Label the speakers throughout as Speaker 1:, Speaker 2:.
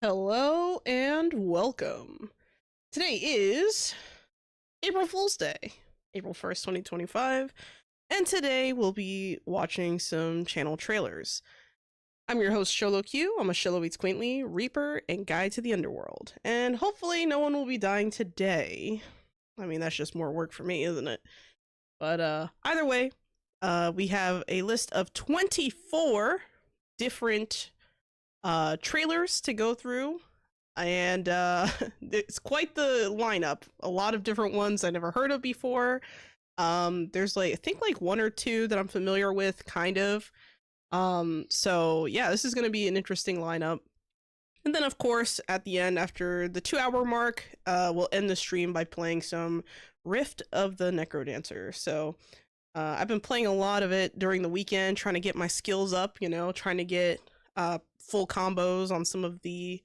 Speaker 1: Hello and welcome. Today is April Fool's Day, April 1st, 2025, and today we'll be watching some channel trailers. I'm your host, Sholo Q. I'm a Sholo Eats Quaintly, Reaper, and Guide to the Underworld, and hopefully no one will be dying today. I mean, that's just more work for me, isn't it? But either way, we have a list of 24 different trailers to go through, and it's quite the lineup. A lot of different ones I never heard of before. There's I think one or two that I'm familiar with, kind of. So yeah, this is going to be an interesting lineup. And then of course at the end, after the 2-hour mark, we'll end the stream by playing some Rift of the NecroDancer. So I've been playing a lot of it during the weekend, trying to get my skills up, trying to get full combos on some of the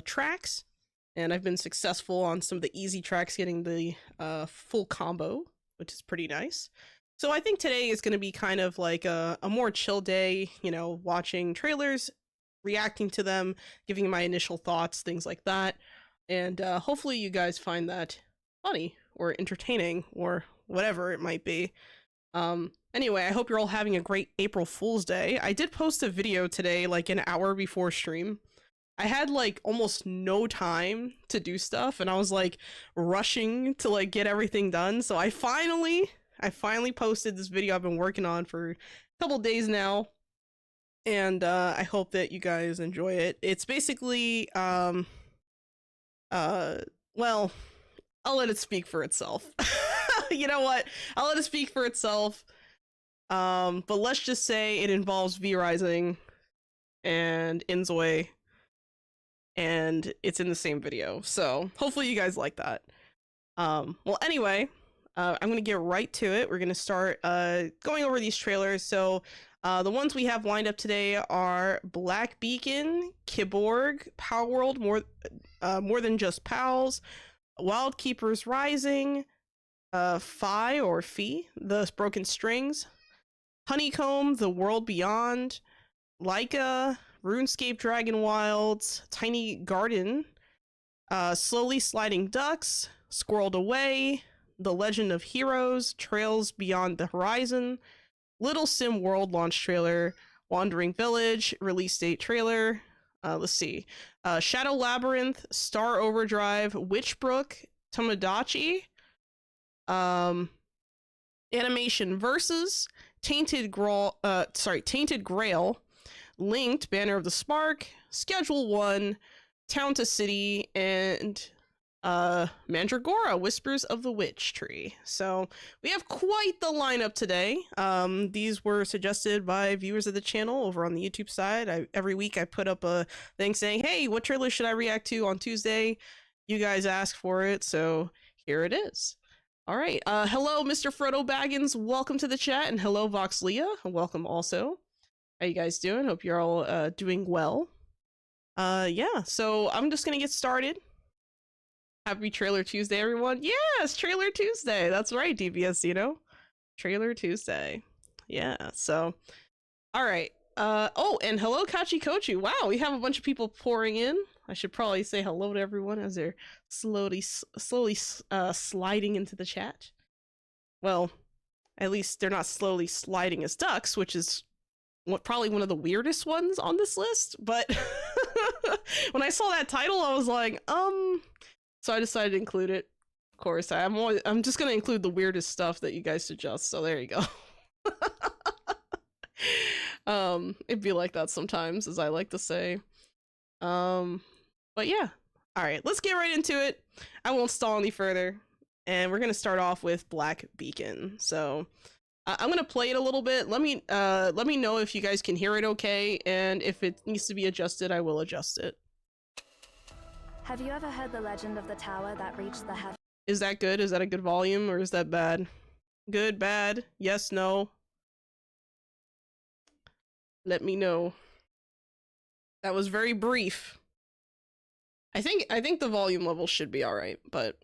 Speaker 1: tracks, and I've been successful on some of the easy tracks getting the full combo, which is pretty nice. So I think today is going to be kind of like a more chill day, watching trailers, reacting to them, giving my initial thoughts, things like that, and hopefully you guys find that funny or entertaining or whatever it might be. Anyway, I hope you're all having a great April Fool's Day. I did post a video today, an hour before stream. I had almost no time to do stuff, and I was rushing to get everything done. So I finally posted this video I've been working on for a couple days now, and I hope that you guys enjoy it. It's basically well, I'll let it speak for itself. You know what? I'll let it speak for itself. But let's just say it involves V-Rising and Inzoi, and it's in the same video. So hopefully you guys like that. Well, anyway, I'm gonna get right to it. We're gonna start going over these trailers. So the ones we have lined up today are Black Beacon, Kiborg, Power World, more than just Pals, Wild Keepers Rising, Fi or Fee, The Broken Strings, Honeycomb, The World Beyond, Leica, RuneScape Dragon Wilds, Tiny Garden, Slowly Sliding Ducks, Squirreled Away, The Legend of Heroes, Trails Beyond the Horizon, Little Sim World launch trailer, Wandering Village, release date trailer, let's see, Shadow Labyrinth, Star Overdrive, Witchbrook, Tomodachi, Animation Versus, Tainted Grail, Linked, Banner of the Spark, Schedule 1, Town to City, and Mandragora, Whispers of the Witch Tree. So we have quite the lineup today. These were suggested by viewers of the channel over on the YouTube side. Every week I put up a thing saying, hey, what trailer should I react to on Tuesday? You guys asked for it, so here it is. All right. Hello, Mr. Frodo Baggins. Welcome to the chat, and hello, Voxlia. Welcome also. How you guys doing? Hope you're all doing well. Yeah. So I'm just gonna get started. Happy Trailer Tuesday, everyone. Yes, Trailer Tuesday. That's right, DBS. Trailer Tuesday. Yeah. So, all right. Oh, and hello, Kachi Kochi. Wow, we have a bunch of people pouring in. I should probably say hello to everyone as they're slowly sliding into the chat. Well, at least they're not slowly sliding as ducks, which is probably one of the weirdest ones on this list. But when I saw that title, I was like, so I decided to include it. Of course, I'm just gonna include the weirdest stuff that you guys suggest. So there you go. It'd be like that sometimes, as I like to say. But yeah, all right, let's get right into it. I won't stall any further, and we're gonna start off with Black Beacon. So I'm gonna play it a little bit. Let me know if you guys can hear it okay, and if it needs to be adjusted, I will adjust it.
Speaker 2: Have you ever heard the legend of the tower that reached the heavens?
Speaker 1: Is that good? Is that a good volume, or is that bad? Good, bad, yes, no. Let me know. That was very brief. I think the volume level should be all right, but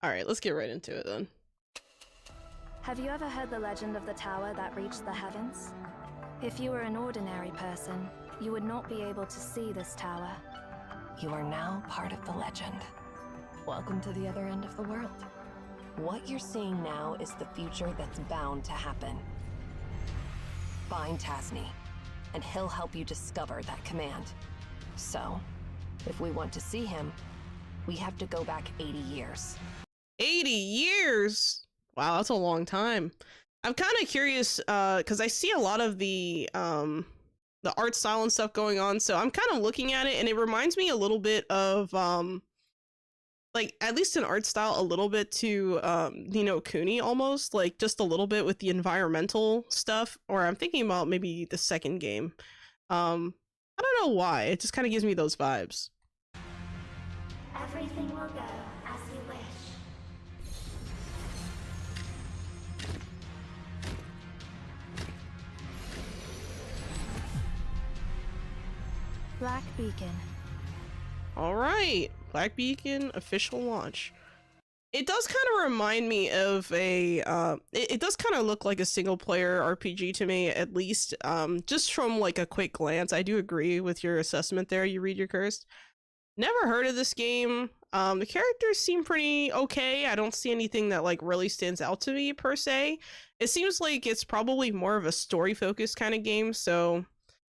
Speaker 1: all right, let's get right into it then.
Speaker 2: Have you ever heard the legend of the tower that reached the heavens? If you were an ordinary person, you would not be able to see this tower.
Speaker 3: You are now part of the legend. Welcome to the other end of the world. What you're seeing now is the future that's bound to happen. Find Tasni, and he'll help you discover that command. So, if we want to see him, we have to go back 80 years.
Speaker 1: 80 years? Wow, that's a long time. I'm kind of curious, because I see a lot of the art style and stuff going on, so I'm kind of looking at it, and it reminds me a little bit of, like, at least in art style, a little bit to Ni no Kuni almost, like, just a little bit with the environmental stuff, or I'm thinking about maybe the second game. I don't know why, it just kind of gives me those vibes.
Speaker 4: Everything will go as you wish.
Speaker 2: Black Beacon.
Speaker 1: All right, Black Beacon official launch. It does kind of remind me of a, it does kind of look like a single player RPG to me, at least, just from like a quick glance. I do agree with your assessment there. You read your cursed. Never heard of this game. The characters seem pretty okay. I don't see anything that like really stands out to me per se. It seems like it's probably more of a story focused kind of game. So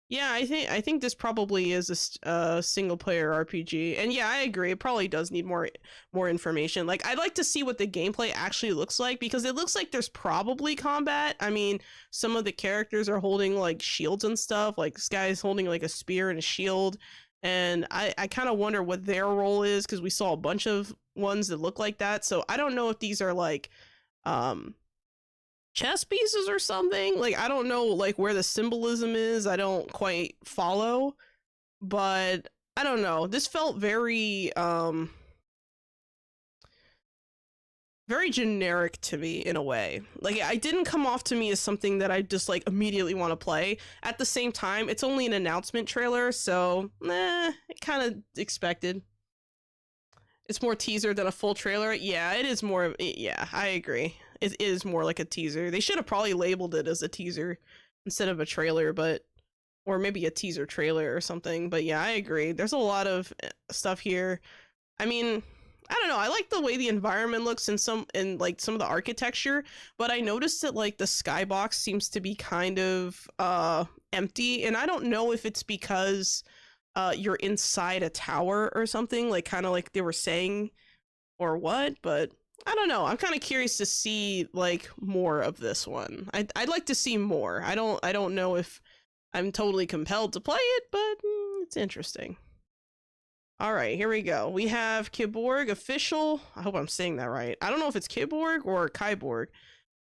Speaker 1: yeah, I think this probably is a single player RPG. And yeah, I agree. It probably does need more information. Like, I'd like to see what the gameplay actually looks like, because it looks like there's probably combat. I mean, some of the characters are holding like shields and stuff. Like this guy's holding like a spear and a shield. And I kind of wonder what their role is, because we saw a bunch of ones that look like that. So I don't know if these are like chess pieces or something. Like, I don't know like where the symbolism is. I don't quite follow, but I don't know. This felt very very generic to me in a way. Like, it didn't come off to me as something that I just like immediately want to play. At the same time, it's only an announcement trailer, so kind of expected. It's more teaser than a full trailer. Yeah, it is more. Yeah, I agree. It is more like a teaser. They should have probably labeled it as a teaser instead of a trailer, or maybe a teaser trailer or something. But yeah, I agree. There's a lot of stuff here. I mean, I don't know. I like the way the environment looks in like some of the architecture, but I noticed that like the skybox seems to be kind of empty, and I don't know if it's because you're inside a tower or something, like kind of like they were saying, or what, but I don't know. I'm kind of curious to see like more of this one. I'd like to see more. I don't know if I'm totally compelled to play it, but it's interesting. All right, here we go. We have Kyborg official. I hope I'm saying that right. I don't know if it's Kyborg or Kyborg.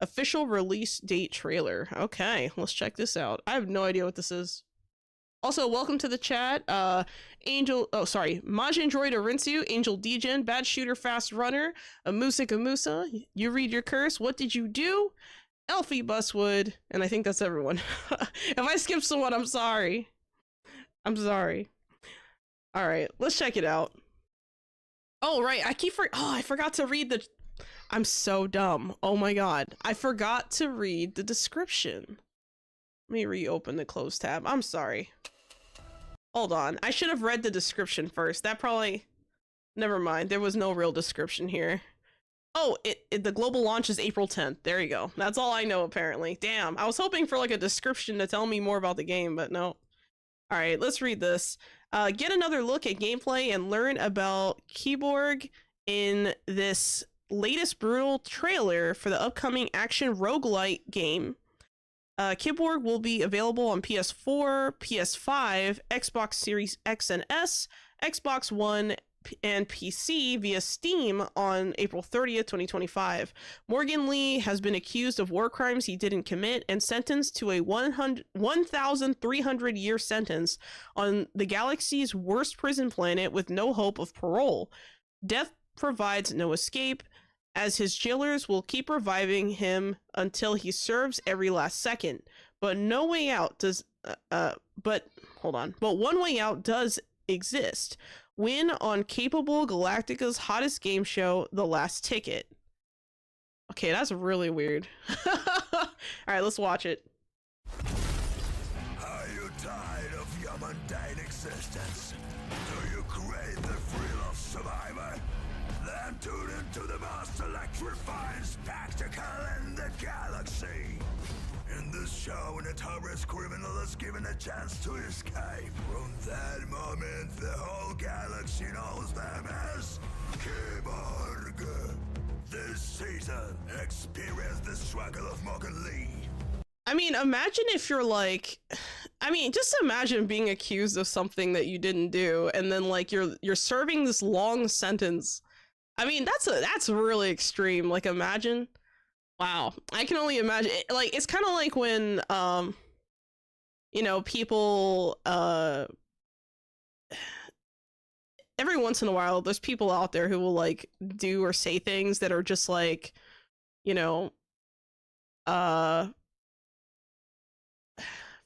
Speaker 1: Official release date trailer. Okay, let's check this out. I have no idea what this is. Also, welcome to the chat. Majin Droid Arinsu, Angel Degen, Bad Shooter Fast Runner, Amusa, you read your curse, what did you do? Elfie Buswood, and I think that's everyone. If I skipped someone, I'm sorry. I'm sorry. All right, let's check it out. Oh, right, I forgot to read the... I'm so dumb. Oh my god. I forgot to read the description. Let me reopen the closed tab. I'm sorry. Hold on. I should have read the description first. That probably... Never mind. There was no real description here. Oh, the global launch is April 10th. There you go. That's all I know, apparently. Damn. I was hoping for like a description to tell me more about the game, but no. All right, let's read this. Get another look at gameplay and learn about Kyborg in this latest brutal trailer for the upcoming action roguelite game. Kyborg will be available on PS4, PS5, Xbox Series X and S, Xbox One, and PC via Steam on April 30th, 2025. Morgan Lee has been accused of war crimes he didn't commit and sentenced to a 1,300-year sentence on the galaxy's worst prison planet with no hope of parole. Death provides no escape, as his jailers will keep reviving him until he serves every last second. But no way out does but one way out does exist. Win on Capable Galactica's hottest game show, The Last Ticket. Okay, that's really weird. Alright, let's watch it.
Speaker 5: Are you tired of Yama existence. Do you crave the thrill of survivor? Then tune into the most electrifying spectacle in the galaxy. In this show, an notorious criminal is given a chance to escape. From that moment, the whole galaxy knows them as Cyborg. This season, experience the struggle of Morgan Lee.
Speaker 1: I mean, imagine if you're like, I mean, just imagine being accused of something that you didn't do, and then like you're serving this long sentence. I mean, that's really extreme. Like, imagine. Wow, I can only imagine. Like, it's kind of like when you know, people every once in a while there's people out there who will like do or say things that are just like, you know,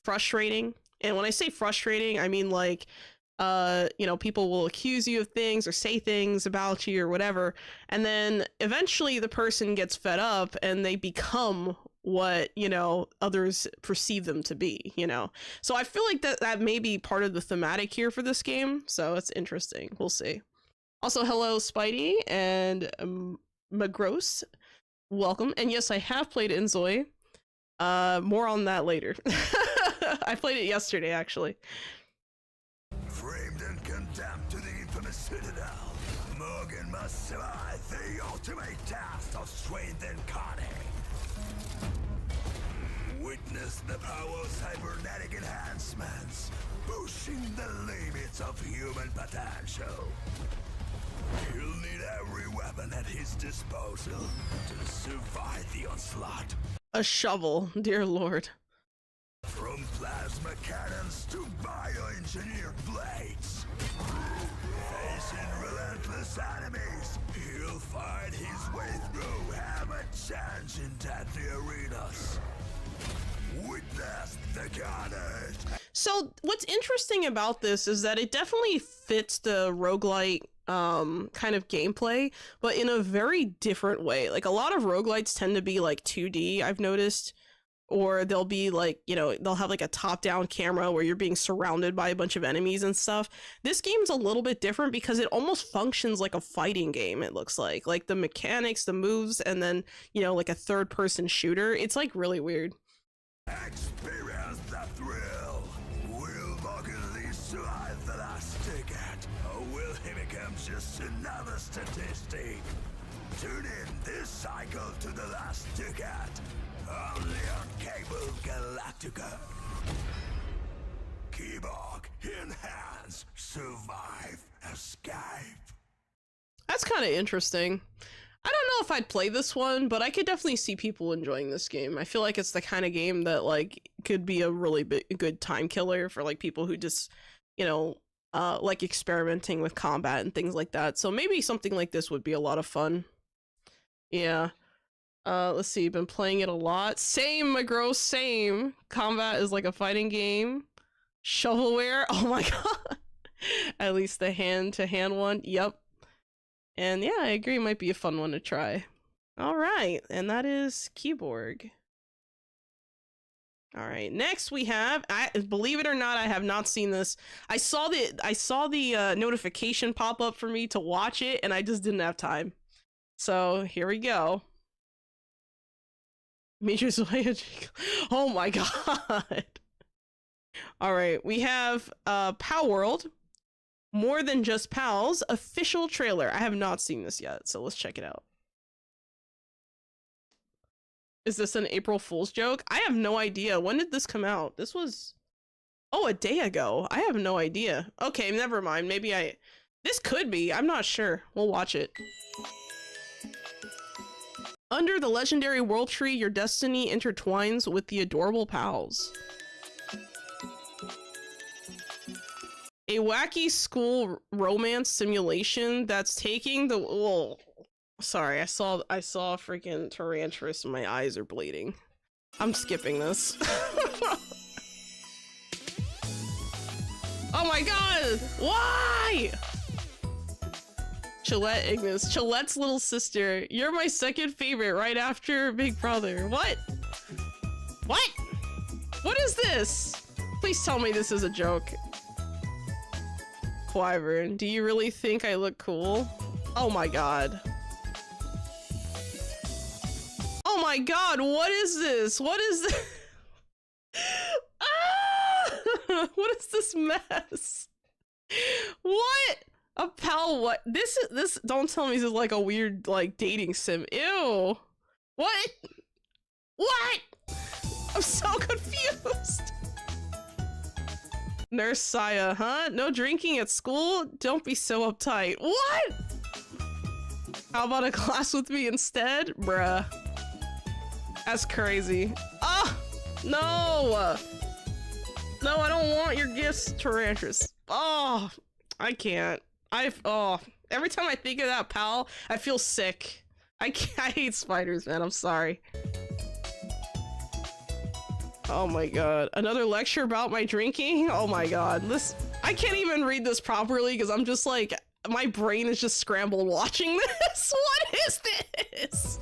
Speaker 1: frustrating. And when I say frustrating, I mean like you know, people will accuse you of things or say things about you or whatever, and then eventually the person gets fed up and they become what, you know, others perceive them to be, you know. So I feel like that may be part of the thematic here for this game, so it's interesting. We'll see. Also, hello Spidey and Magros, welcome. And yes, I have played Inzoi. More on that later. I played it yesterday, actually.
Speaker 5: Framed and condemned to the infamous Citadel, Morgan must survive the ultimate test of strength incarnate. Witness the power of cybernetic enhancements, pushing the limits of human potential. He'll need every weapon at his disposal to survive the onslaught.
Speaker 1: A shovel, dear lord.
Speaker 5: From plasma cannons to bioengineered blades. Facing relentless enemies, he'll fight his way through hammer-changing deadly arenas. Witness the carnage.
Speaker 1: So what's interesting about this is that it definitely fits the roguelite kind of gameplay, but in a very different way. Like, a lot of roguelites tend to be like 2D, I've noticed. Or they'll be like, you know, they'll have like a top-down camera where you're being surrounded by a bunch of enemies and stuff. This game's a little bit different because it almost functions like a fighting game, it looks like the mechanics, the moves, and then, you know, like a third-person shooter. It's like really weird.
Speaker 5: Experience the thrill. Will Morgan Lee survive the last ticket, or will he become just another statistic? Tune in this cycle to the last ticket. Only on Cable Galactica. Cyborg, enhance, survive, escape.
Speaker 1: That's kind of interesting. I don't know if I'd play this one, but I could definitely see people enjoying this game. I feel like it's the kind of game that like could be a really good time killer for like people who just, you know, like experimenting with combat and things like that. So maybe something like this would be a lot of fun. Yeah. Let's see, been playing it a lot. Same, Magro, same. Combat is like a fighting game. Shovelware, oh my god. At least the hand-to-hand one, yep. And yeah, I agree, it might be a fun one to try. Alright, and that is Cyborg. Alright, next we have, believe it or not, I have not seen this. I saw the notification pop up for me to watch it, and I just didn't have time. So, here we go. Major Zoya. Oh my god. Alright, we have Pow World. More Than Just Pals official trailer. I have not seen this yet, so let's check it out. Is this an April Fool's joke? I have no idea. When did this come out? This was... oh, a day ago. I have no idea. Okay, never mind. Maybe this could be. I'm not sure. We'll watch it. Under the legendary world tree, your destiny intertwines with the adorable pals. A wacky school romance simulation that's taking the... oh, sorry, I saw freaking Tarantulas and my eyes are bleeding. I'm skipping this. Oh my god! Why? Chillette Ignis. Chillette's little sister. You're my second favorite right after Big Brother. What? What? What is this? Please tell me this is a joke. Wyvern, do you really think I look cool? Oh my god. Oh my god, what is this? What is this? Ah! What is this mess? What? A pal what? This, don't tell me this is like a weird, like, dating sim. Ew. What? What? I'm so confused. Nurse Saya, huh? No drinking at school? Don't be so uptight. What? How about a class with me instead? Bruh. That's crazy. Ah! No! No, I don't want your gifts, Tyrantris. Oh, I can't. Oh, every time I think of that pal, I feel sick. I hate spiders, man. I'm sorry. Oh my god. Another lecture about my drinking? Oh my god. I can't even read this properly because I'm just like, my brain is just scrambled watching this. What is this?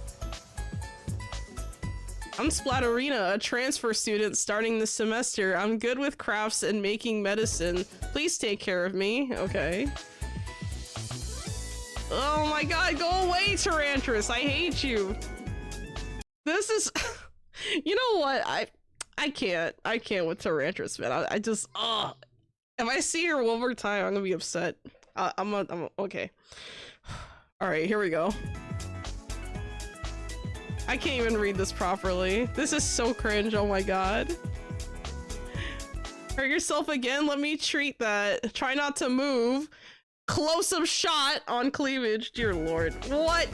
Speaker 1: I'm Splatterina, a transfer student starting this semester. I'm good with crafts and making medicine. Please take care of me. Okay. Oh my god, go away, Tyrantris. I hate you. This is... You know what? I can't with Tyrantris, man. I just... If I see her one more time, I'm gonna be upset. I'm okay. Alright, here we go. I can't even read this properly. This is so cringe, oh my god. Hurt yourself again? Let me treat that. Try not to move. Close-up shot on cleavage. Dear lord. What?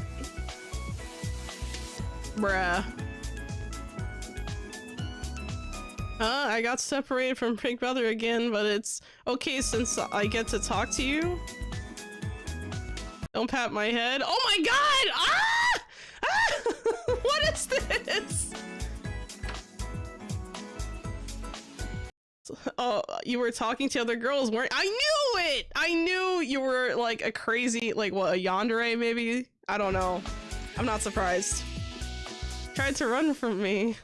Speaker 1: Bruh. I got separated from Big Brother again, but it's okay since I get to talk to you. Don't pat my head. Oh my god! Ah! Ah! What is this? Oh, you were talking to other girls, weren't? I knew it! I knew you were like a crazy, like what, a yandere maybe? I don't know. I'm not surprised. Tried to run from me.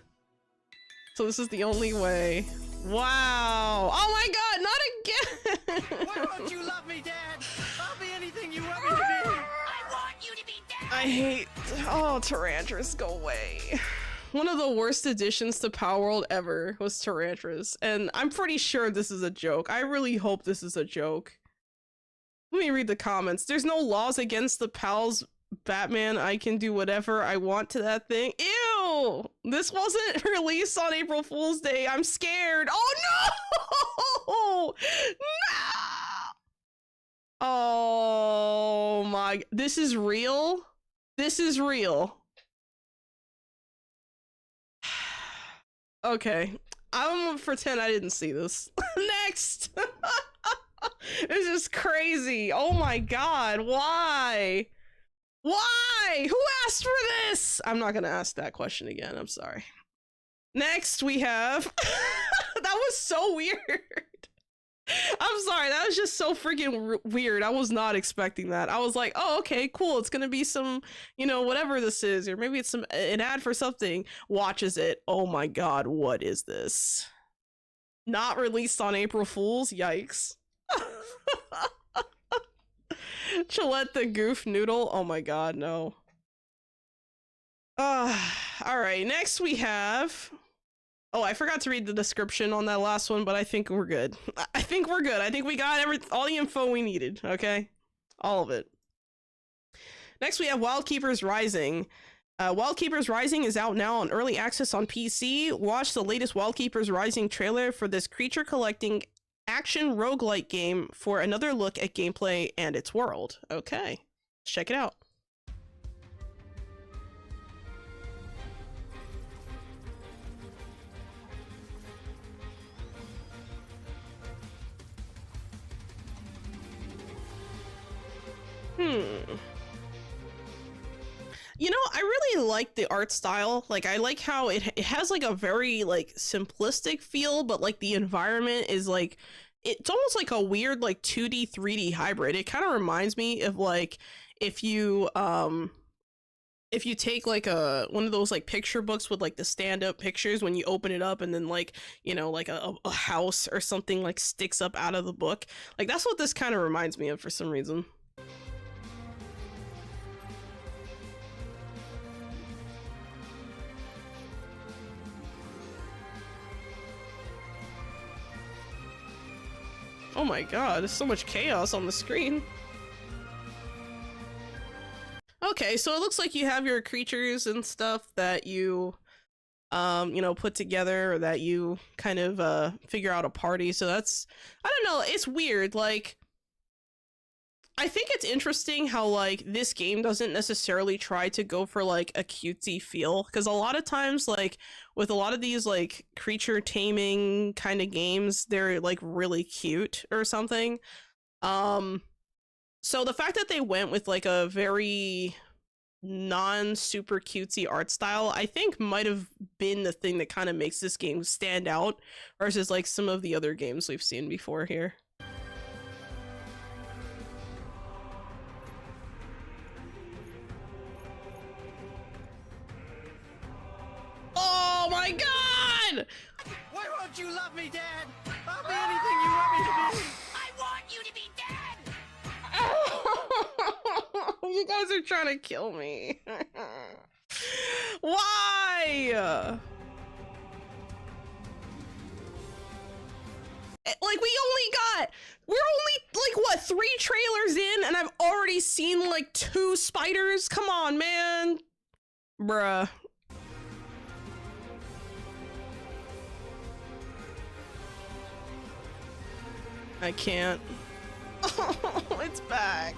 Speaker 1: So this is the only way. Wow. Oh my god, not again!
Speaker 6: Why won't you love me, Dad? I'll be anything you want me to be.
Speaker 4: I want you to be dead!
Speaker 1: I hate... Oh, Tyrantris, go away. One of the worst additions to Power World ever was Tyrantris, and I'm pretty sure this is a joke. I really hope this is a joke. Let me read the comments. There's no laws against the pals, Batman. I can do whatever I want to that thing. Ew! This wasn't released on April Fool's Day. I'm scared. Oh no! No! Oh my... This is real? This is real. Okay, I'm gonna pretend I didn't see this. Next! This is crazy. Oh my god, why? Why? Who asked for this? I'm not gonna ask that question again, I'm sorry. Next we have... That was so weird. I'm sorry, that was just so freaking weird. I was not expecting that. I was like, oh, okay, cool. It's gonna be some, you know, whatever this is, or maybe it's an ad for something. Watches it. Oh my god, what is this? Not released on April Fool's? Yikes. Chillette the Goof Noodle? Oh my god, no. Alright, next we have... Oh, I forgot to read the description on that last one, but I think we're good. I think we're good. I think we got all the info we needed, okay? All of it. Next, we have Wildkeepers Rising. Wildkeepers Rising is out now on early access on PC. Watch the latest Wildkeepers Rising trailer for this creature collecting action roguelike game for another look at gameplay and its world. Okay, let's check it out. You know, I really like the art style. Like, I like how it has like a very like simplistic feel, but like the environment is like, it's almost like a weird like 2D 3D hybrid. It kind of reminds me of like if you if you take like one of those like picture books with like the stand-up pictures, when you open it up and then like, you know, like a house or something like sticks up out of the book, like that's what this kind of reminds me of for some reason. Oh my god, there's so much chaos on the screen. Okay, so it looks like you have your creatures and stuff that you know, put together, or that you kind of figure out a party. So that's, I don't know, it's weird. Like, I think it's interesting how like this game doesn't necessarily try to go for like a cutesy feel, because a lot of times like with a lot of these like creature taming kind of games, they're like really cute or something. So the fact that they went with like a very non-super cutesy art style, I think might have been the thing that kind of makes this game stand out versus like some of the other games we've seen before here. Oh my god!
Speaker 6: Why won't you love me, Dad? I'll be anything you want me to be.
Speaker 4: I want you to be dead!
Speaker 1: You guys are trying to kill me. Why? Like, we're only like what, 3 trailers in and I've already seen like 2 spiders? Come on, man. Bruh. I can't. Oh, it's back.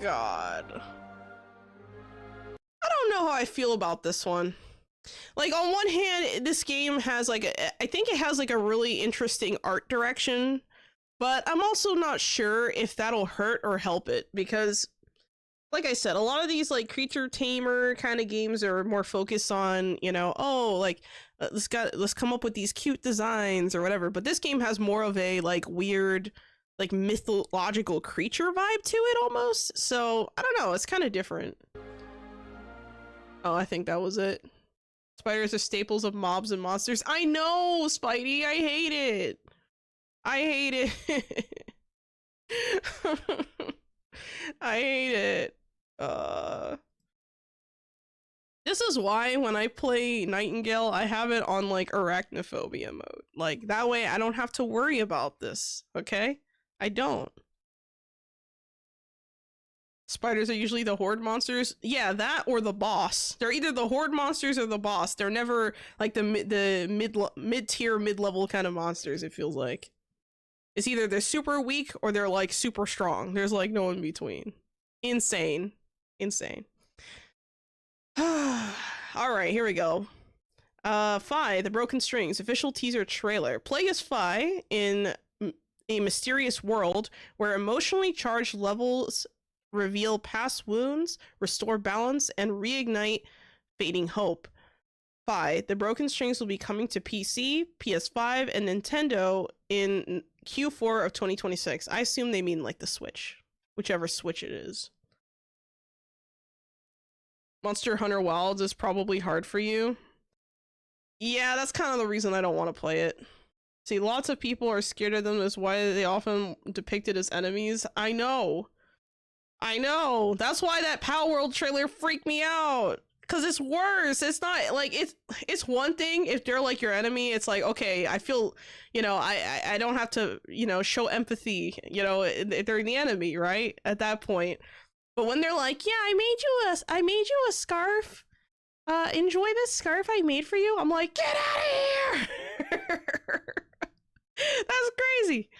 Speaker 1: God. I don't know how I feel about this one. Like, on one hand, this game has like I think it has like a really interesting art direction, but I'm also not sure if that'll hurt or help it, because like I said, a lot of these like creature tamer kind of games are more focused on, you know, oh, like let's come up with these cute designs or whatever, but this game has more of a like weird like mythological creature vibe to it almost. So I don't know, it's kind of different. Oh, I think that was it. Spiders are staples of mobs and monsters. I know, Spidey, I hate it. I hate it. I hate it. This is why when I play Nightingale, I have it on like arachnophobia mode. Like that way I don't have to worry about this, okay? I don't. Spiders are usually the horde monsters. Yeah, that or the boss. They're either the horde monsters or the boss. They're never like the mid-tier, mid-level kind of monsters, it feels like. It's either they're super weak or they're like super strong. There's like no in between. Insane. Insane. Alright, here we go. Fi, The Broken Strings, official teaser trailer. Play as Fi in a mysterious world where emotionally charged levels reveal past wounds, restore balance, and reignite fading hope. Fi, The Broken Strings will be coming to PC, PS5, and Nintendo in Q4 of 2026. I assume they mean like the Switch, whichever Switch it is. Monster Hunter Wilds is probably hard for you. Yeah, that's kind of the reason I don't want to play it. See, lots of people are scared of them. That's why they often depicted as enemies. I know. I know. That's why that Power World trailer freaked me out. Because it's worse. It's not like it's one thing if they're like your enemy. It's like, okay, I feel, you know, I don't have to, you know, show empathy, you know, if they're the enemy, right? At that point. But when they're like, yeah, I made you a scarf. Enjoy this scarf I made for you. I'm like, get out of here. That's crazy.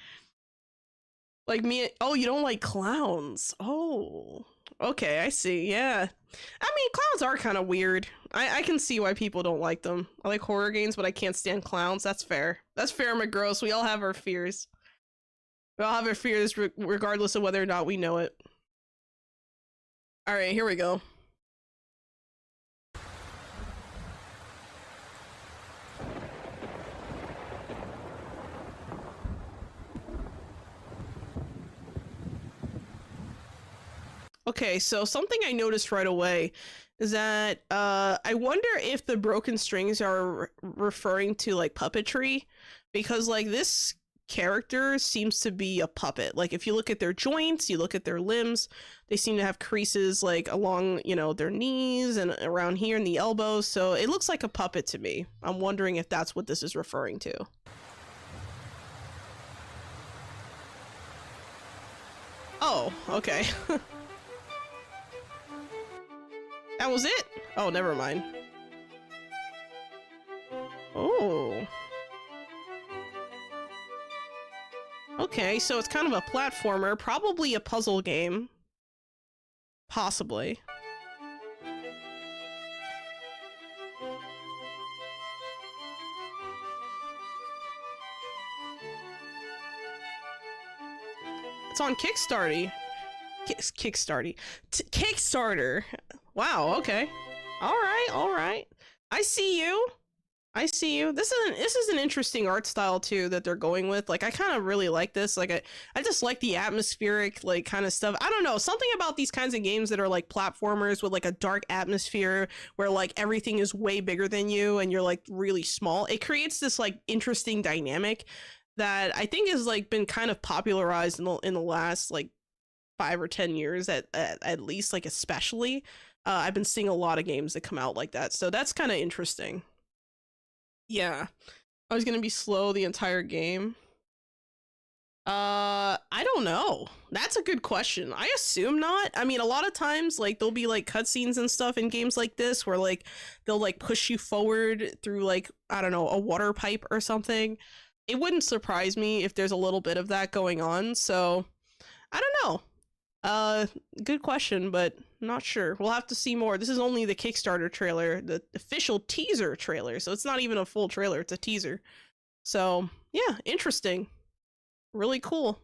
Speaker 1: Like me, oh, you don't like clowns. Oh, okay, I see. Yeah. I mean, clowns are kind of weird. I can see why people don't like them. I like horror games, but I can't stand clowns. That's fair. That's fair, my girls. We all have our fears. We all have our fears regardless of whether or not we know it. All right, here we go. Okay, so something I noticed right away is that I wonder if the broken strings are referring to like puppetry, because like this character seems to be a puppet. Like if you look at their joints, you look at their limbs, they seem to have creases like along, you know, their knees and around here in the elbows. So it looks like a puppet to me. I'm wondering if that's what this is referring to. Oh, okay. That was it? Oh, never mind. Oh. Okay, so it's kind of a platformer, probably a puzzle game. Possibly. It's on Kickstarter. Kickstarter. Wow, okay. All right. I see you. This is an interesting art style too that they're going with. Like I kind of really like this. Like I just like the atmospheric like kind of stuff. I don't know, something about these kinds of games that are like platformers with like a dark atmosphere where like everything is way bigger than you and you're like really small. It creates this like interesting dynamic that I think has like been kind of popularized in the last like 5 or 10 years at least, like especially. I've been seeing a lot of games that come out like that, so that's kind of interesting. Yeah, I was gonna be slow the entire game. I don't know. That's a good question. I assume not. I mean, a lot of times, like, there'll be, like, cutscenes and stuff in games like this where, like, they'll, like, push you forward through, like, I don't know, a water pipe or something. It wouldn't surprise me if there's a little bit of that going on, so I don't know. Good question, but not sure. We'll have to see more. This is only the Kickstarter trailer, the official teaser trailer, so it's not even a full trailer, it's a teaser. So, yeah, interesting. Really cool.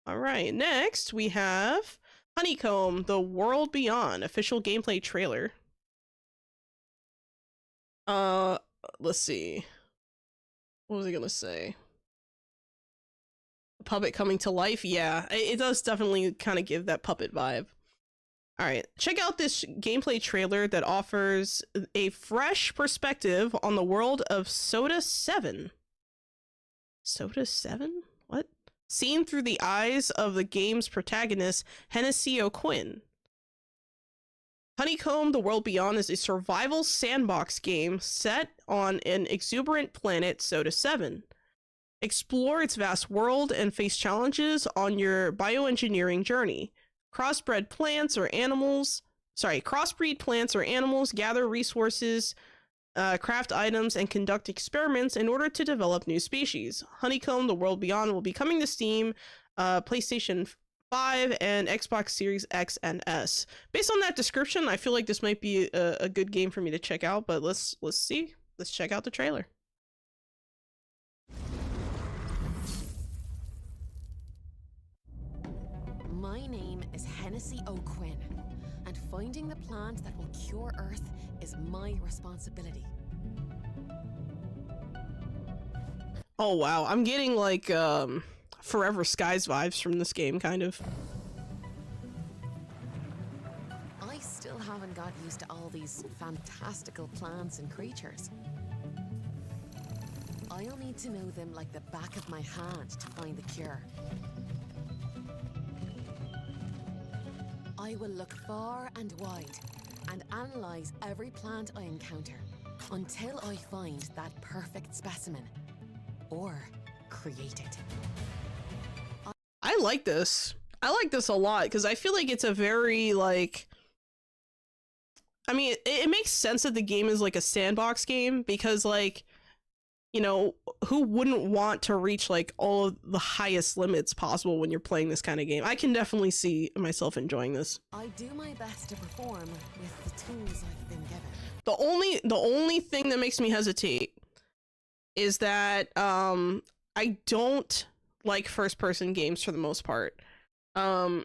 Speaker 1: All right, next we have Honeycomb: The World Beyond official gameplay trailer. Let's see. What was I gonna say? Puppet coming to life? Yeah, it does definitely kind of give that puppet vibe. All right, check out this gameplay trailer that offers a fresh perspective on the world of Soda 7. Soda 7? What? Seen through the eyes of the game's protagonist, Hennessy O'Quinn. Honeycomb: The World Beyond is a survival sandbox game set on an exuberant planet, Soda 7. Explore its vast world and face challenges on your bioengineering journey. Crossbreed plants or animals, gather resources, craft items, and conduct experiments in order to develop new species. Honeycomb: The World Beyond will be coming to Steam, PlayStation 5, and Xbox Series X and S. Based on that description, I feel like this might be a good game for me to check out, but let's see. Let's check out the trailer.
Speaker 3: My name is Hennessy O'Quinn, and finding the plant that will cure Earth is my responsibility.
Speaker 1: Oh wow, I'm getting like Forever Skies vibes from this game, kind of.
Speaker 3: I still haven't got used to all these fantastical plants and creatures. I'll need to know them like the back of my hand to find the cure. I will look far and wide and analyze every plant I encounter until I find that perfect specimen or create it.
Speaker 1: I like this. I like this a lot because I feel like it's a very like, I mean, it makes sense that the game is like a sandbox game because like, you know, who wouldn't want to reach like all of the highest limits possible when you're playing this kind of game? I can definitely see myself enjoying this.
Speaker 3: I do my best to perform with the tools I've been given.
Speaker 1: The only thing that makes me hesitate is that I don't like first-person games for the most part. I've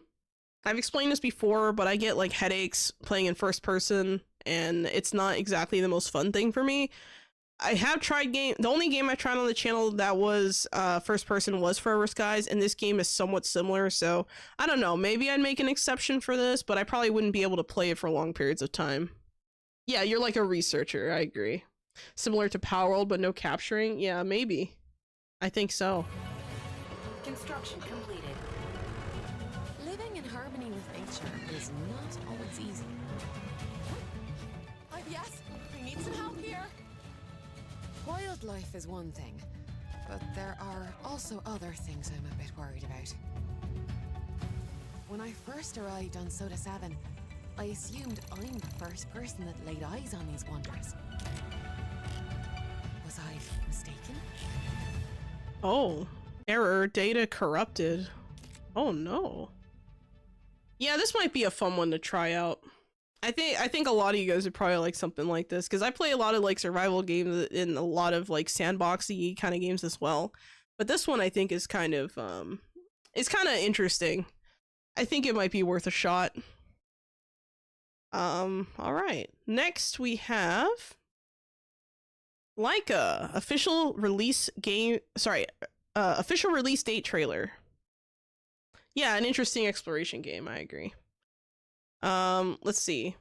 Speaker 1: explained this before, but I get like headaches playing in first person, and it's not exactly the most fun thing for me. I have tried the only game I tried on the channel that was first person was Forever Skies, and this game is somewhat similar, so I don't know, maybe I'd make an exception for this, but I probably wouldn't be able to play it for long periods of time. Yeah, you're like a researcher, I agree. Similar to Power World, but no capturing? Yeah, maybe. I think so.
Speaker 3: Construction completed. Living in harmony with nature is not always easy. Yes, I need some help here. Wildlife is one thing, but there are also other things I'm a bit worried about. When I first arrived on Soda 7, I assumed I'm the first person that laid eyes on these wonders. Was I mistaken?
Speaker 1: Oh, error, data corrupted. Oh no. Yeah, this might be a fun one to try out. I think a lot of you guys would probably like something like this, because I play a lot of like survival games and a lot of like sandboxy kind of games as well. But this one I think is kind of interesting. I think it might be worth a shot. All right. Next we have Laika official release date trailer. Yeah, an interesting exploration game, I agree. Let's see.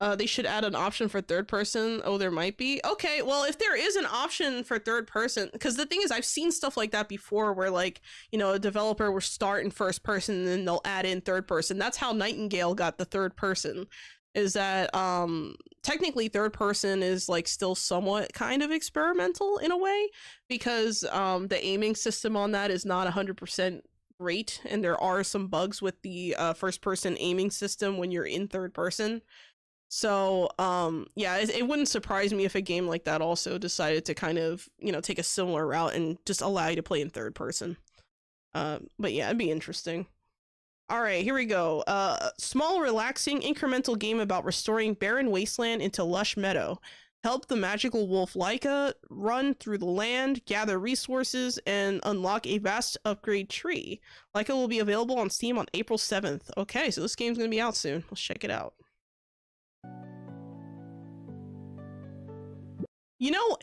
Speaker 1: They should add an option for third person. Oh, there might be. Okay, well, if there is an option for third person, because the thing is, I've seen stuff like that before where, like, you know, a developer will start in first person and then they'll add in third person. That's how Nightingale got the third person, is that technically third person is like still somewhat kind of experimental in a way, because the aiming system on that is not 100% great, and there are some bugs with the first person aiming system when you're in third person. So yeah, it wouldn't surprise me if a game like that also decided to kind of, you know, take a similar route and just allow you to play in third person. But yeah, it'd be interesting. All right, here we go. Small, relaxing, incremental game about restoring barren wasteland into lush meadow. Help the magical wolf Laika run through the land, gather resources, and unlock a vast upgrade tree. Laika will be available on Steam on April 7th. Okay, so this game's gonna be out soon. Let's check it out. You know,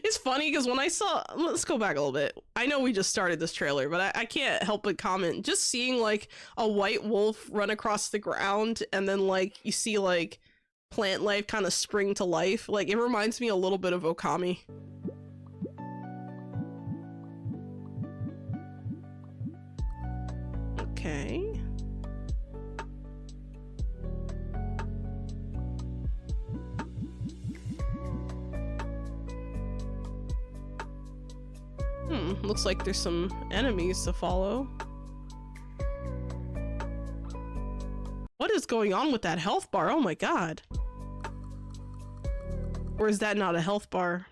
Speaker 1: it's funny because when I saw, let's go back a little bit. I know we just started this trailer, but I can't help but comment. Just seeing like a white wolf run across the ground and then like you see like plant life kind of spring to life. Like it reminds me a little bit of Okami. Okay. Looks like there's some enemies to follow. What is going on with that health bar? Oh my god. Or is that not a health bar?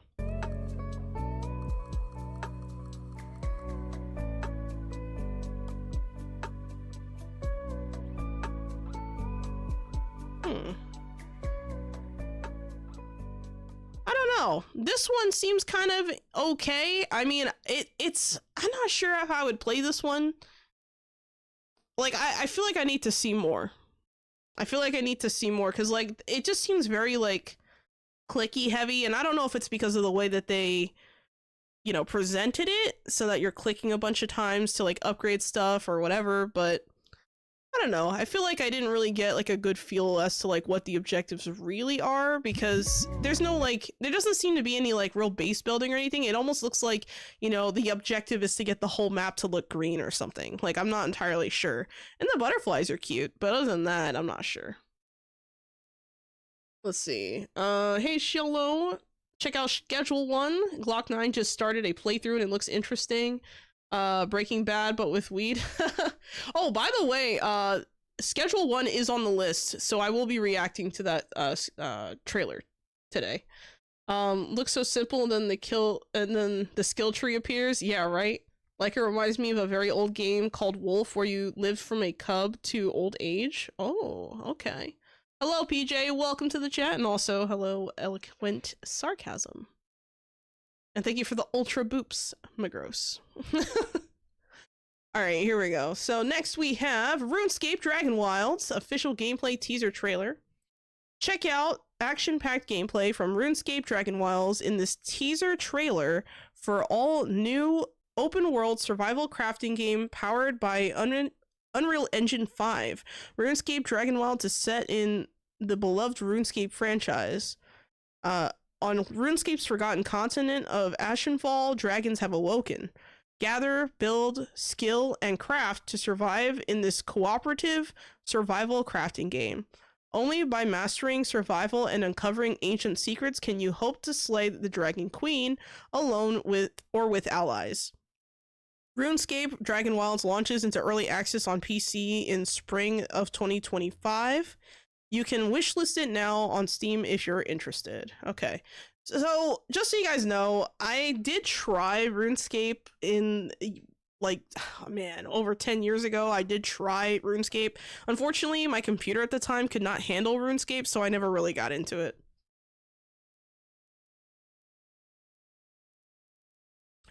Speaker 1: This one seems kind of okay. I mean, it's I'm not sure if I would play this one. Like, I feel like I need to see more. I feel like I need to see more because, like, it just seems very, like, clicky heavy, and I don't know if it's because of the way that they, you know, presented it, so that you're clicking a bunch of times to, like, upgrade stuff or whatever, but I don't know. I feel like I didn't really get like a good feel as to like what the objectives really are, because there's no like, there doesn't seem to be any like real base building or anything. It almost looks like, you know, the objective is to get the whole map to look green or something. Like, I'm not entirely sure. And the butterflies are cute, but other than that, I'm not sure. Let's see. Hey Shiloh, check out Schedule 1. Glock 9 just started a playthrough and it looks interesting. Breaking Bad but with weed. Oh, by the way, Schedule 1 is on the list, so I will be reacting to that trailer today. Looks so simple, and then the skill tree appears. Yeah, right. Like, it reminds me of a very old game called Wolf, where you live from a cub to old age. Oh, okay. Hello PJ, welcome to the chat, and also hello Eloquent Sarcasm. And thank you for the ultra boops, Magros. Alright, here we go. So next we have RuneScape Dragon Wilds official gameplay teaser trailer. Check out action-packed gameplay from RuneScape Dragon Wilds in this teaser trailer for all new open-world survival crafting game powered by Unreal Engine 5. RuneScape Dragon Wilds is set in the beloved RuneScape franchise. On RuneScape's forgotten continent of Ashenfall, dragons have awoken. Gather, build, skill, and craft to survive in this cooperative survival crafting game. Only by mastering survival and uncovering ancient secrets can you hope to slay the Dragon Queen alone with allies. RuneScape Dragon Wilds launches into early access on PC in spring of 2025. You can wishlist it now on Steam if you're interested. Okay. So, just so you guys know, I did try RuneScape in, like, oh man, over 10 years ago. I did try RuneScape. Unfortunately, my computer at the time could not handle RuneScape, so I never really got into it.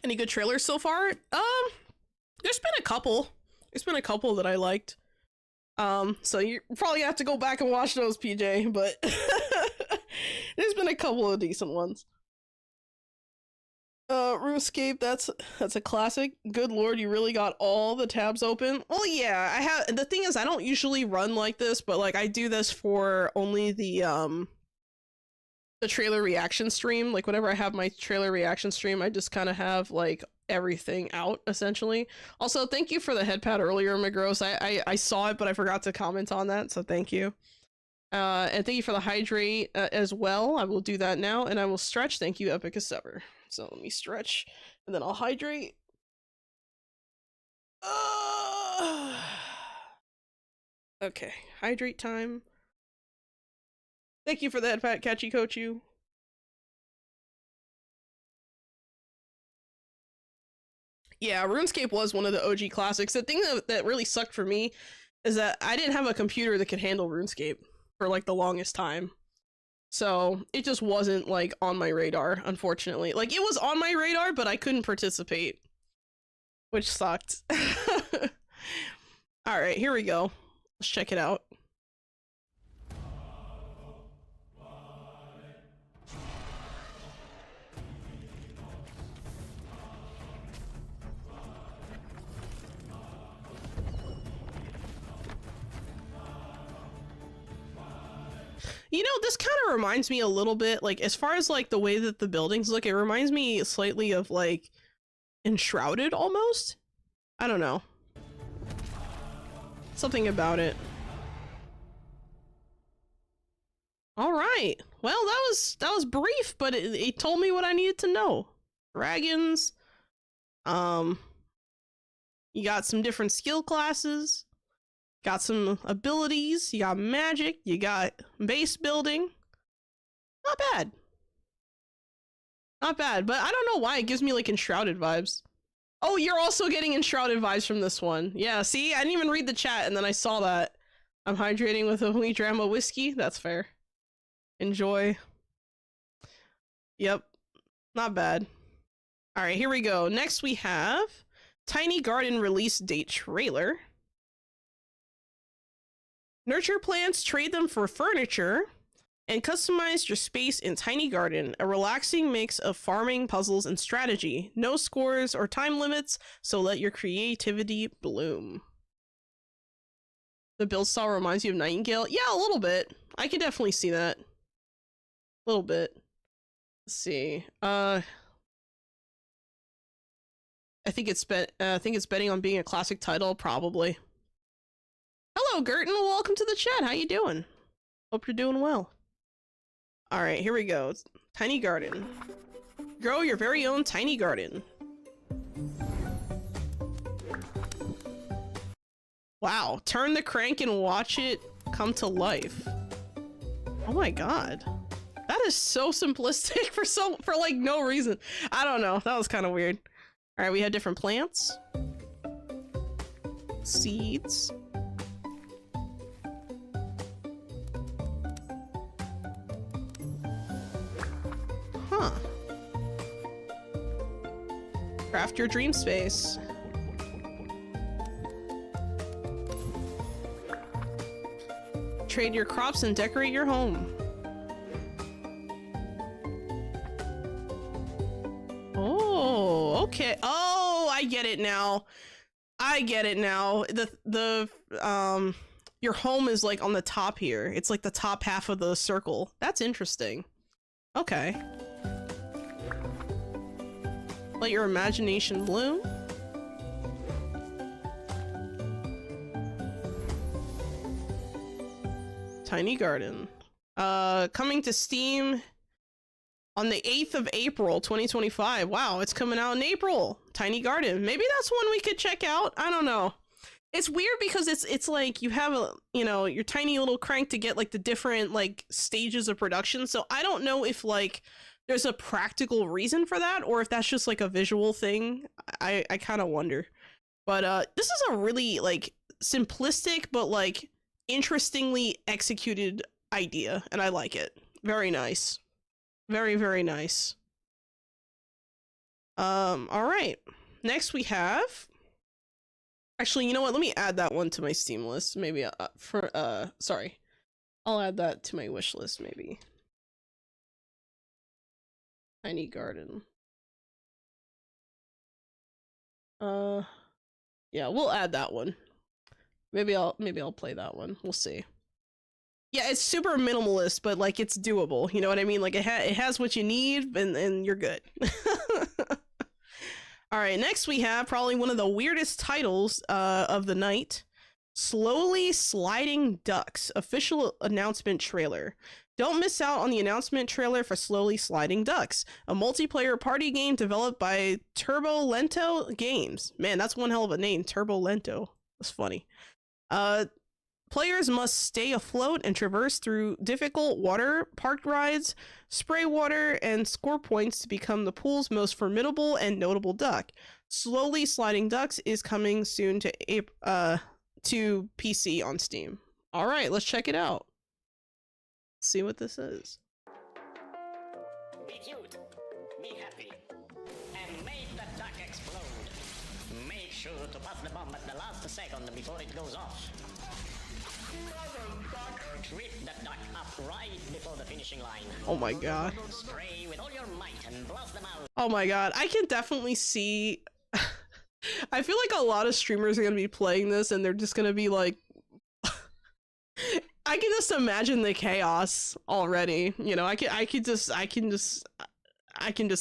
Speaker 1: Any good trailers so far? There's been a couple. There's been a couple that I liked. So you're probably gonna have to go back and watch those, PJ, but there's been a couple of decent ones. RuneScape, that's a classic. Good lord, you really got all the tabs open. Well, yeah, I have. The thing is, I don't usually run like this, but like I do this for only the trailer reaction stream. Like whenever I have my trailer reaction stream, I just kind of have like everything out essentially. Also, thank you for the headpat earlier, McGross. I saw it, but I forgot to comment on that, so thank you. And thank you for the hydrate as well. I will do that now, and I will stretch. Thank you, Epic as Ever. So let me stretch, and then I'll hydrate. Okay, hydrate time. Thank you for the headpat, Catchy Kochu. Yeah, RuneScape was one of the OG classics. The thing that really sucked for me is that I didn't have a computer that could handle RuneScape for like the longest time. So it just wasn't like on my radar, unfortunately. Like it was on my radar, but I couldn't participate, which sucked. All right, here we go. Let's check it out. You know, this kind of reminds me a little bit, like, as far as, like, the way that the buildings look, it reminds me slightly of, like, Enshrouded, almost? I don't know. Something about it. Alright. Well, that was brief, but it told me what I needed to know. Dragons. You got some different skill classes. Got some abilities, you got magic, you got base building. Not bad. Not bad, but I don't know why it gives me like Enshrouded vibes. Oh, you're also getting Enshrouded vibes from this one. Yeah, see, I didn't even read the chat and then I saw that. I'm hydrating with a wheat dram of whiskey. That's fair. Enjoy. Yep. Not bad. Alright, here we go. Next we have Tiny Garden release date trailer. Nurture plants, trade them for furniture, and customize your space in Tiny Garden, a relaxing mix of farming, puzzles, and strategy. No scores or time limits, so let your creativity bloom. The build style reminds you of Nightingale? Yeah, a little bit. I can definitely see that. A little bit. Let's see. I think it's betting on being a classic title, probably. Hello, Gerton. Welcome to the chat. How you doing? Hope you're doing well. All right, here we go. Tiny Garden. Grow your very own tiny garden. Wow. Turn the crank and watch it come to life. Oh my god. That is so simplistic for like no reason. I don't know. That was kind of weird. All right, we have different plants. Seeds. Huh. Craft your dream space. Trade your crops and decorate your home. Okay. Oh, I get it now. I get it now. Your home is like on the top here. It's like the top half of the circle. That's interesting. Okay. Let your imagination bloom. Tiny Garden. Coming to Steam on the 8th of April, 2025. Wow, it's coming out in April. Tiny Garden. Maybe that's one we could check out. I don't know. It's weird because it's like you have a, you know, your tiny little crank to get like the different like stages of production. So I don't know if like there's a practical reason for that or if that's just like a visual thing. I kind of wonder. But this is a really like simplistic but like interestingly executed idea, and I like it. Very nice. Very, very nice. All right. Next we have, actually, you know what? Let me add that one to my Steam list. Maybe sorry. I'll add that to my wish list maybe. Tiny Garden. Yeah, we'll add that one. Maybe I'll play that one. We'll see. Yeah, it's super minimalist, but like it's doable. You know what I mean? Like it has what you need, and you're good. All right, next we have probably one of the weirdest titles of the night. Slowly Sliding Ducks official announcement trailer. Don't miss out on the announcement trailer for Slowly Sliding Ducks, a multiplayer party game developed by Turbolento Games. Man, that's one hell of a name, Turbolento. That's funny. Players must stay afloat and traverse through difficult water park rides, spray water, and score points to become the pool's most formidable and notable duck. Slowly Sliding Ducks is coming soon to PC on Steam. All right, let's check it out. See what this is.
Speaker 7: Be cute, be happy, and make the duck explode. Make sure to pop the bomb at the last second before it goes off. Trip the duck up right before the finishing line.
Speaker 1: Oh my god.
Speaker 7: Spray with all your might and blast them out.
Speaker 1: Oh my god, I can definitely see. I feel like a lot of streamers are gonna be playing this and they're just gonna be like, I can just imagine the chaos already. You know, I can just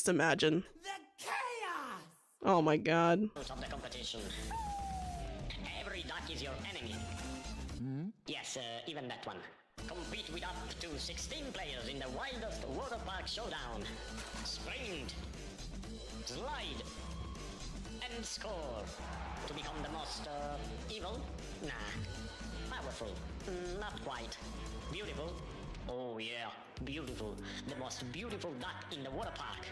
Speaker 1: imagine.
Speaker 6: The chaos!
Speaker 1: Oh my god.
Speaker 7: Of the competition. Every duck is your enemy. Yes, even that one. Compete with up to 16 players in the wildest water park showdown. Sprint, slide, and score to become the most evil? Nah. Powerful? Not quite. Beautiful? Oh yeah, beautiful. The most beautiful duck in the water park.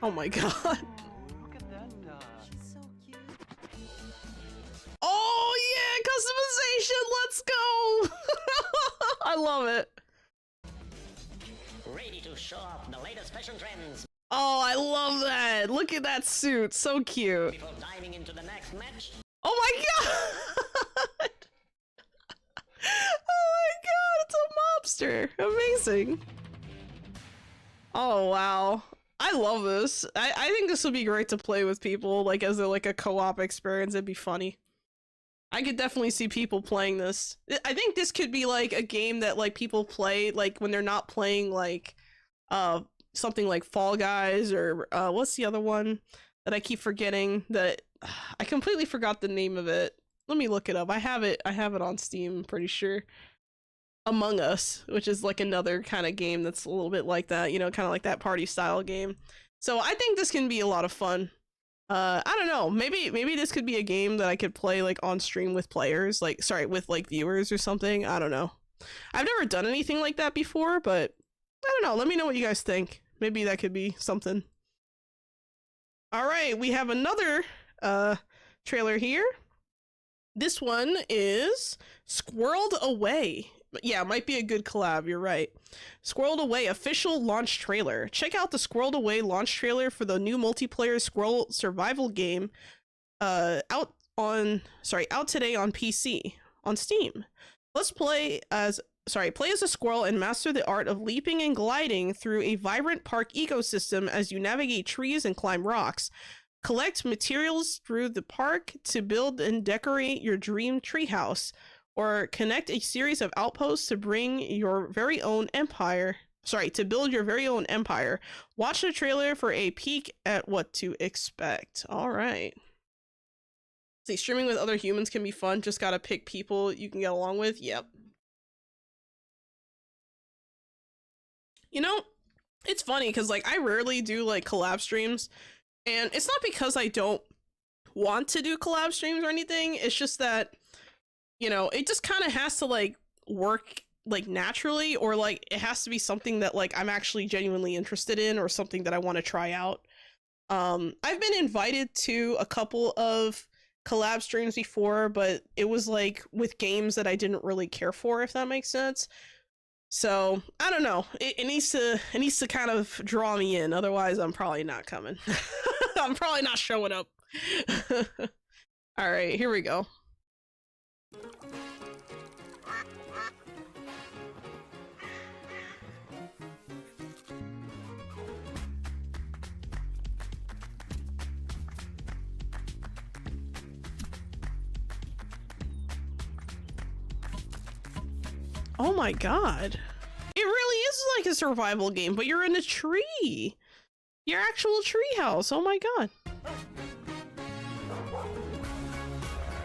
Speaker 1: Oh my god.
Speaker 6: Look at that duck. She's so cute.
Speaker 1: Oh yeah, customization, let's go! I love it.
Speaker 7: Ready to show off the latest fashion trends
Speaker 1: Oh, I love that. Look at that suit, so cute.
Speaker 7: before diving into the next match.
Speaker 1: Oh my god! Oh my god, it's a mobster. Amazing. Oh wow. I love this. I think this would be great to play with people, like as a co-op experience. It'd be funny. I could definitely see people playing this. I think this could be like a game that like people play like when they're not playing like something like Fall Guys or what's the other one that I keep forgetting that I completely forgot the name of it. Let me look it up. I have it on Steam, I'm pretty sure. Among Us, which is like another kind of game that's a little bit like that, you know, kind of like that party style game. So I think this can be a lot of fun. I don't know, maybe this could be a game that I could play like on stream with players, like with like viewers or something. I don't know. I've never done anything like that before, but I don't know. Let me know what you guys think. Maybe that could be something. All right, we have another trailer here. This one is Squirreled Away. Yeah, might be a good collab, you're right. Squirreled Away official launch trailer. Check out the Squirreled Away launch trailer for the new multiplayer squirrel survival game out today on PC on Steam. Play as a squirrel and master the art of leaping and gliding through a vibrant park ecosystem as you navigate trees and climb rocks. Collect materials through the park to build and decorate your dream treehouse, or connect a series of outposts to bring your very own empire. Sorry, to build your very own empire. Watch the trailer for a peek at what to expect. All right. See, streaming with other humans can be fun. Just gotta pick people you can get along with. Yep. You know, it's funny because like I rarely do like collab streams, and it's not because I don't want to do collab streams or anything. It's just that, you know, it just kind of has to like work like naturally, or like it has to be something that like I'm actually genuinely interested in, or something that I want to try out. I've been invited to a couple of collab streams before, but it was like with games that I didn't really care for, if that makes sense. So I don't know. It needs to kind of draw me in. Otherwise, I'm probably not coming. I'm probably not showing up. All right, here we go. Oh my god. It really is like a survival game, but you're in a tree. Your actual tree house. Oh my god.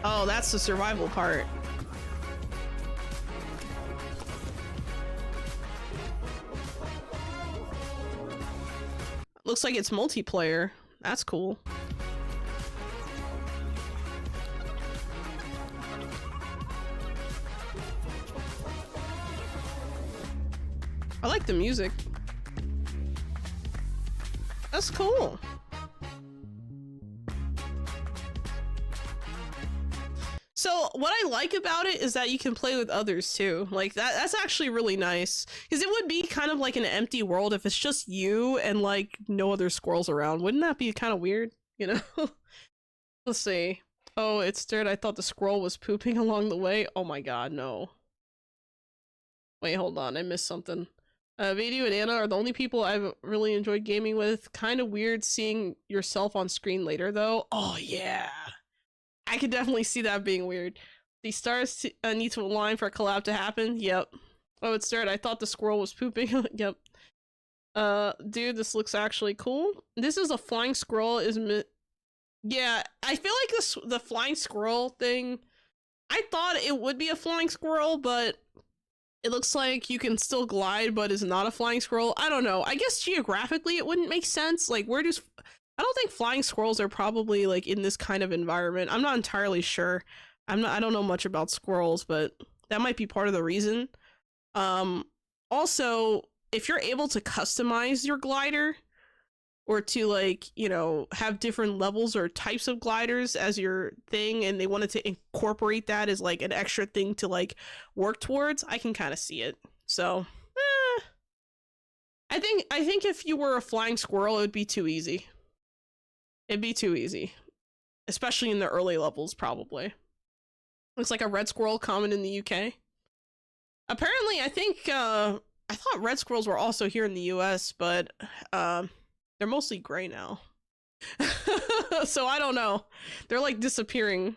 Speaker 1: Oh, that's the survival part. Looks like it's multiplayer. That's cool. I like the music. That's cool. So what I like about it is that you can play with others too. Like that's actually really nice. Because it would be kind of like an empty world if it's just you and like no other squirrels around. Wouldn't that be kind of weird? You know? Let's see. Oh, it's dirt. I thought the squirrel was pooping along the way. Oh my god, no. Wait, hold on. I missed something. Video and Anna are the only people I've really enjoyed gaming with. Kind of weird seeing yourself on screen later, though. Oh, yeah. I could definitely see that being weird. The stars need to align for a collab to happen. Yep. Oh, it's dirt. I thought the squirrel was pooping. Yep. Dude, this looks actually cool. This is a flying squirrel. Yeah, I feel like the flying squirrel thing, I thought it would be a flying squirrel, but it looks like you can still glide, but is not a flying squirrel. I don't know. I guess geographically it wouldn't make sense. Like, I don't think flying squirrels are probably like in this kind of environment. I'm not entirely sure. I don't know much about squirrels, but that might be part of the reason. Also, if you're able to customize your glider, or to like, you know, have different levels or types of gliders as your thing, and they wanted to incorporate that as like an extra thing to like work towards, I can kind of see it. So I think if you were a flying squirrel, it would be too easy. It'd be too easy, especially in the early levels. Probably looks like a red squirrel common in the UK. Apparently, I thought red squirrels were also here in the US, but they're mostly gray now. So I don't know. They're like disappearing.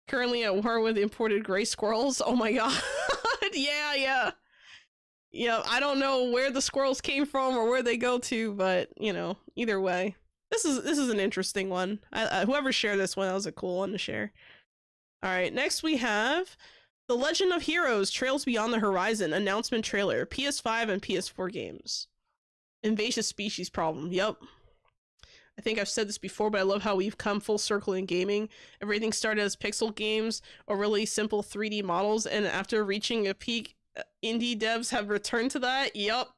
Speaker 1: Currently at war with imported gray squirrels. Oh my god. Yeah. I don't know where the squirrels came from or where they go to, but you know, either way. This is an interesting one. Whoever shared this one, that was a cool one to share. Alright, next we have The Legend of Heroes Trails Beyond the Horizon announcement trailer. PS5 and PS4 games. Invasive species problem. Yep. I think I've said this before, but I love how we've come full circle in gaming. Everything started as pixel games or really simple 3D models, and after reaching a peak, indie devs have returned to that. Yep.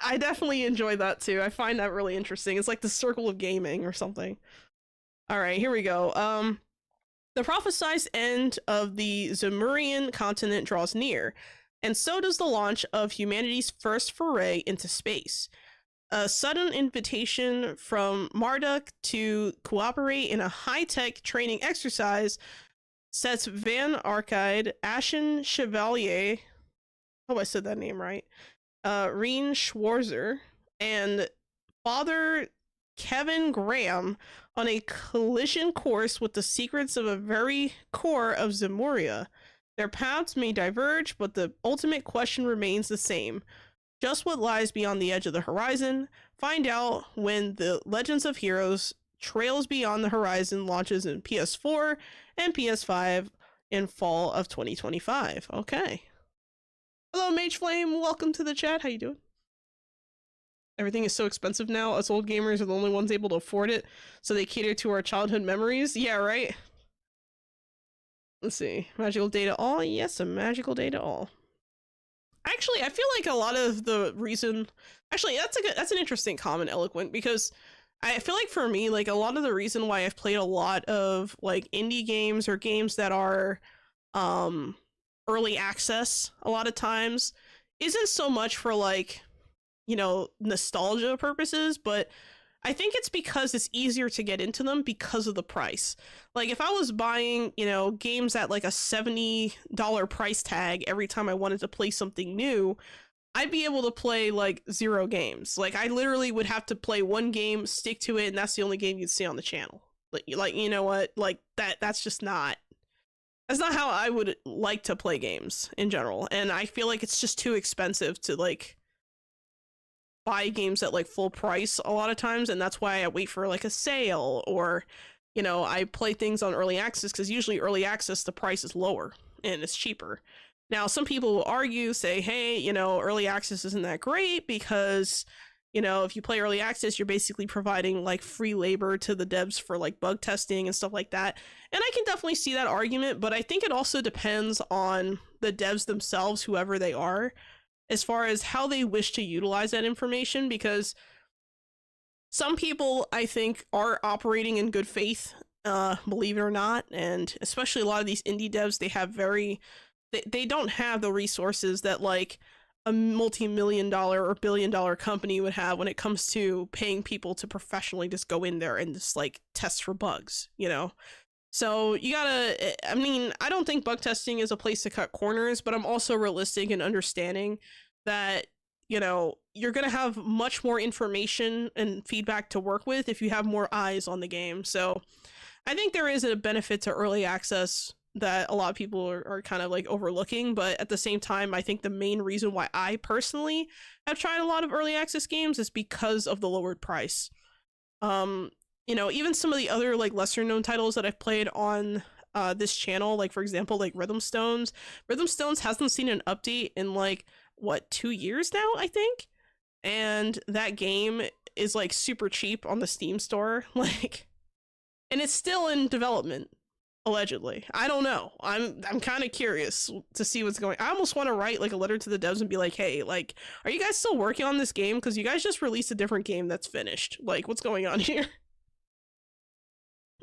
Speaker 1: I definitely enjoy that too. I find that really interesting. It's like the circle of gaming or something. All right, here we go. The prophesized end of the Zemurian continent draws near, and so does the launch of humanity's first foray into space. A sudden invitation from Marduk to cooperate in a high-tech training exercise sets Van Arcade, Ashen Chevalier, oh, I said that name right, Reen Schwarzer, and Father Kevin Graham on a collision course with the secrets of a very core of Zemuria. Their paths may diverge, but the ultimate question remains the same. Just what lies beyond the edge of the horizon? Find out when the Legends of Heroes Trails Beyond the Horizon launches in PS4 and PS5 in fall of 2025. Okay. Hello, Mage Flame. Welcome to the chat. How you doing? Everything is so expensive now. Us old gamers are the only ones able to afford it, so they cater to our childhood memories. Yeah, right? Let's see. Magical data all? Yes, a magical data all. Actually, I feel like a lot of the reason... Actually, that's an interesting comment, Eloquent, because I feel like for me, like, a lot of the reason why I've played a lot of, like, indie games or games that are, early access a lot of times isn't so much for, like, you know, nostalgia purposes, but I think it's because it's easier to get into them because of the price. Like, if I was buying, you know, games at like a $70 price tag every time I wanted to play something new, I'd be able to play like 0 games. Like, I literally would have to play one game, stick to it, and that's the only game you'd see on the channel. Like, you know what? Like, that's just not... That's not how I would like to play games in general. And I feel like it's just too expensive to, like, buy games at, like, full price a lot of times. And that's why I wait for, like, a sale, or, you know, I play things on early access, because usually early access, the price is lower and it's cheaper. Now, some people will argue, say, hey, you know, early access isn't that great because, you know, if you play early access, you're basically providing, like, free labor to the devs for, like, bug testing and stuff like that. And I can definitely see that argument, but I think it also depends on the devs themselves, whoever they are, as far as how they wish to utilize that information, because some people, I think, are operating in good faith, believe it or not, and especially a lot of these indie devs, they have they don't have the resources that, like, a multi-million-dollar or billion-dollar company would have when it comes to paying people to professionally just go in there and just, like, test for bugs, you know? So you gotta, I mean, I don't think bug testing is a place to cut corners, but I'm also realistic in understanding that, you know, you're gonna have much more information and feedback to work with if you have more eyes on the game. So I think there is a benefit to early access that a lot of people are kind of, like, overlooking, but at the same time, I think the main reason why I personally have tried a lot of early access games is because of the lowered price. You know, even some of the other, like, lesser known titles that I've played on this channel, like, for example, like Rhythm Stones hasn't seen an update in, like, what, 2 years now, I think? And that game is, like, super cheap on the Steam store, like, and it's still in development. Allegedly. I don't know. I'm kind of curious to see what's going on. I almost want to write, like, a letter to the devs and be like, hey, like, are you guys still working on this game? Because you guys just released a different game that's finished. Like, what's going on here?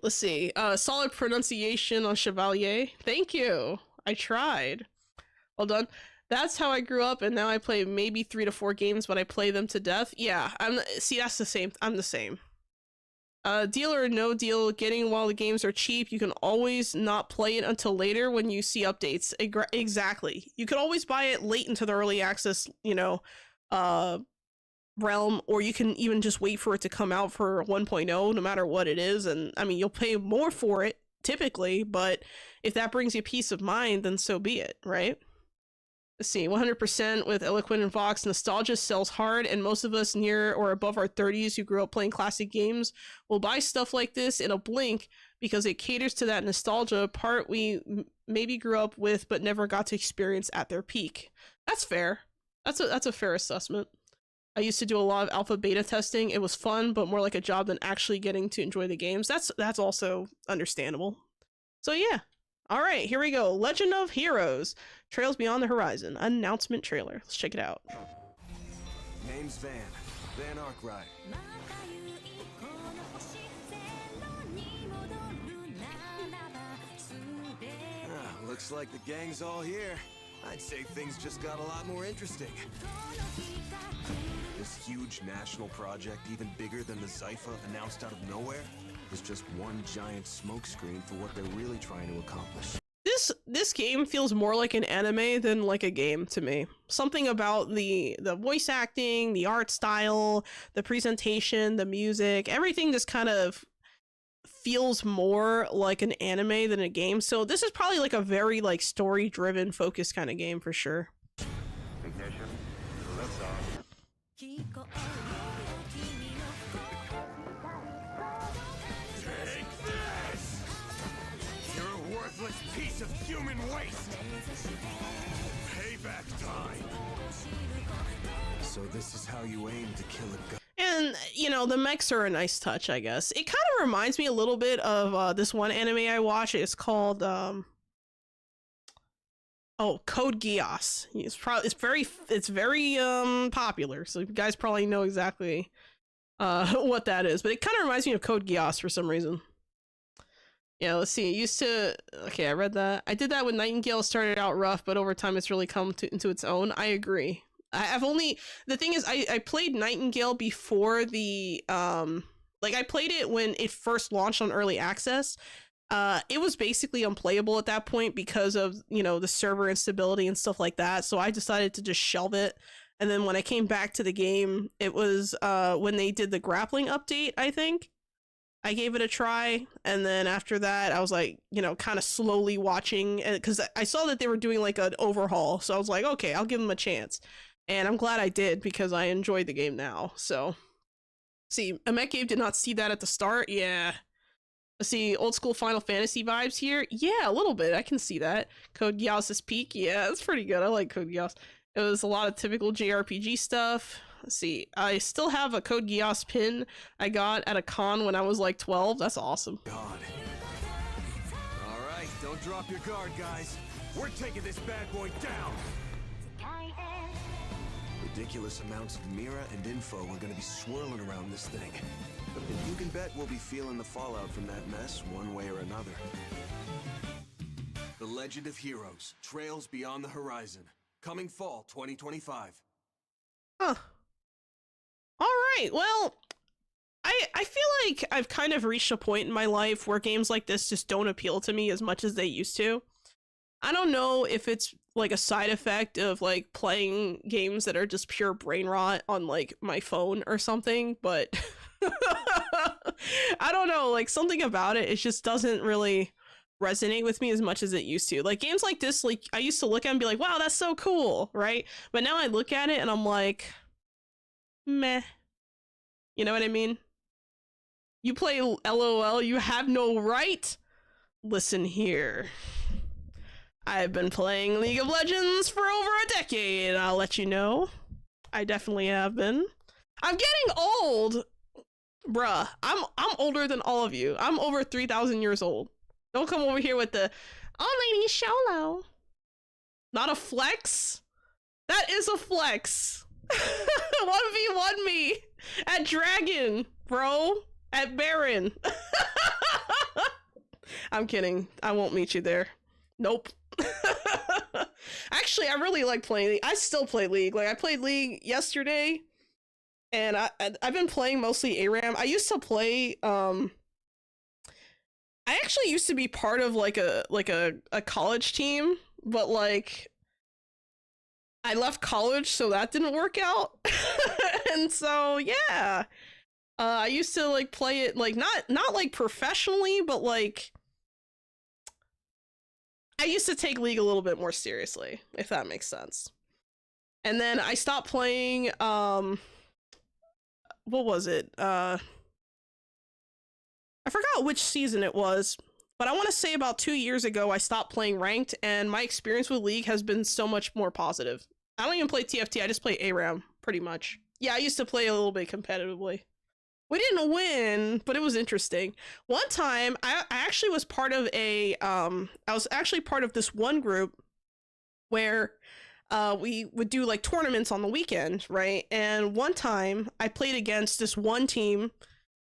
Speaker 1: Let's see. Solid pronunciation on Chevalier. Thank you. I tried. Well done. That's how I grew up, and now I play maybe 3 to 4 games, but I play them to death. Yeah, see, that's the same. I'm the same. Deal or no deal, getting while the games are cheap, you can always not play it until later when you see updates. Exactly. You could always buy it late into the early access, you know, realm, or you can even just wait for it to come out for 1.0, no matter what it is. And I mean, you'll pay more for it typically, but if that brings you peace of mind, then so be it, right? Let's see, 100% with Eloquent and Vox. Nostalgia sells hard, and most of us near or above our 30s who grew up playing classic games will buy stuff like this in a blink because it caters to that nostalgia part we maybe grew up with but never got to experience at their peak. That's fair. That's a fair assessment. I used to do a lot of alpha beta testing. It was fun, but more like a job than actually getting to enjoy the games. That's also understandable. So yeah. All right, here we go. Legend of Heroes Trails Beyond the Horizon announcement trailer. Let's check it out.
Speaker 8: Name's Van Arkwright. Looks like the gang's all here. I'd say things just got a lot more interesting. This huge national project, even bigger than the Zypha announced out of nowhere, is just one giant smokescreen for what they're really trying to accomplish.
Speaker 1: this game feels more like an anime than like a game to me. Something about the voice acting, the art style, the presentation, the music, everything just kind of feels more like an anime than a game. So this is probably like a very like story driven focused kind of game for sure.
Speaker 5: Ignition. Lifts off. Take this! You're a worthless piece of human waste! Payback time!
Speaker 8: So this is how you aim to kill a guy.
Speaker 1: And, you know, the mechs are a nice touch, I guess. It kind of reminds me a little bit of this one anime I watch. It's called, Code Geass. It's very popular, so you guys probably know exactly what that is. But it kind of reminds me of Code Geass for some reason. Yeah, let's see. It used to... Okay, I read that. I did that when Nightingale started out rough, but over time it's really come into its own. I agree. I've only... The thing is, I played Nightingale before the... Like, I played it when it first launched on Early Access. It was basically unplayable at that point because of, you know, the server instability and stuff like that. So I decided to just shelve it. And then when I came back to the game, it was when they did the grappling update, I think. I gave it a try, and then after that, I was like, you know, kind of slowly watching, because I saw that they were doing like an overhaul, so I was like, okay, I'll give them a chance. And I'm glad I did, because I enjoyed the game now, so. See, a mech game did not see that at the start, yeah. Let's see, old school Final Fantasy vibes here? Yeah, a little bit, I can see that. Code Geass's Peak, yeah, that's pretty good, I like Code Geass. It was a lot of typical JRPG stuff. Let's see, I still have a Code Geass pin I got at a con when I was like 12. That's awesome.
Speaker 8: God. All right, don't drop your guard, guys. We're taking this bad boy down. Ridiculous amounts of Mira and info are going to be swirling around this thing. And you can bet we'll be feeling the fallout from that mess one way or another. The Legend of Heroes, Trails Beyond the Horizon. Coming fall 2025.
Speaker 1: Huh. All right, well, I feel like I've kind of reached a point in my life where games like this just don't appeal to me as much as they used to. I don't know if it's like a side effect of like playing games that are just pure brain rot on like my phone or something, but I don't know, like something about it just doesn't really resonate with me as much as it used to. Like games like this, like I used to look at and be like, wow, that's so cool, right? But now I look at it and I'm like, meh. You know what I mean? You play LOL, you have no right? Listen here. I've been playing League of Legends for over a decade, I'll let you know. I definitely have been. I'm getting old! Bruh, I'm older than all of you. I'm over 3,000 years old. Don't come over here with the, oh, lady, Sholo. Not a flex? That is a flex. 1v1 me at Dragon, bro. At Baron. I'm kidding. I won't meet you there. Nope. Actually, I really like playing League. I still play League. Like, I played League yesterday, and I've been playing mostly ARAM. I used to play, I actually used to be part of, like a college team, but, like, I left college, so that didn't work out. And so, yeah. I used to, like, play it, like, not like, professionally, but, like, I used to take League a little bit more seriously, if that makes sense. And then I stopped playing, what was it? I forgot which season it was, but I want to say about 2 years ago, I stopped playing Ranked, and my experience with League has been so much more positive. I don't even play TFT, I just play ARAM, pretty much. Yeah, I used to play a little bit competitively. We didn't win, but it was interesting. One time, I actually was part of a, I was actually part of this one group where we would do like tournaments on the weekend, right? And one time, I played against this one team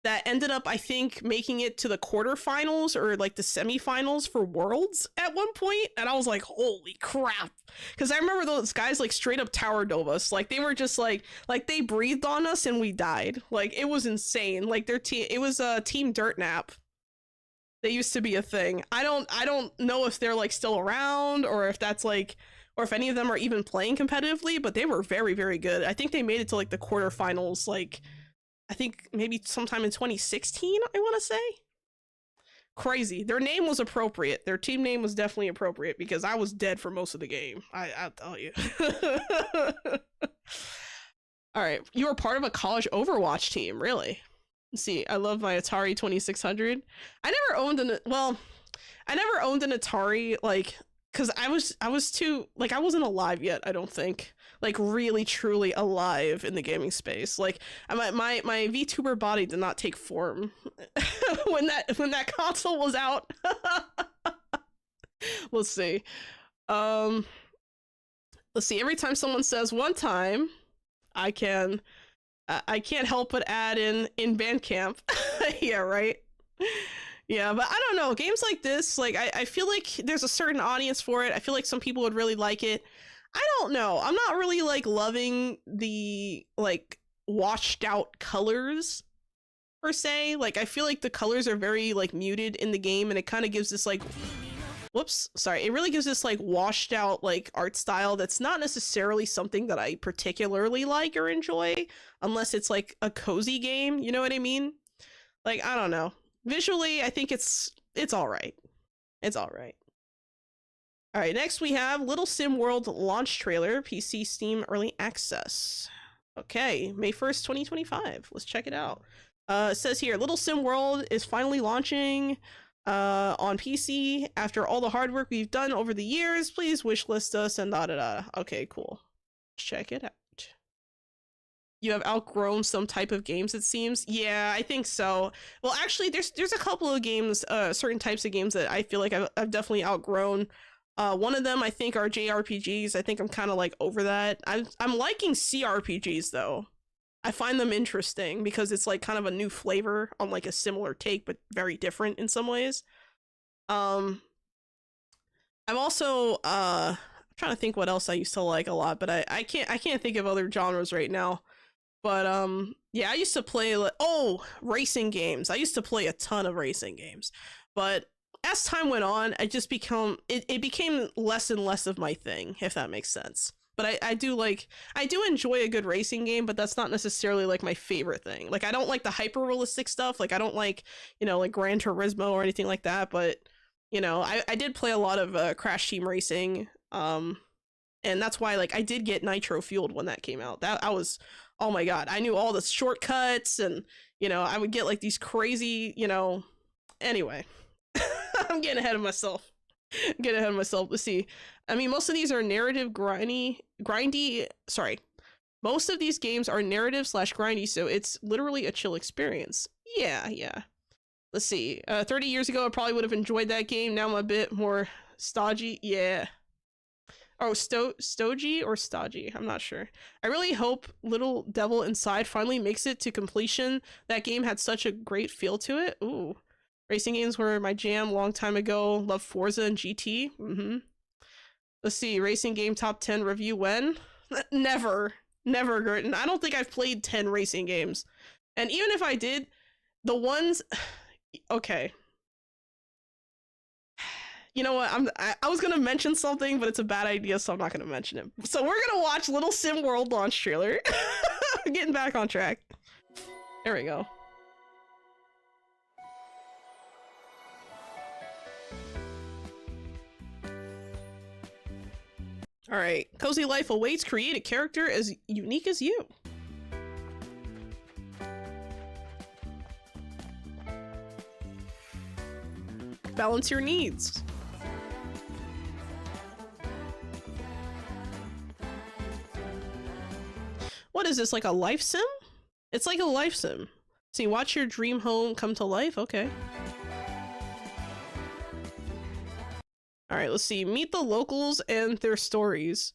Speaker 1: that ended up, I think, making it to the quarterfinals or like the semifinals for Worlds at one point. And I was like, holy crap. Because I remember those guys like straight up tower dove us. Like they were just like they breathed on us and we died. Like it was insane. Like their team, it was Team Dirt Nap. They used to be a thing. I don't know if they're like still around or if that's like, or if any of them are even playing competitively, but they were very, very good. I think they made it to like the quarterfinals, like I think maybe sometime in 2016, I want to say. Crazy. Their name was appropriate. Their team name was definitely appropriate because I was dead for most of the game. I'll tell you. All right. You were part of a college Overwatch team, really? Let's see. I love my Atari 2600. I never owned an Atari, like, because I was too, like, I wasn't alive yet, I don't think. Like, really, truly alive in the gaming space. Like, my VTuber body did not take form when that console was out. Let's see. Let's see. Every time someone says one time, I can't help but add in Bandcamp. Yeah, right. Yeah, but I don't know. Games like this, like, I feel like there's a certain audience for it. I feel like some people would really like it. I don't know. I'm not really, like, loving the, like, washed out colors, per se. Like, I feel like the colors are very, like, muted in the game, and it kind of gives this, like, whoops, sorry. It really gives this, like, washed out, like, art style that's not necessarily something that I particularly like or enjoy, unless it's, like, a cozy game, you know what I mean? Like, I don't know. Visually, I think it's all right. It's all right. All right, next we have Little Sim World launch trailer, PC, Steam, Early Access. Okay, May 1st, 2025. Let's check it out. It says here, Little Sim World is finally launching on PC. After all the hard work we've done over the years, please wishlist us and da-da-da. Okay, cool. Check it out. You have outgrown some type of games, it seems. Yeah, I think so. Well, actually, there's a couple of games, certain types of games that I feel like I've definitely outgrown. One of them, I think, are JRPGs. I think I'm kind of like over that. I'm liking CRPGs though. I find them interesting because it's like kind of a new flavor on like a similar take, but very different in some ways. I'm also I'm trying to think what else I used to like a lot, but I can't think of other genres right now. But yeah, I used to play racing games. I used to play a ton of racing games, but as time went on, it became less and less of my thing, if that makes sense. But I do enjoy a good racing game, but that's not necessarily like my favorite thing. Like, I don't like the hyper realistic stuff. Like, I don't like, like Gran Turismo or anything like that. But, I did play a lot of Crash Team Racing. And that's why, like, I did get Nitro Fueled when that came out. I was, oh my God, I knew all the shortcuts and, I would get like these crazy, anyway. I'm getting ahead of myself. Let's see. I mean, most of these are narrative grindy. Sorry. Most of these games are narrative / grindy, so it's literally a chill experience. Yeah. Let's see. 30 years ago, I probably would have enjoyed that game. Now I'm a bit more stodgy. Yeah. Oh, stogy or stodgy? I'm not sure. I really hope Little Devil Inside finally makes it to completion. That game had such a great feel to it. Ooh. Racing games were my jam long time ago. Love Forza and GT. Let's see. Racing game top 10 review when? Never, Gertin. I don't think I've played 10 racing games. And even if I did, the ones... Okay. You know what? I was going to mention something, but it's a bad idea, so I'm not going to mention it. So we're going to watch Little Sim World launch trailer. Getting back on track. There we go. All right, cozy life awaits. Create a character as unique as you. Balance your needs. What is this, like a life sim? It's like a life sim. See, watch your dream home come to life. Okay. All right, let's see. Meet the locals and their stories.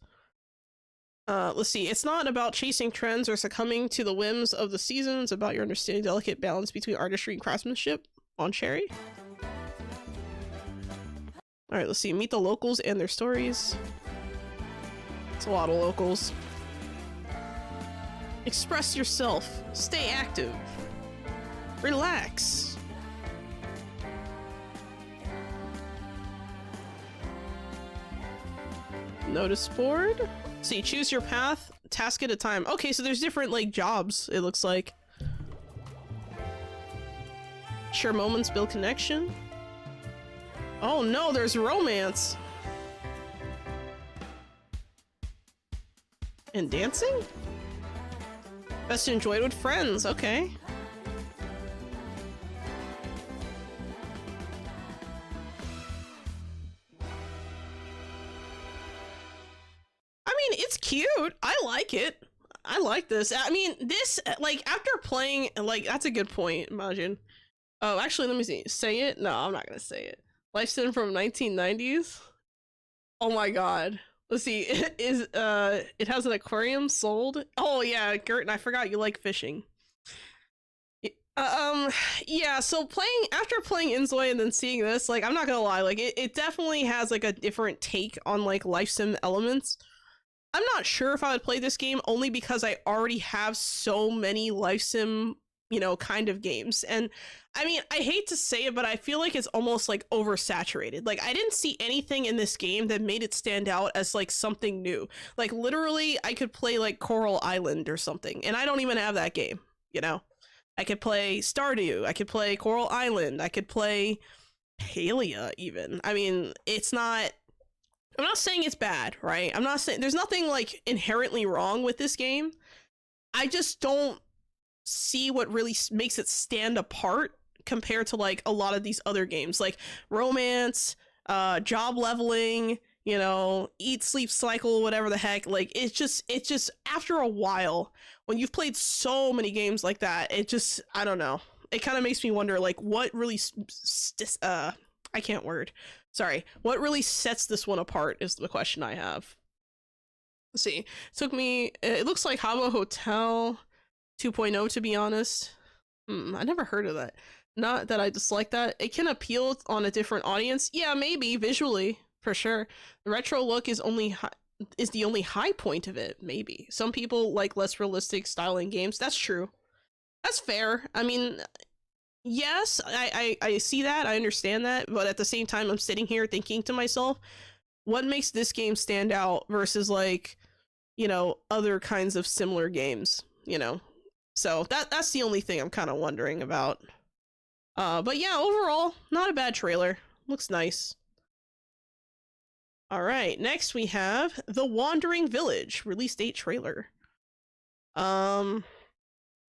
Speaker 1: Let's see. It's not about chasing trends or succumbing to the whims of the season. It's about your understanding delicate balance between artistry and craftsmanship. On Cherry. All right, let's see. Meet the locals and their stories. It's a lot of locals. Express yourself. Stay active. Relax. Notice board. So you choose your path, task at a time. Okay, so there's different like jobs, it looks like. Share moments, build connection. Oh no, there's romance. And dancing? Best to enjoy it with friends, okay. I mean, it's cute. I like it. I like this. I mean, this, like, after playing, like, that's a good point, imagine. Oh, actually, let me see. Say it? No, I'm not gonna say it. Lifestyle from 1990s? Oh my god. Let's see. It has an aquarium sold. Oh yeah, Gert, I forgot you like fishing. Yeah, so after playing Inzoi and then seeing this, like, I'm not gonna lie, like, it definitely has, like, a different take on, like, life sim elements. I'm not sure if I would play this game only because I already have so many life sim, you know, kind of games. And I mean, I hate to say it, but I feel like it's almost like oversaturated. Like, I didn't see anything in this game that made it stand out as like something new. Like, literally, I could play like Coral Island or something, and I don't even have that game, you know? I could play Stardew, I could play Coral Island, I could play Palia even. I mean, it's not... I'm not saying it's bad, right? I'm not saying... There's nothing, like, inherently wrong with this game. I just don't see what really makes it stand apart compared to, like, a lot of these other games. Like, romance, job leveling, you know, eat, sleep, cycle, whatever the heck. Like, it's just... After a while, when you've played so many games like that, it just... I don't know. It kind of makes me wonder, like, what really... I can't word. Sorry. What really sets this one apart is the question I have. Let's see. It took me... It looks like Habbo Hotel 2.0, to be honest. I never heard of that. Not that I dislike that. It can appeal on a different audience. Yeah, maybe. Visually, for sure. The retro look is the only high point of it, maybe. Some people like less realistic styling games. That's true. That's fair. I mean... Yes, I see that, I understand that, but at the same time, I'm sitting here thinking to myself, what makes this game stand out versus, like, you know, other kinds of similar games, you know? So that's the only thing I'm kind of wondering about. But yeah, overall, not a bad trailer. Looks nice. Alright, next we have The Wandering Village, release date trailer.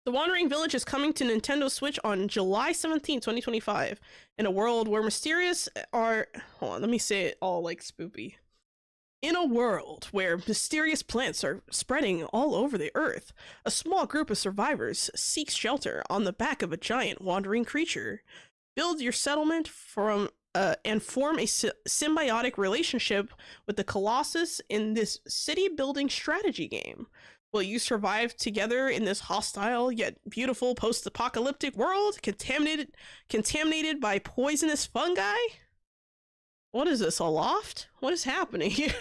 Speaker 1: The Wandering Village is coming to Nintendo Switch on July 17, 2025. In a world where hold on, let me say it all like spoopy. In a world where mysterious plants are spreading all over the earth, a small group of survivors seeks shelter on the back of a giant wandering creature. Build your settlement and form a symbiotic relationship with the Colossus in this city-building strategy game. Will you survive together in this hostile yet beautiful post-apocalyptic world contaminated by poisonous fungi? What is this, a loft? What is happening here?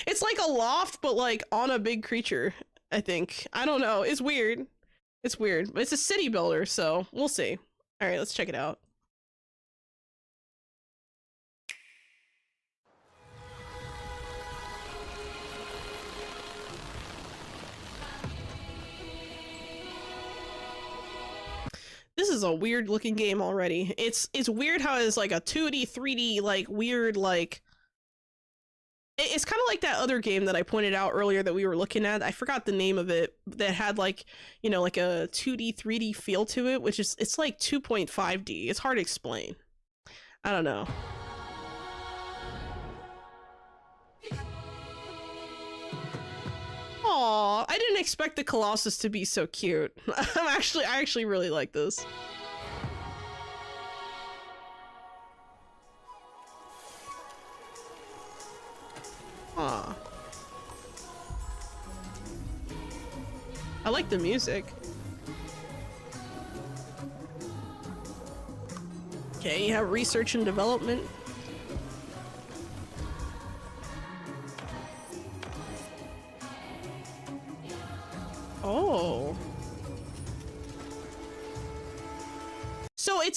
Speaker 1: It's like a loft, but like on a big creature, I think. I don't know. It's weird. It's weird. But it's a city builder, so we'll see. All right, let's check it out. This is a weird looking game already. It's weird how it's like a 2D, 3D, like weird, like... It's kind of like that other game that I pointed out earlier that we were looking at. I forgot the name of it, that had like, you know, like a 2D, 3D feel to it, which is, it's like 2.5D. It's hard to explain. I don't know. Aw, I didn't expect the Colossus to be so cute. I actually really like this. Aw. I like the music. Okay, you have research and development. Oh. So it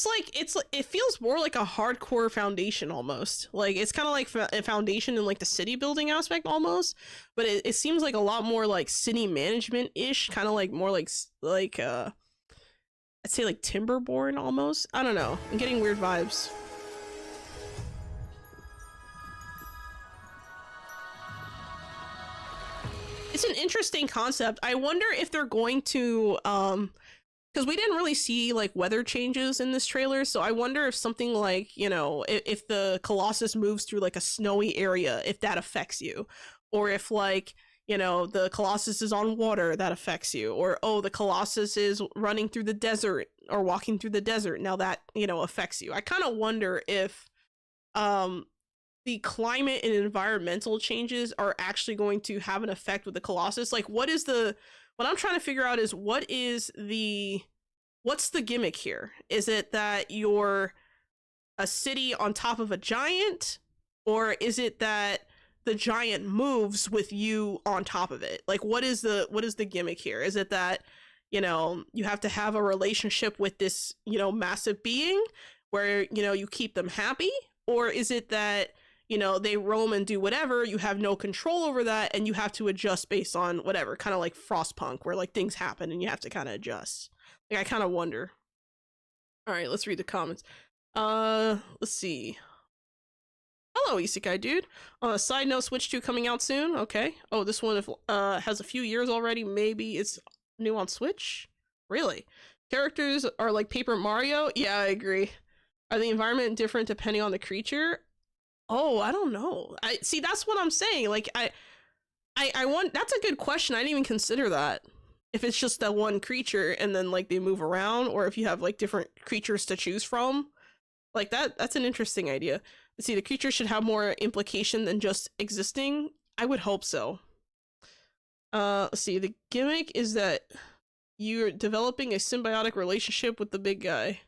Speaker 1: feels more like a hardcore Foundation almost. Like it's kind of like a Foundation in like the city building aspect almost, but it seems like a lot more like city management ish, kind of like more like I'd say like Timberborn almost. I don't know. I'm getting weird vibes. It's an interesting concept. I wonder if they're going to because we didn't really see like weather changes in this trailer, so I wonder if something like, you know, if the Colossus moves through like a snowy area, if that affects you, or if like, you know, the Colossus is on water, that affects you, or oh, the Colossus is running through the desert or walking through the desert, now that, you know, affects you. I kind of wonder if the climate and environmental changes are actually going to have an effect with the Colossus. Like what I'm trying to figure out is what's the gimmick here? Is it that you're a city on top of a giant, or is it that the giant moves with you on top of it? Like what is the gimmick here? Is it that, you know, you have to have a relationship with this, you know, massive being where, you know, you keep them happy? Or is it that, you know, they roam and do whatever, you have no control over that, and you have to adjust based on whatever, kind of like Frostpunk, where like things happen and you have to kind of adjust. Like I kind of wonder. All right, let's read the comments. Let's see. Hello, Isekai dude. Side note, Switch 2 coming out soon. Okay. Oh, this one has a few years already. Maybe it's new on Switch. Really? Characters are like Paper Mario? Yeah, I agree. Are the environment different depending on the creature? Oh, I don't know. I see, that's what I'm saying. Like I want, that's a good question. I didn't even consider that. If it's just that one creature and then like they move around, or if you have like different creatures to choose from. Like that's an interesting idea. Let's see, the creature should have more implication than just existing. I would hope so. Let's see, the gimmick is that you're developing a symbiotic relationship with the big guy.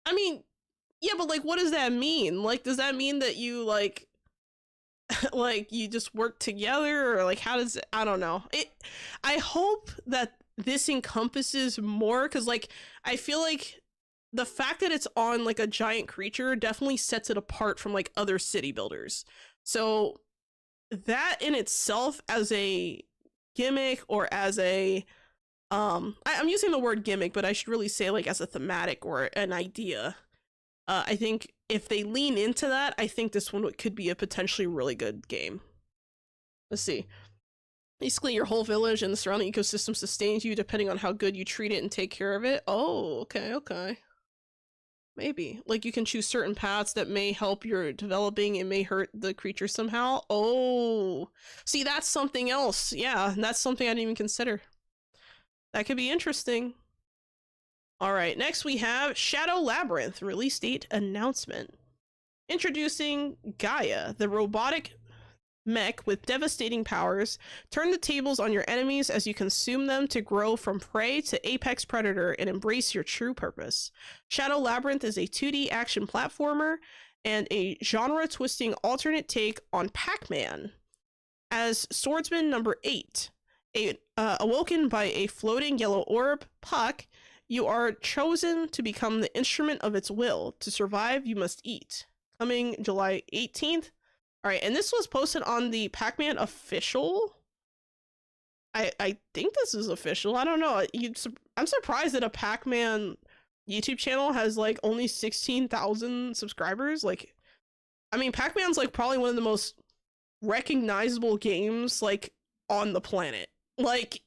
Speaker 1: I mean, yeah, but like, what does that mean? Like, does that mean that you like, like you just work together, or like how does it, I don't know. I hope that this encompasses more, because like I feel like the fact that it's on like a giant creature definitely sets it apart from like other city builders. So that in itself as a gimmick, or as a I'm using the word gimmick, but I should really say like as a thematic or an idea. I think if they lean into that, I think this one could be a potentially really good game. Let's see. Basically, your whole village and the surrounding ecosystem sustains you depending on how good you treat it and take care of it. Oh, okay. Maybe. Like, you can choose certain paths that may help your developing and may hurt the creature somehow. Oh. See, that's something else. Yeah, that's something I didn't even consider. That could be interesting. Alright, next we have Shadow Labyrinth release date announcement. Introducing Gaia, the robotic mech with devastating powers. Turn the tables on your enemies as you consume them to grow from prey to apex predator and embrace your true purpose. Shadow Labyrinth is a 2D action platformer and a genre-twisting alternate take on Pac-Man. As swordsman number 8, awoken by a floating yellow orb, Puck, you are chosen to become the instrument of its will. To survive, you must eat. Coming July 18th. Alright, and this was posted on the Pac-Man official? I think this is official. I don't know. I'm surprised that a Pac-Man YouTube channel has like only 16,000 subscribers. Like, I mean, Pac-Man's like probably one of the most recognizable games like on the planet. Like,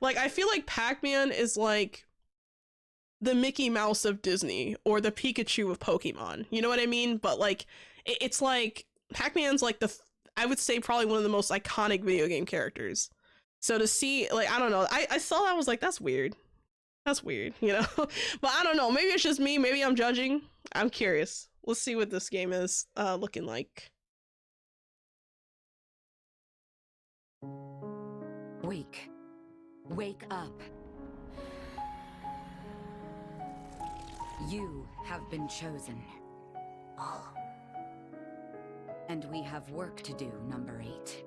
Speaker 1: like I feel like Pac-Man is like the Mickey Mouse of Disney or the Pikachu of Pokemon. You know what I mean? But like, it's like Pac-Man's like I would say probably one of the most iconic video game characters. So to see, like, I don't know, I saw that, I was like, that's weird, you know. But I don't know, maybe it's just me, maybe I'm judging. I'm curious. Let's see what this game is looking like.
Speaker 9: Wake up. You have been chosen. And we have work to do, number 8.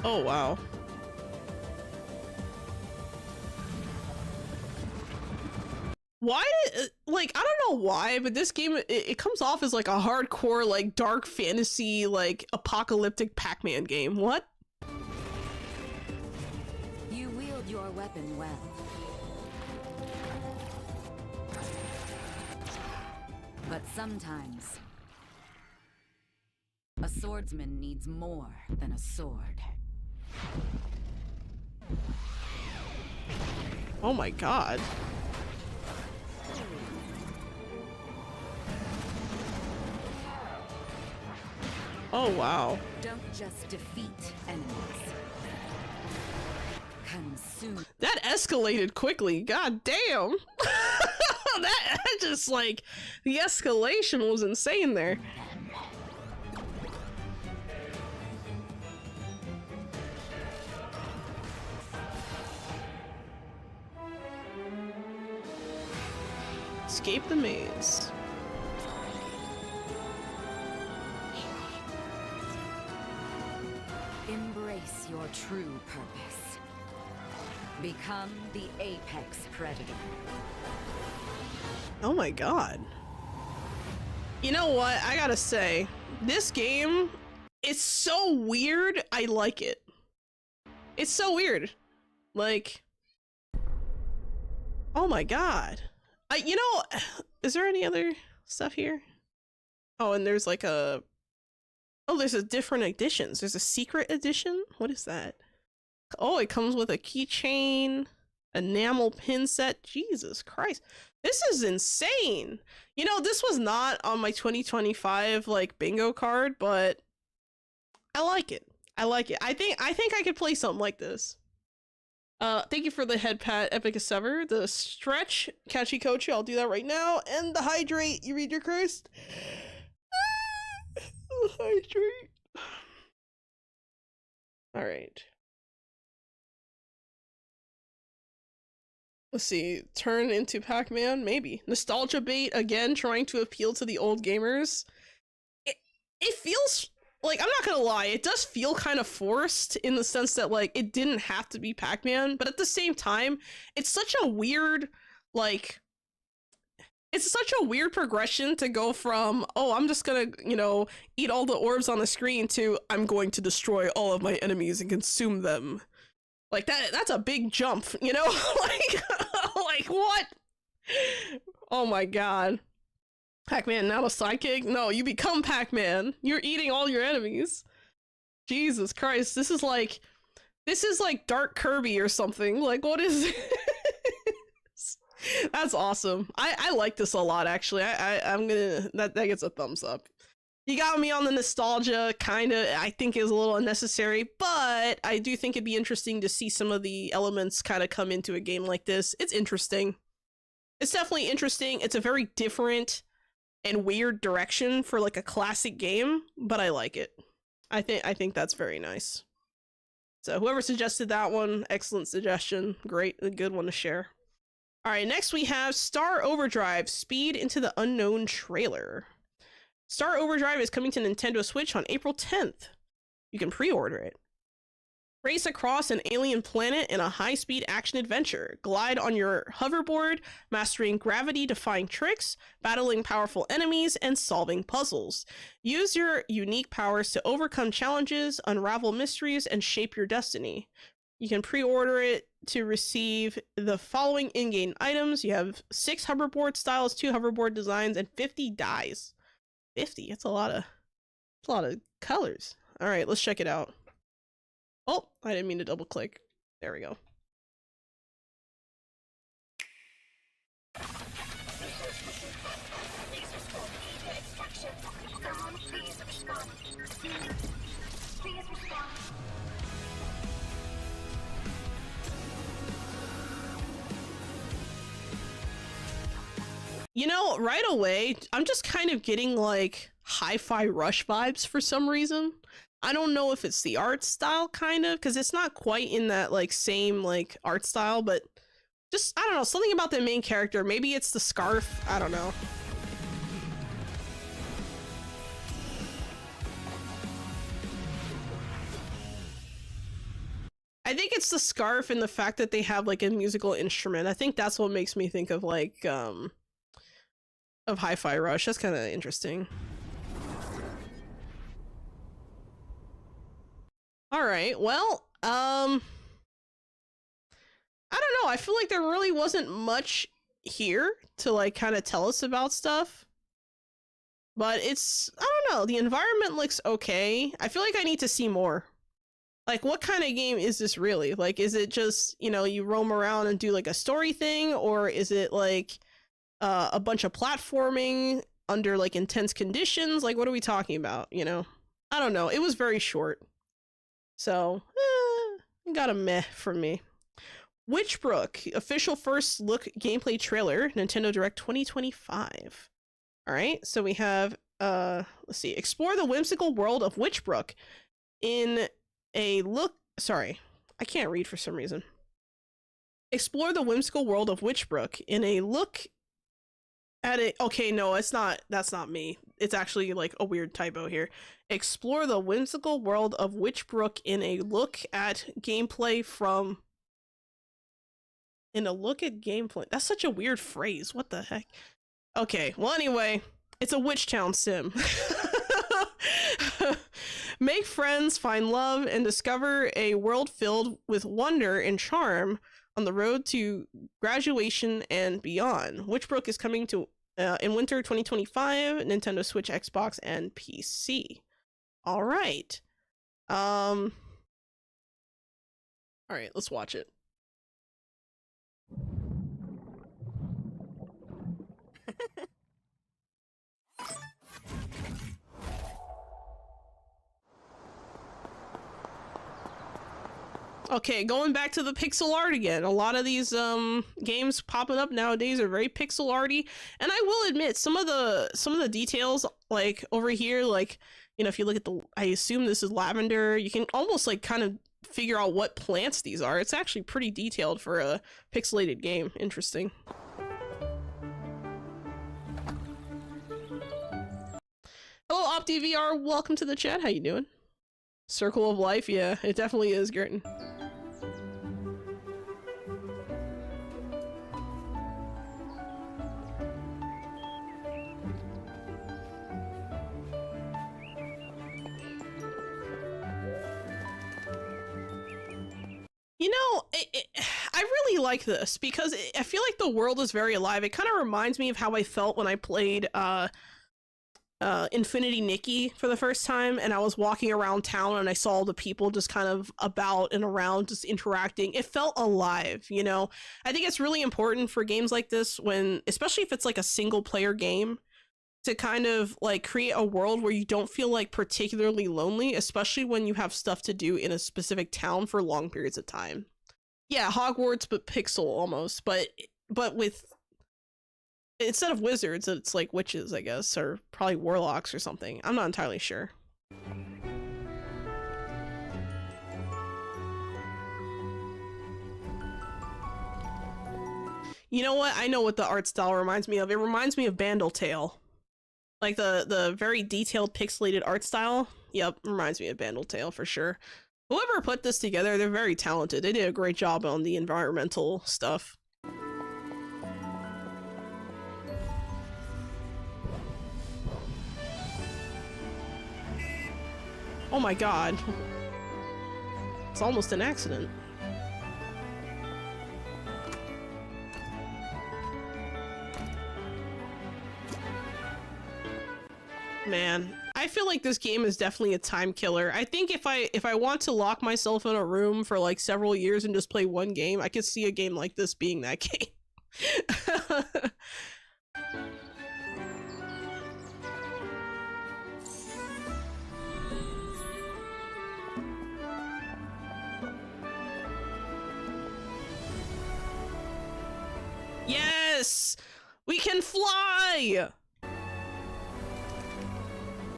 Speaker 1: Oh, wow. Why, like, I don't know why, but this game, it comes off as like a hardcore, like, dark fantasy, like, apocalyptic Pac-Man game. What?
Speaker 9: You wield your weapon well. But sometimes, a swordsman needs more than a sword.
Speaker 1: Oh my god. Oh wow.
Speaker 9: Don't just defeat enemies. Consume.
Speaker 1: That escalated quickly. God damn. that just like, the escalation was insane there. Escape the maze.
Speaker 9: Embrace your true purpose. Become the apex predator.
Speaker 1: Oh my god. You know what? I gotta say, this game is so weird. I like it. It's so weird. Like, oh my god. You know, is there any other stuff here? Oh, and there's like a... Oh, there's a different editions. There's a secret edition? What is that? Oh, it comes with a keychain, enamel pin set. Jesus Christ. This is insane. You know, this was not on my 2025 like bingo card, but I like it. I like it. I think I could play something like this. Thank you for the headpat, Epic as Sever, the stretch, Catchy Coachy, I'll do that right now, and the hydrate, you read your cursed. Hydrate. Alright. Let's see, turn into Pac-Man? Maybe. Nostalgia bait, again, trying to appeal to the old gamers. It feels... Like, I'm not gonna lie, it does feel kind of forced in the sense that, like, it didn't have to be Pac-Man, but at the same time, it's such a weird, like, it's such a weird progression to go from, oh, I'm just gonna, you know, eat all the orbs on the screen to, I'm going to destroy all of my enemies and consume them. Like, that's a big jump, you know? Like, like, what? Oh my god. Pac-Man, now a sidekick? No, you become Pac-Man. You're eating all your enemies. Jesus Christ, this is like Dark Kirby or something. Like, what is this? That's awesome. I like this a lot, actually. I'm gonna... That gets a thumbs up. You got me on the nostalgia, kinda. I think is a little unnecessary, but I do think it'd be interesting to see some of the elements kind of come into a game like this. It's interesting. It's definitely interesting. It's a very different and weird direction for like a classic game, but I like it. I think that's very nice. So whoever suggested that one, excellent suggestion. Great, a good one to share. All right, next we have Star Overdrive Speed into the Unknown trailer. Star Overdrive is coming to Nintendo Switch on April 10th. You can pre-order it. Race across an alien planet in a high-speed action-adventure. Glide on your hoverboard, mastering gravity-defying tricks, battling powerful enemies, and solving puzzles. Use your unique powers to overcome challenges, unravel mysteries, and shape your destiny. You can pre-order it to receive the following in-game items. You have 6 hoverboard styles, 2 hoverboard designs, and 50 dies. 50? That's a lot of colors. All right, let's check it out. Oh, I didn't mean to double click. There we go. You know, right away, I'm just kind of getting like Hi-Fi Rush vibes for some reason. I don't know if it's the art style, kind of, because it's not quite in that like same like art style, but just, I don't know, something about the main character. Maybe it's the scarf. I don't know. I think it's the scarf and the fact that they have like a musical instrument. I think that's what makes me think of like of Hi-Fi Rush. That's kind of interesting. All right. Well, I don't know. I feel like there really wasn't much here to like kind of tell us about stuff. But it's, I don't know, the environment looks okay. I feel like I need to see more. Like, what kind of game is this really? Like, is it just, you know, you roam around and do like a story thing? Or is it like a bunch of platforming under like intense conditions? Like, what are we talking about, you know? I don't know. It was very short. So, got a meh from me. Witchbrook, official first look gameplay trailer, Nintendo Direct 2025. All right, so we have, let's see, explore the whimsical world of Witchbrook in a look, sorry, I can't read for some reason. Explore the whimsical world of Witchbrook in a look at it, okay, no, that's not me. It's actually like a weird typo here. Explore the whimsical world of Witchbrook in a look at gameplay from, that's such a weird phrase, what the heck? Okay, well anyway, it's a witch town sim. Make friends, find love, and discover a world filled with wonder and charm on the road to graduation and beyond. Witchbrook is coming to in winter 2025, Nintendo Switch, Xbox, and PC. All right. All right, let's watch it. Okay, going back to the pixel art again. A lot of these games popping up nowadays are very pixel arty, and I will admit some of the details, like over here, like, you know, if you look at the, I assume this is lavender, you can almost like kind of figure out what plants these are. It's actually pretty detailed for a pixelated game. Interesting. Hello OptiVR, welcome to the chat. How you doing? Circle of Life, yeah, it definitely is, Gerton. You know, I really like this because I feel like the world is very alive. It kind of reminds me of how I felt when I played Infinity Nikki for the first time, and I was walking around town and I saw the people just kind of about and around, just interacting. It felt alive, you know? I think it's really important for games like this, when, especially if it's like a single player game, to kind of like create a world where you don't feel like particularly lonely, especially when you have stuff to do in a specific town for long periods of time. Yeah, Hogwarts, but pixel almost, but with, instead of wizards, it's like witches, I guess, or probably warlocks or something. I'm not entirely sure. You know what? I know what the art style reminds me of. It reminds me of Bandle Tale. Like the very detailed pixelated art style. Yep, reminds me of Bandle Tale for sure. Whoever put this together, they're very talented. They did a great job on the environmental stuff. Oh my god. It's almost an accident. Man, I feel like this game is definitely a time killer. I think if I want to lock myself in a room for like several years and just play one game, I could see a game like this being that game. Yes! We can fly!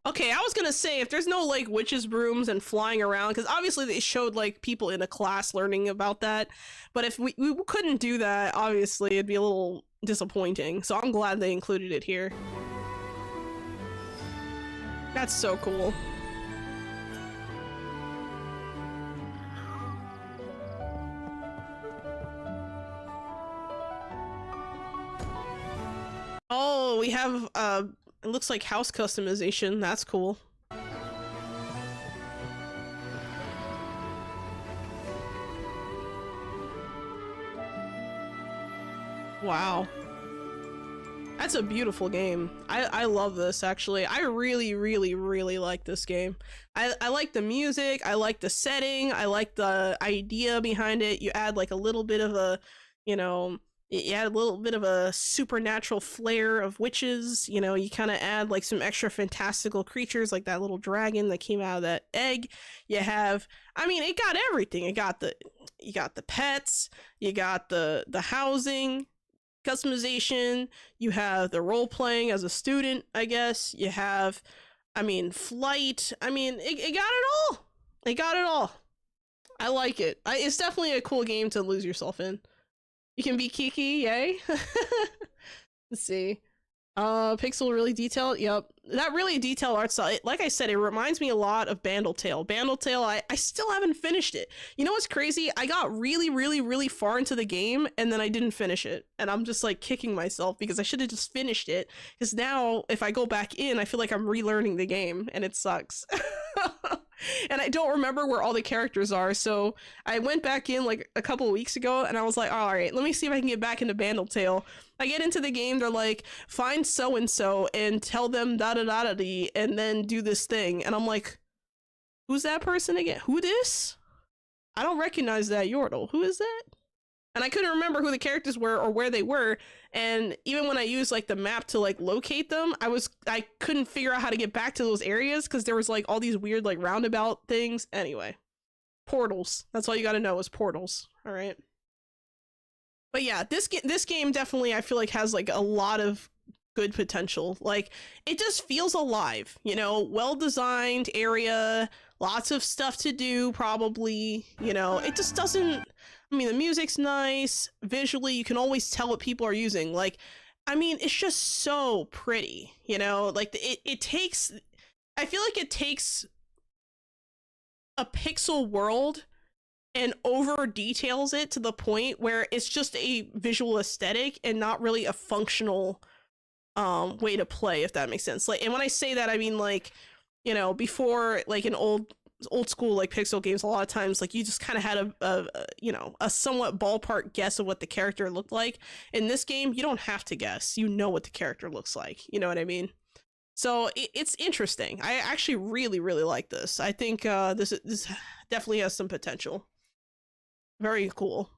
Speaker 1: Okay, I was gonna say, if there's no like witches' brooms and flying around, because obviously they showed like people in a class learning about that, but if we couldn't do that, obviously it'd be a little disappointing. So I'm glad they included it here. That's so cool. we have it looks like house customization. That's cool. Wow. That's a beautiful game. I love this, actually. I really, really, really like this game. I like the music, I like the setting, I like the idea behind it. You add like a little bit of a, you know, you add a little bit of a supernatural flair of witches, you know, you kind of add like some extra fantastical creatures like that little dragon that came out of that egg. You have, I mean, it got everything. You got the pets, you got the housing, customization, you have the role playing as a student, I guess, you have, I mean, flight, I mean, it got it all. It got it all. I like it. It's definitely a cool game to lose yourself in. You can be Kiki, yay. Let's see. Pixel really detailed, yep. That really detailed art style, like I said, it reminds me a lot of Bandletale. Bandletale, I still haven't finished it. You know what's crazy? I got really, really, really far into the game, and then I didn't finish it. And I'm just, like, kicking myself, because I should have just finished it. Because now, if I go back in, I feel like I'm relearning the game, and it sucks. And I don't remember where all the characters are, so I went back in, like, a couple of weeks ago, and I was like, alright, let me see if I can get back into Bandletale. I get into the game, they're like, find so-and-so and tell them da-da-da-da-dee, and then do this thing. And I'm like, who's that person again? Who this? I don't recognize that Yordle. Who is that? And I couldn't remember who the characters were or where they were, and even when I used, like, the map to, like, locate them, I couldn't figure out how to get back to those areas, because there was, like, all these weird, like, roundabout things. Anyway. Portals. That's all you gotta know is portals. Alright? But yeah, this game definitely, I feel like, has, like, a lot of good potential. Like, it just feels alive, you know? Well-designed area, lots of stuff to do, probably, you know? It just doesn't... I mean, the music's nice, visually, you can always tell what people are using. Like, I mean, it's just so pretty, you know? Like, it takes... I feel like it takes a pixel world and over details it to the point where it's just a visual aesthetic and not really a functional way to play, if that makes sense. Like, and when I say that, I mean, like, you know, before, like, an old school, like, pixel games, a lot of times, like, you just kind of had a you know, a somewhat ballpark guess of what the character looked like. In this game, you don't have to guess. You know what the character looks like. You know what I mean? So it's interesting. I actually really, really like this. I think this definitely has some potential. Very cool.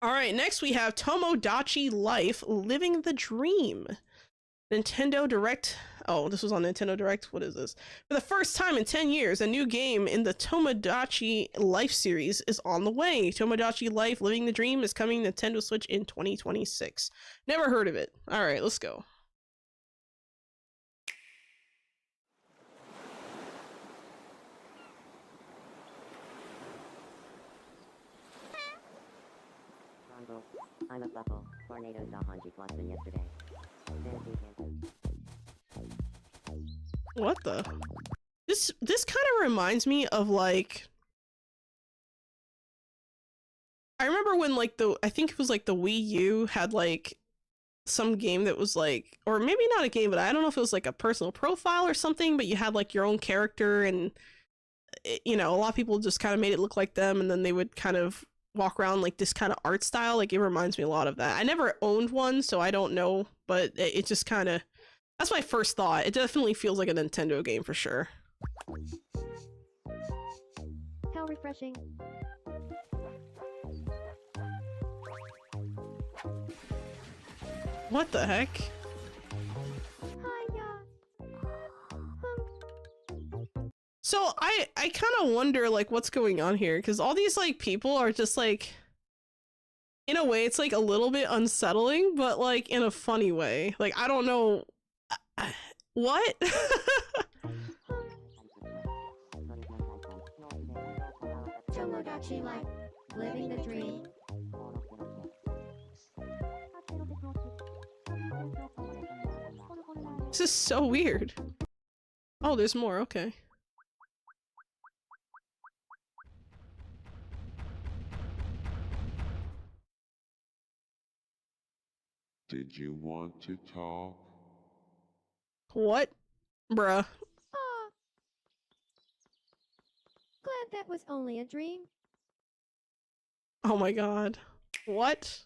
Speaker 1: All right, next we have Tomodachi Life: Living the Dream. Nintendo Direct. Oh, this was on Nintendo Direct. What is this? For the first time in 10 years, a new game in the Tomodachi Life series is on the way. Tomodachi Life: Living the Dream is coming to Nintendo Switch in 2026. Never heard of it. All right, let's go.
Speaker 10: I'm a buckle. Tornadoes are 100 plus than yesterday.
Speaker 1: What the? This kind of reminds me of, like... I remember when, like, I think it was, like, the Wii U had, like, some game that was, like... Or maybe not a game, but I don't know if it was, like, a personal profile or something, but you had, like, your own character, and, you know, a lot of people just kind of made it look like them, and then they would kind of walk around like this kind of art style. Like, it reminds me a lot of that. I never owned one, so I don't know, but it just kind of, that's my first thought. It definitely feels like a Nintendo game for sure.
Speaker 11: How refreshing.
Speaker 1: What the heck? So I kind of wonder, like, what's going on here, because all these, like, people are just, like, in a way, it's, like, a little bit unsettling, but, like, in a funny way. Like, I don't know. What?
Speaker 11: Tomodachi Life: Living the Dream.
Speaker 1: This is so weird. Oh, there's more, okay.
Speaker 12: Did you want to talk?
Speaker 1: What? Bruh.
Speaker 11: Aw. Glad that was only a dream.
Speaker 1: Oh my god. What?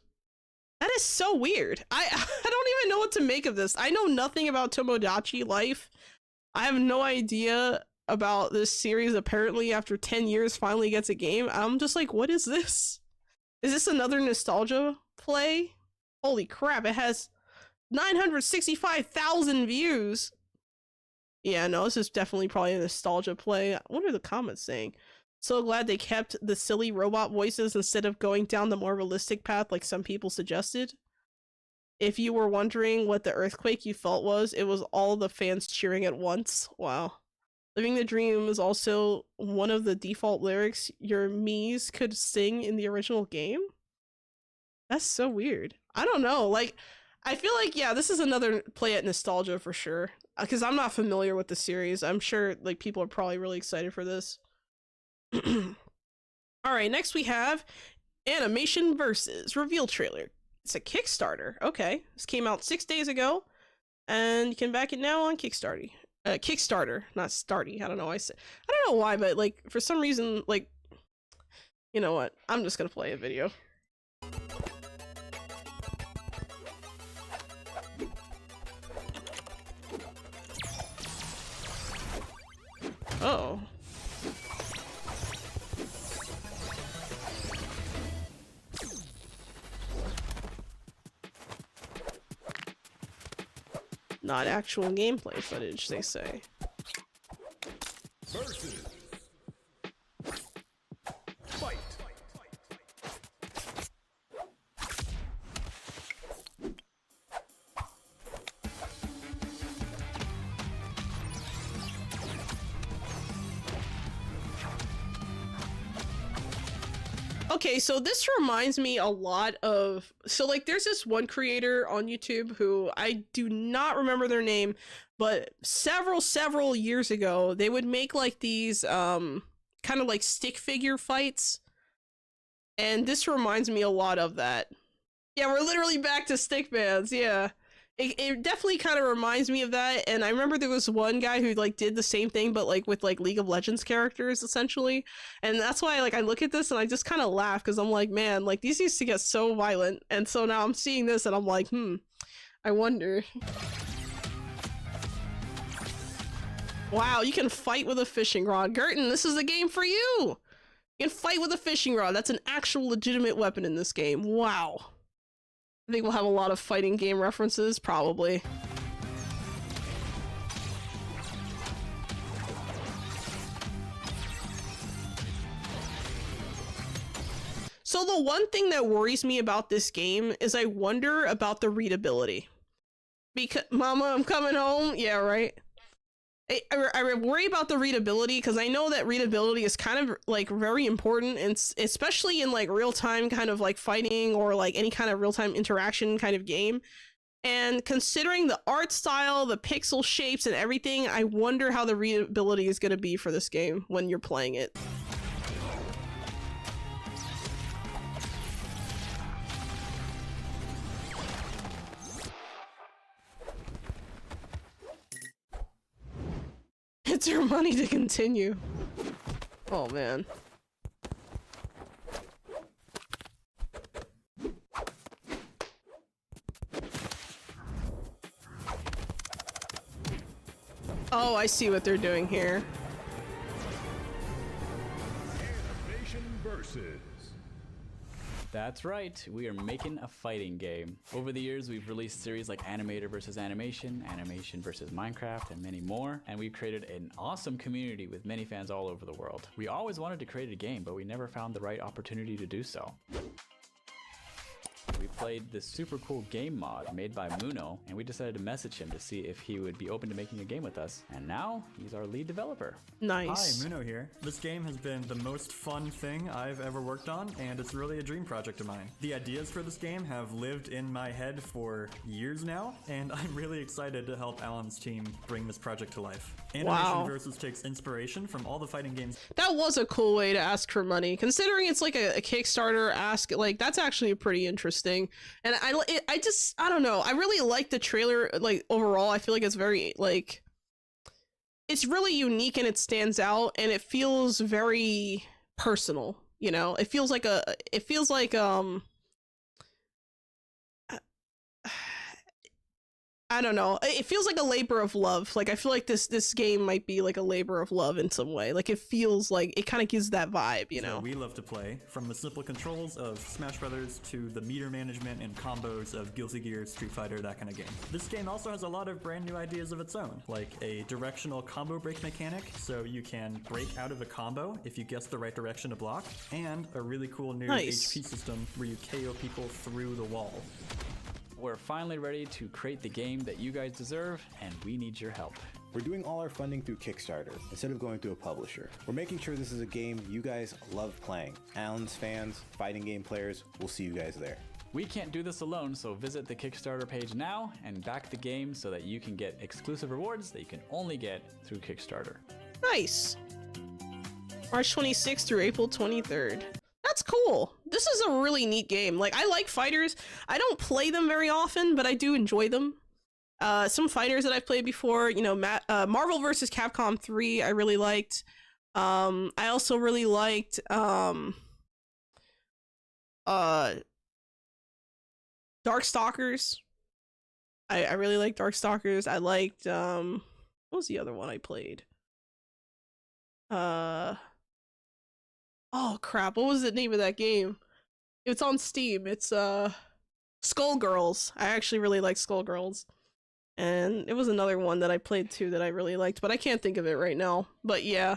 Speaker 1: That is so weird. I don't even know what to make of this. I know nothing about Tomodachi Life. I have no idea about this series. Apparently after 10 years finally gets a game. I'm just like, what is this? Is this another nostalgia play? Holy crap, it has 965,000 views. Yeah, no, this is definitely probably a nostalgia play. What are the comments saying? So glad they kept the silly robot voices instead of going down the more realistic path like some people suggested. If you were wondering what the earthquake you felt was, it was all the fans cheering at once. Wow. Living the Dream is also one of the default lyrics your Miis could sing in the original game? That's so weird. I don't know, like, I feel like, yeah, this is another play at nostalgia for sure. Because I'm not familiar with the series. I'm sure, like, people are probably really excited for this. Alright, next we have Animation Versus Reveal Trailer. It's a Kickstarter. Okay. This came out 6 days ago. And you can back it now on Kickstarter. Kickstarter, not Starty. I don't know why I said. I don't know why, but like for some reason, like, you know what? I'm just gonna play a video. Oh. Not actual gameplay footage, they say.
Speaker 5: Versus. Fight.
Speaker 1: Okay, so this reminds me a lot of, so like there's this one creator on YouTube who I do not remember their name, but several years ago they would make like these kind of like stick figure fights, and this reminds me a lot of that. Yeah, we're literally back to stick bands. Yeah, it definitely kind of reminds me of that. And I remember there was one guy who like did the same thing, but like with like League of Legends characters essentially. And that's why like I look at this and I just kind of laugh, because I'm like, man, like these used to get so violent, and so now I'm seeing this and I'm like, I wonder. Wow, you can fight with a fishing rod. Gerton, this is a game for you! You can fight with a fishing rod. That's an actual legitimate weapon in this game. Wow. I think we'll have a lot of fighting game references, probably. So the one thing that worries me about this game is I wonder about the readability. Because, Mama, I'm coming home. Yeah, right. I worry about the readability because I know that readability is kind of like very important, and especially in like real-time kind of like fighting or like any kind of real-time interaction kind of game. And considering the art style, the pixel shapes and everything, I wonder how the readability is going to be for this game when you're playing it. It's your money to continue. Oh man. Oh, I see what they're doing here.
Speaker 5: Animation Versus.
Speaker 13: That's right, we are making a fighting game. Over the years, we've released series like Animator vs. Animation, Animation vs. Minecraft, and many more, and we've created an awesome community with many fans all over the world. We always wanted to create a game, but we never found the right opportunity to do so. We played this super cool game mod made by Muno, and we decided to message him to see if he would be open to making a game with us. And now, he's our lead developer.
Speaker 1: Nice.
Speaker 14: Hi, Muno here. This game has been the most fun thing I've ever worked on, and it's really a dream project of mine. The ideas for this game have lived in my head for years now, and I'm really excited to help Alan's team bring this project to life. Animation Versus takes inspiration from all the fighting games.
Speaker 1: That was a cool way to ask for money. Considering it's like a Kickstarter ask, like that's actually pretty interesting. And I don't know. I really like the trailer. Like overall, I feel like it's very like it's really unique and it stands out and it feels very personal. You know, it feels like I don't know. It feels like a labor of love. Like I feel like this game might be like a labor of love in some way. Like it feels like it kind of gives that vibe, you know.
Speaker 14: We love to play, from the simple controls of Smash Brothers to the meter management and combos of Guilty Gear, Street Fighter, that kind of game. This game also has a lot of brand new ideas of its own, like a directional combo break mechanic, so you can break out of a combo if you guess the right direction to block, and a really cool new HP system where you KO people through the wall.
Speaker 13: We're finally ready to create the game that you guys deserve, and we need your help.
Speaker 15: We're doing all our funding through Kickstarter instead of going through a publisher. We're making sure this is a game you guys love playing. Alan's fans, fighting game players, we'll see you guys there.
Speaker 13: We can't do this alone, so visit the Kickstarter page now and back the game so that you can get exclusive rewards that you can only get through Kickstarter.
Speaker 1: Nice. March 26th through April 23rd. That's cool. This is a really neat game. Like, I like fighters. I don't play them very often, but I do enjoy them. Some fighters that I've played before, you know, Marvel vs. Capcom 3, I really liked. I also really liked, Darkstalkers. I really liked Darkstalkers. I liked, what was the other one I played? Oh crap, what was the name of that game? It's on Steam. It's Skullgirls. I actually really like Skullgirls. And it was another one that I played too that I really liked, but I can't think of it right now. But yeah,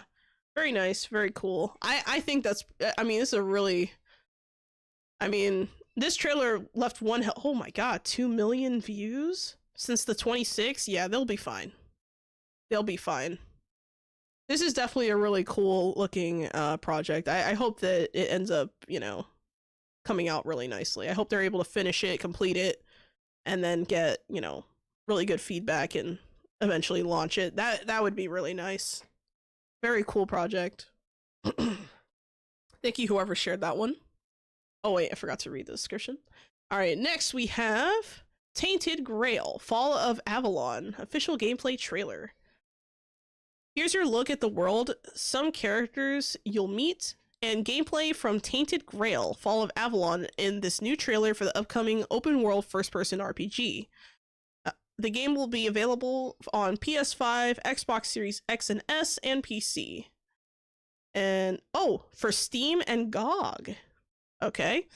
Speaker 1: very nice, very cool. I think that's, I mean, this is a really, I mean, this trailer left oh my god, 2 million views since the 26th. Yeah, they'll be fine. They'll be fine. This is definitely a really cool looking project. I hope that it ends up, you know, coming out really nicely. I hope they're able to finish it, complete it, and then get, you know, really good feedback and eventually launch it. That would be really nice. Very cool project. Thank you whoever shared that one. Oh wait, I forgot to read the description. All right, next we have Tainted Grail, Fall of Avalon, official gameplay trailer. Here's your look at the world, some characters you'll meet, and gameplay from Tainted Grail, Fall of Avalon in this new trailer for the upcoming open-world first-person RPG. The game will be available on PS5, Xbox Series X and S, and PC. And, oh, for Steam and GOG. Okay.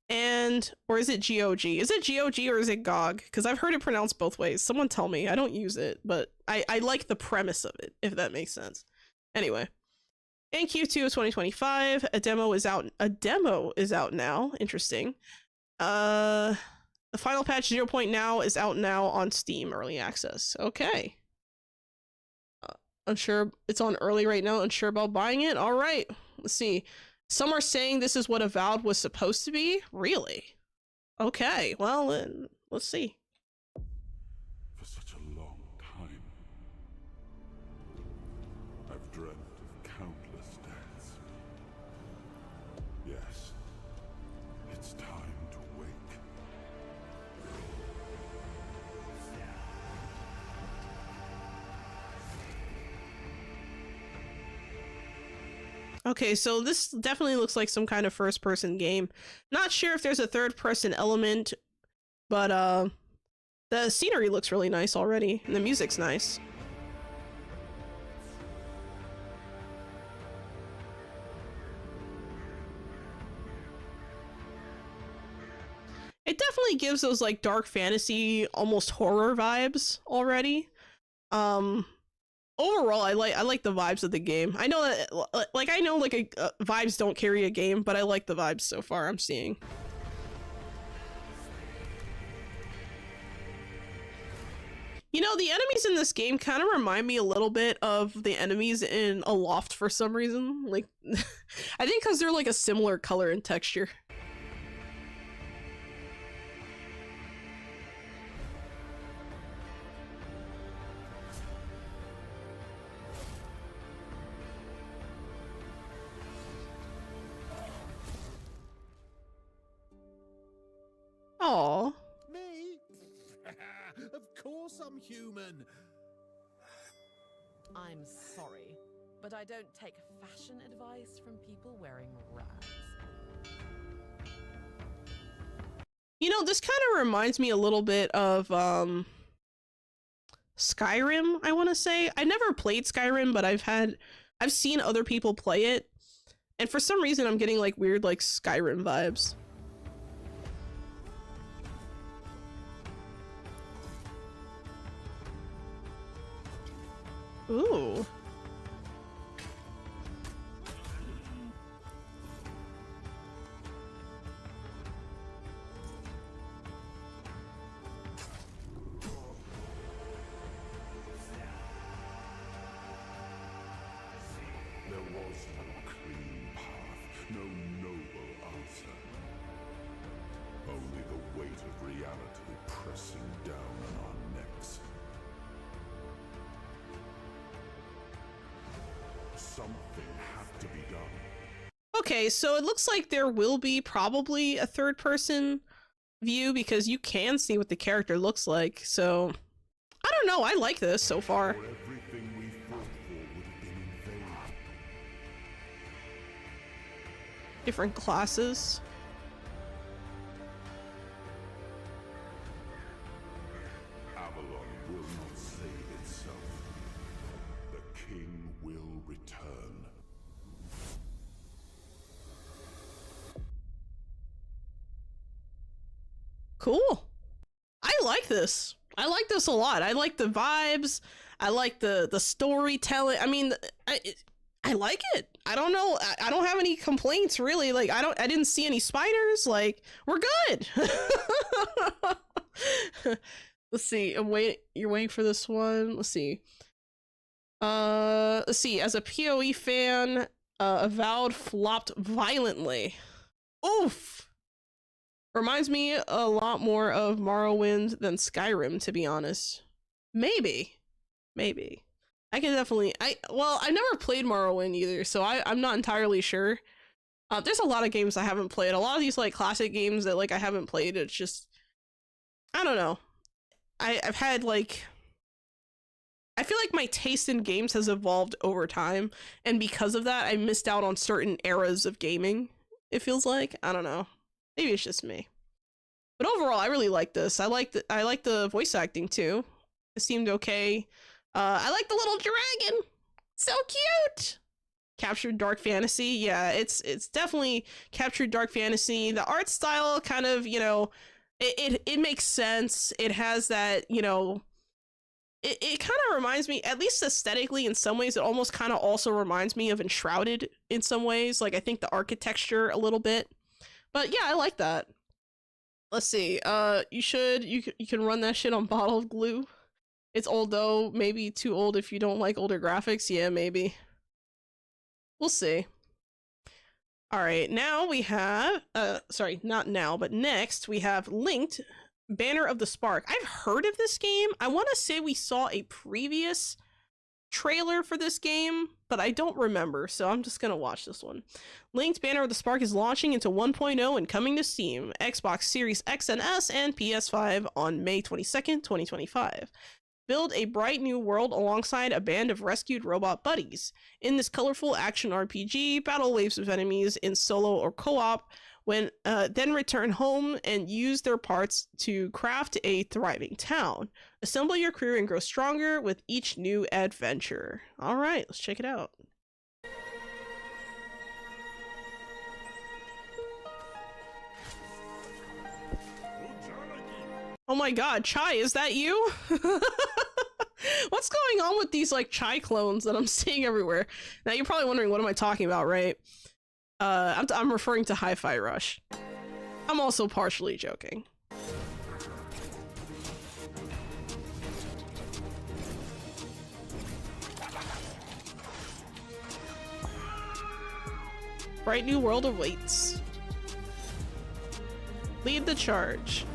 Speaker 1: And, or is it GOG? Is it GOG or is it GOG? Because I've heard it pronounced both ways. Someone tell me. I don't use it, but I like the premise of it, if that makes sense. Anyway. In Q2 of 2025, a demo is out now. Interesting. The final patch 0.0 now is out now on Steam Early Access. Okay. Unsure, it's on early right now. Unsure about buying it? All right. Let's see. Some are saying this is what Avowed was supposed to be? Really? Okay, well, let's see.
Speaker 12: For such a long time, I've dreamt of countless deaths. Yes, it's time to wake.
Speaker 1: Okay, so this definitely looks like some kind of first-person game. Not sure if there's a third-person element, but the scenery looks really nice already, and the music's nice. It definitely gives those like dark fantasy, almost horror vibes already. Overall, I like the vibes of the game. I know that, like, vibes don't carry a game, but I like the vibes so far I'm seeing. You know, the enemies in this game kind of remind me a little bit of the enemies in Aloft for some reason. Like, I think because they're like a similar color and texture. Aw.
Speaker 5: Me? Of course I'm human.
Speaker 3: I'm sorry, but I don't take fashion advice from people wearing rags.
Speaker 1: You know, this kind of reminds me a little bit of Skyrim, I want to say. I never played Skyrim, but I've seen other people play it, and for some reason I'm getting like weird like Skyrim vibes. Ooh.
Speaker 12: There was no clean path, no noble answer. Only the weight of reality pressing down on our necks. Something had to be done.
Speaker 1: Okay, so it looks like there will be probably a third person view because you can see what the character looks like. So I don't know, I like this so far.
Speaker 12: Everything we fought for would have been in vain.
Speaker 1: Different classes.
Speaker 12: Avalon will not save itself. The king will return.
Speaker 1: Cool. I like this. I like this a lot. I like the vibes. I like the storytelling. I mean, I like it. I don't know. I don't have any complaints really. Like I didn't see any spiders. Like we're good. Let's see. You're waiting for this one. Let's see. Let's see. As a PoE fan, Avowed flopped violently. Oof. Reminds me a lot more of Morrowind than Skyrim, to be honest. Maybe. I can definitely, well, I've never played Morrowind either, so I'm not entirely sure. There's a lot of games I haven't played. A lot of these like classic games that like I haven't played, it's just, I don't know. I've had like, I feel like my taste in games has evolved over time, and because of that, I missed out on certain eras of gaming, it feels like. I don't know. Maybe it's just me. But overall, I really like this. I like the voice acting too. It seemed okay. I like the little dragon. So cute. Captured dark fantasy. Yeah, it's definitely captured dark fantasy. The art style kind of, you know, it makes sense. It has that, you know, it kind of reminds me, at least aesthetically in some ways, it almost kind of also reminds me of Enshrouded in some ways. Like I think the architecture a little bit. But yeah, I like that. Let's see. You can run that shit on bottled glue. It's old though. Maybe too old if you don't like older graphics. Yeah, maybe. We'll see. All right, now we have sorry, not now, but next we have Linked Banner of the Spark. I've heard of this game. I want to say we saw a previous trailer for this game, but I don't remember, so I'm just gonna watch this one. Linked Banner of the Spark is launching into 1.0 and coming to Steam, Xbox Series X and S, and PS5 on May 22nd, 2025. Build a bright new world alongside a band of rescued robot buddies. In this colorful action RPG, battle waves of enemies in solo or co-op, when then return home and use their parts to craft a thriving town. Assemble your crew and grow stronger with each new adventure. All right, let's check it out. Oh my god, Chai, is that you? What's going on with these like Chai clones that I'm seeing everywhere? Now you're probably wondering, what am I talking about, right? I'm referring to Hi-Fi Rush. I'm also partially joking. Bright new world awaits. Lead the charge.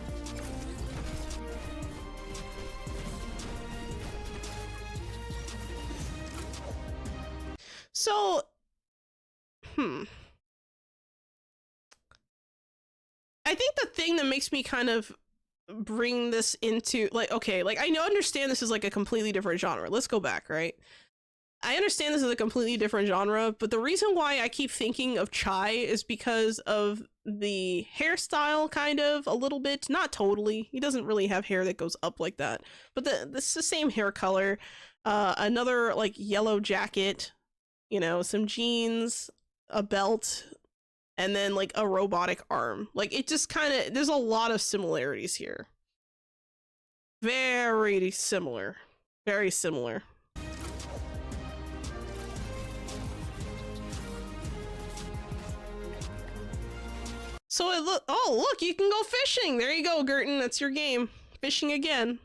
Speaker 1: So, I think the thing that makes me kind of bring this into like, okay, like I know understand this is like a completely different genre. Let's go back, right? I understand this is a completely different genre, but the reason why I keep thinking of Chai is because of the hairstyle, kind of a little bit, not totally. He doesn't really have hair that goes up like that, but this is the same hair color. Another like yellow jacket, you know, some jeans, a belt, and then like a robotic arm. Like it just kind of, there's a lot of similarities here. Very similar. Very similar. So it look, you can go fishing. There you go, Gerton. That's your game. Fishing again.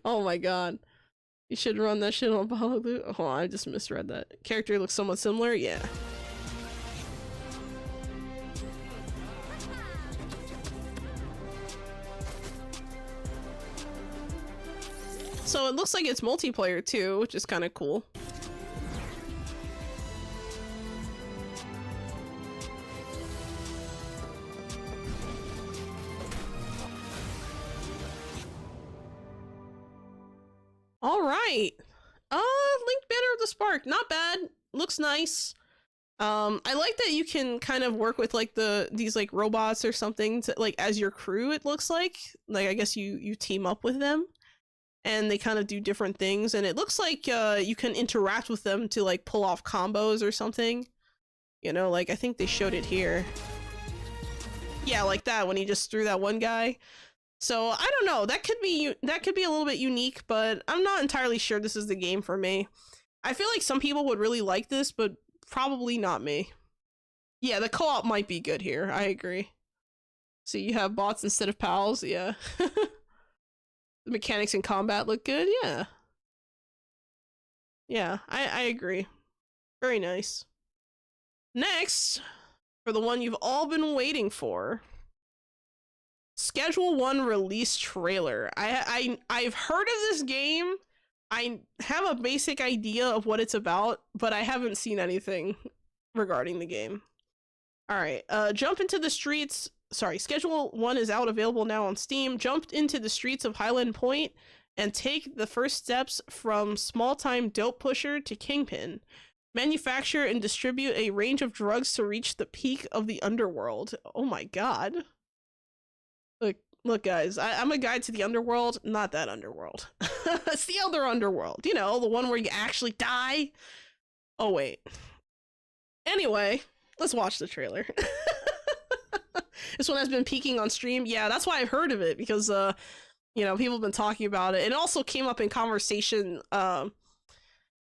Speaker 1: Oh my god. You should run that shit on Apollo Blue. Oh, I just misread that. Character looks somewhat similar, yeah. So it looks like it's multiplayer too, which is kind of cool. All right. Link Banner of the Spark. Not bad. Looks nice. I like that you can kind of work with like these like robots or something to like as your crew, it looks like. Like I guess you team up with them and they kind of do different things, and it looks like you can interact with them to like pull off combos or something. You know, like I think they showed it here. Yeah, like that when he just threw that one guy. So I don't know, that could be a little bit unique, but I'm not entirely sure this is the game for me. I feel like some people would really like this, but probably not me. Yeah, the co-op might be good here. I agree. So you have bots instead of pals, yeah. The mechanics in combat look good, yeah. Yeah, I agree. Very nice. Next, for the one you've all been waiting for. Schedule 1 release trailer. I've heard of this game. I have a basic idea of what it's about, but I haven't seen anything regarding the game. Alright, jump into the streets. Sorry, Schedule 1 is out, available now on Steam. Jump into the streets of Highland Point and take the first steps from small-time dope pusher to kingpin. Manufacture and distribute a range of drugs to reach the peak of the underworld. Oh my god. Look guys, I'm a guide to the underworld, not that underworld. It's the other underworld, you know, the one where you actually die. Oh wait. Anyway, let's watch the trailer. This one has been peaking on stream. Yeah, that's why I've heard of it, because you know, people have been talking about it. It also came up in conversation.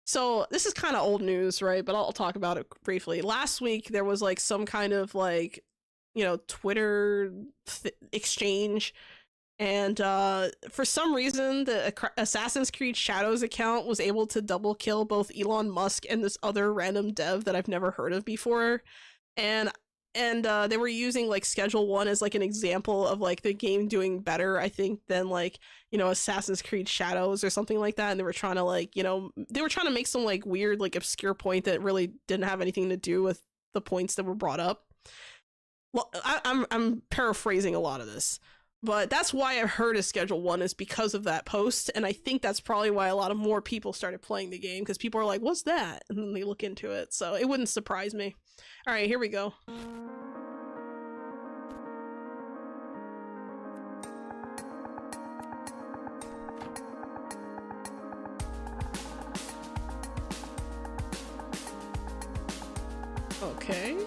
Speaker 1: So this is kind of old news, right? But I'll talk about it briefly. Last week there was like some kind of like, you know, Twitter exchange, and for some reason the Assassin's Creed Shadows account was able to double kill both Elon Musk and this other random dev that I've never heard of before, and they were using like Schedule 1 as like an example of like the game doing better, I think, than like, you know, Assassin's Creed Shadows or something like that, and they were trying to like, you know, they were trying to make some like weird like obscure point that really didn't have anything to do with the points that were brought up. Well, I'm paraphrasing a lot of this, but that's why I've heard of Schedule 1 is because of that post, and I think that's probably why a lot of more people started playing the game, because people are like, what's that? And then they look into it, so it wouldn't surprise me. Alright, here we go. Okay.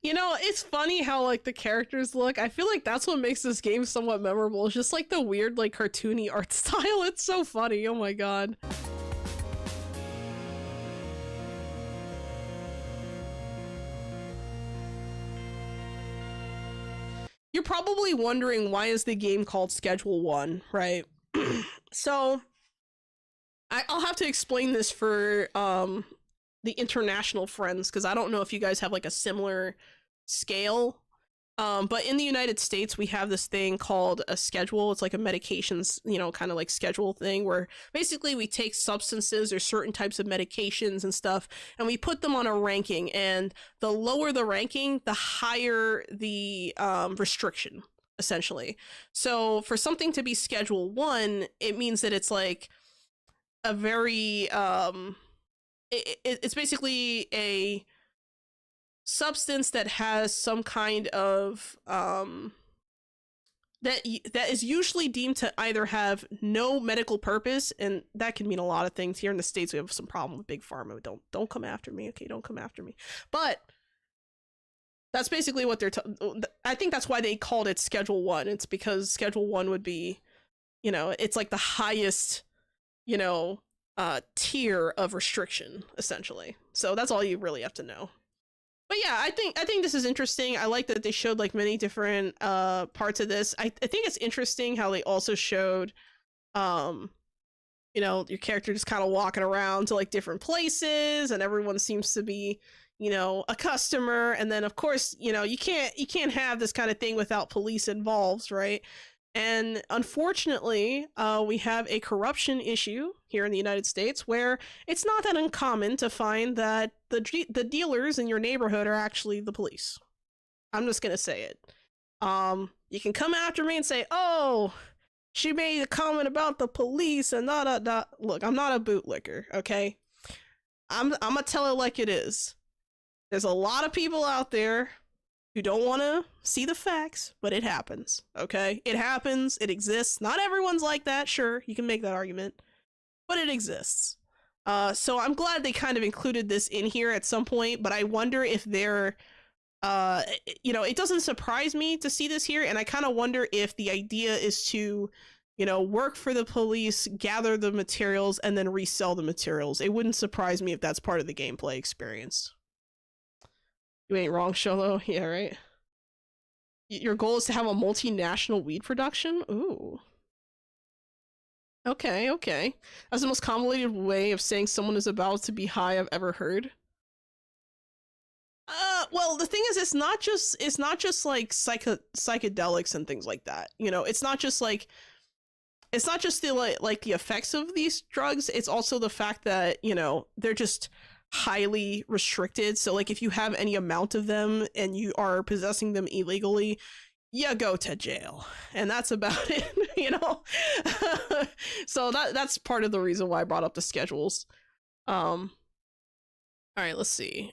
Speaker 1: You know, it's funny how like the characters look. I feel like that's what makes this game somewhat memorable. It's just like the weird like cartoony art style. It's so funny. Oh my god. You're probably wondering, why is the game called Schedule 1, right? So I'll have to explain this for the international friends, because I don't know if you guys have like a similar scale. But in the United States, we have this thing called a schedule. It's like a medications, you know, kind of like schedule thing where basically we take substances or certain types of medications and stuff, and we put them on a ranking. And the lower the ranking, the higher the restriction, essentially. So for something to be Schedule 1, it means that it's like a very, it's basically a substance that has some kind of that is usually deemed to either have no medical purpose, and that can mean a lot of things. Here in the States, we have some problem with big pharma. Don't come after me, okay? Don't come after me. But that's basically what they're I think that's why they called it Schedule 1. It's because Schedule 1 would be, you know, it's like the highest, you know, tier of restriction, essentially. So that's all you really have to know. But yeah, I think this is interesting. I like that they showed like many different parts of this. I think it's interesting how they also showed you know, your character just kind of walking around to like different places, and everyone seems to be, you know, a customer. And then of course, you know, you can't have this kind of thing without police involved, right? And unfortunately, we have a corruption issue here in the United States where it's not that uncommon to find that the dealers in your neighborhood are actually the police. I'm just gonna say it. You can come after me and say, oh, she made a comment about the police and da. Look, I'm not a bootlicker, okay? I'm gonna tell it like it is. There's a lot of people out there who don't want to see the facts, but it happens, okay? It happens, it exists. Not everyone's like that, sure, you can make that argument, but it exists. So I'm glad they kind of included this in here at some point, but I wonder if they're, you know, it doesn't surprise me to see this here, and I kind of wonder if the idea is to, you know, work for the police, gather the materials, and then resell the materials. It wouldn't surprise me if that's part of the gameplay experience. You ain't wrong, Sholo. Yeah, right? Your goal is to have a multinational weed production? Ooh. Okay. That's the most convoluted way of saying someone is about to be high I've ever heard. Well, the thing is, it's not just like psychedelics and things like that. You know, it's not just the like the effects of these drugs. It's also the fact that, you know, they're just highly restricted. So like if you have any amount of them and you are possessing them illegally, you go to jail, and that's about it. You know. So that's part of the reason why I brought up the schedules. All right, let's see.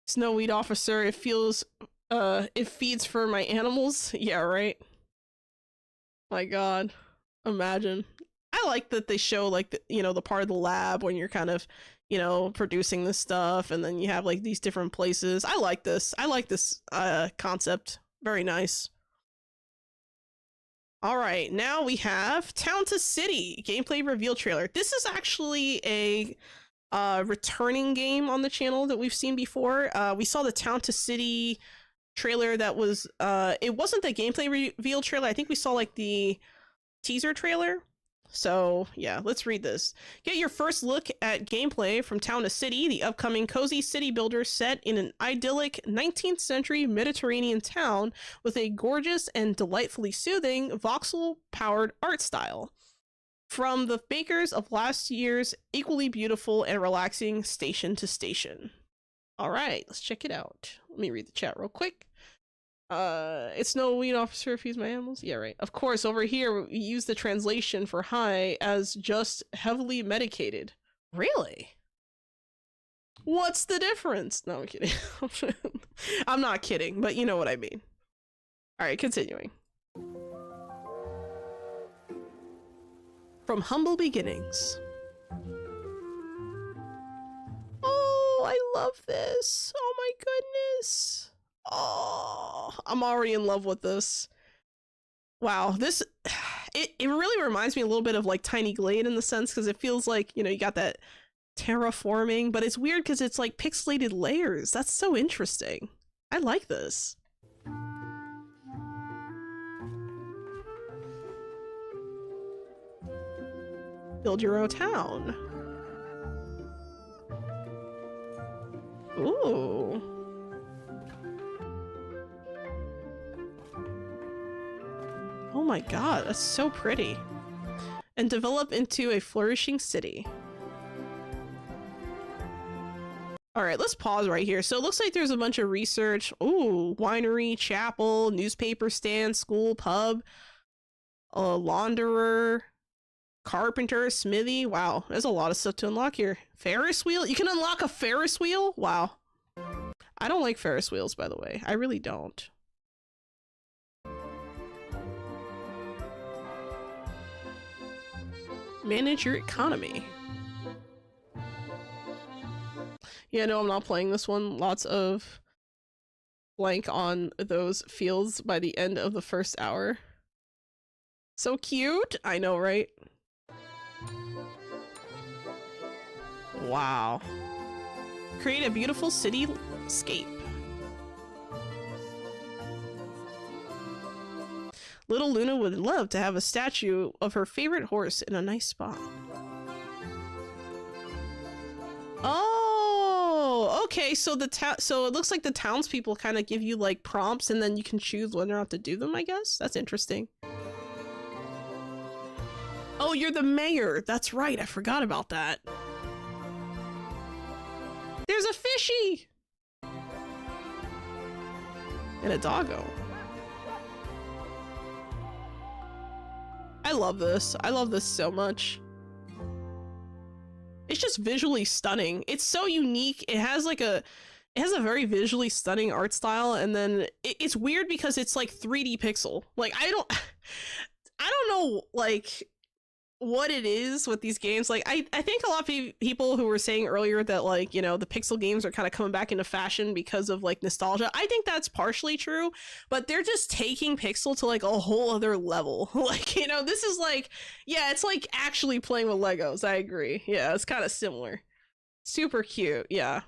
Speaker 1: Snow weed officer, it feeds for my animals. Yeah, right. My god, imagine. I like that they show like the, you know, the part of the lab when you're kind of, you know, producing this stuff, and then you have like these different places. I like this concept. Very nice. All right, now we have Town to City gameplay reveal trailer. This is actually a returning game on the channel that we've seen before. We saw the Town to City trailer that was it wasn't the gameplay reveal trailer. I think we saw like the teaser trailer. So yeah, let's read this. Get your first look at gameplay from Town to City, the upcoming cozy city builder set in an idyllic 19th century Mediterranean town with a gorgeous and delightfully soothing voxel-powered art style. From the makers of last year's equally beautiful and relaxing Station to Station. All right, let's check it out. Let me read the chat real quick. It's no weed officer feeds my animals. Yeah, right. Of course, over here we use the translation for high as just heavily medicated. Really? What's the difference? No, I'm kidding. I'm not kidding, but you know what I mean. All right, continuing. From humble beginnings. Oh, I love this. Oh my goodness. Oh, I'm already in love with this. Wow, this it really reminds me a little bit of like Tiny Glade in the sense, because it feels like, you know, you got that terraforming, but it's weird because it's like pixelated layers. That's so interesting. I like this. Build your own town. Ooh. Oh my god, that's so pretty. And develop into a flourishing city. Alright, let's pause right here. So it looks like there's a bunch of research. Ooh, winery, chapel, newspaper stand, school, pub, launderer, carpenter, smithy. Wow, there's a lot of stuff to unlock here. Ferris wheel? You can unlock a Ferris wheel? Wow. I don't like Ferris wheels, by the way. I really don't. Manage your economy. Yeah, no, I'm not playing this one. Lots of blank on those fields by the end of the first hour. So cute! I know, right? Wow. Create a beautiful cityscape. Little Luna would love to have a statue of her favorite horse in a nice spot. Oh, okay. So so it looks like the townspeople kind of give you like prompts, and then you can choose whether or not to do them. I guess that's interesting. Oh, you're the mayor. That's right. I forgot about that. There's a fishy and a doggo. I love this. I love this so much. It's just visually stunning. It's so unique. It has like a very visually stunning art style, and then it's weird because it's like 3D pixel. Like I don't know like what it is with these games. Like I think a lot of people who were saying earlier that like, you know, the pixel games are kind of coming back into fashion because of like nostalgia. I think that's partially true, but they're just taking pixel to like a whole other level. Like, you know, this is like, yeah, it's like actually playing with Legos. I agree. Yeah, it's kind of similar. Super cute. Yeah.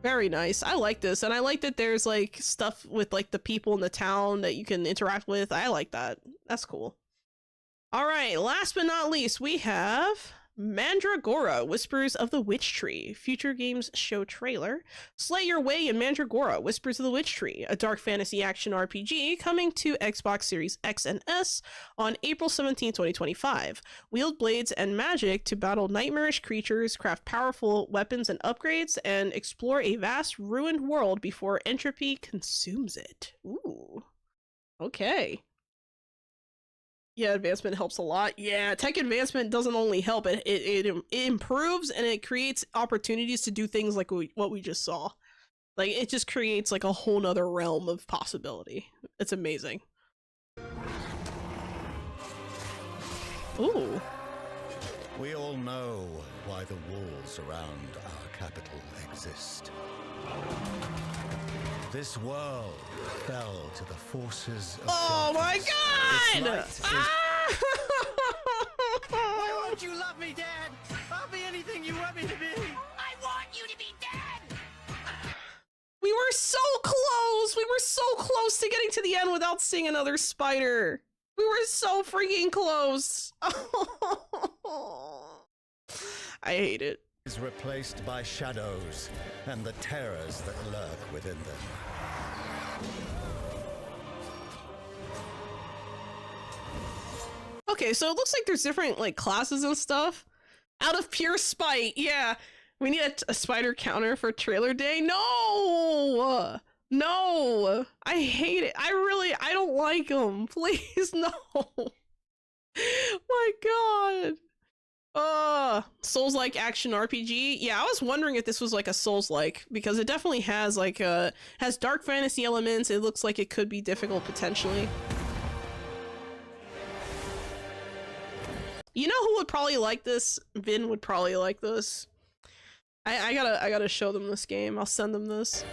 Speaker 1: Very nice. I like this, and I like that there's like stuff with like the people in the town that you can interact with. I like that. That's cool. All right, last but not least, we have Mandragora, Whispers of the Witch Tree, Future Games Show trailer. Slay your way in Mandragora, Whispers of the Witch Tree, a dark fantasy action RPG coming to Xbox Series X and S on April 17, 2025. Wield blades and magic to battle nightmarish creatures, craft powerful weapons and upgrades, and explore a vast ruined world before entropy consumes it. Ooh, okay. Yeah, advancement helps a lot. Yeah, tech advancement doesn't only help, it improves, and it creates opportunities to do things like what we just saw. Like, it just creates like a whole nother realm of possibility. It's amazing. Ooh.
Speaker 16: We all know why the walls around our capital exist. This world fell to the forces of
Speaker 1: darkness. My god!
Speaker 6: Why won't you love me, Dad? I'll be anything you want me to be.
Speaker 4: I want you to be dead!
Speaker 1: We were so close! We were so close to getting to the end without seeing another spider. We were so freaking close. I hate it.
Speaker 16: Is replaced by shadows and the terrors that lurk within them.
Speaker 1: Okay, so it looks like there's different like classes and stuff. Out of pure spite, yeah. We need a spider counter for trailer day. No! No! I hate it. I don't like them. Please, no. My god. Souls-like action RPG. Yeah, I was wondering if this was like a Souls-like, because it definitely has like has dark fantasy elements. It looks like it could be difficult potentially. You know who would probably like this? Vin would probably like this. I gotta show them this game. I'll send them this.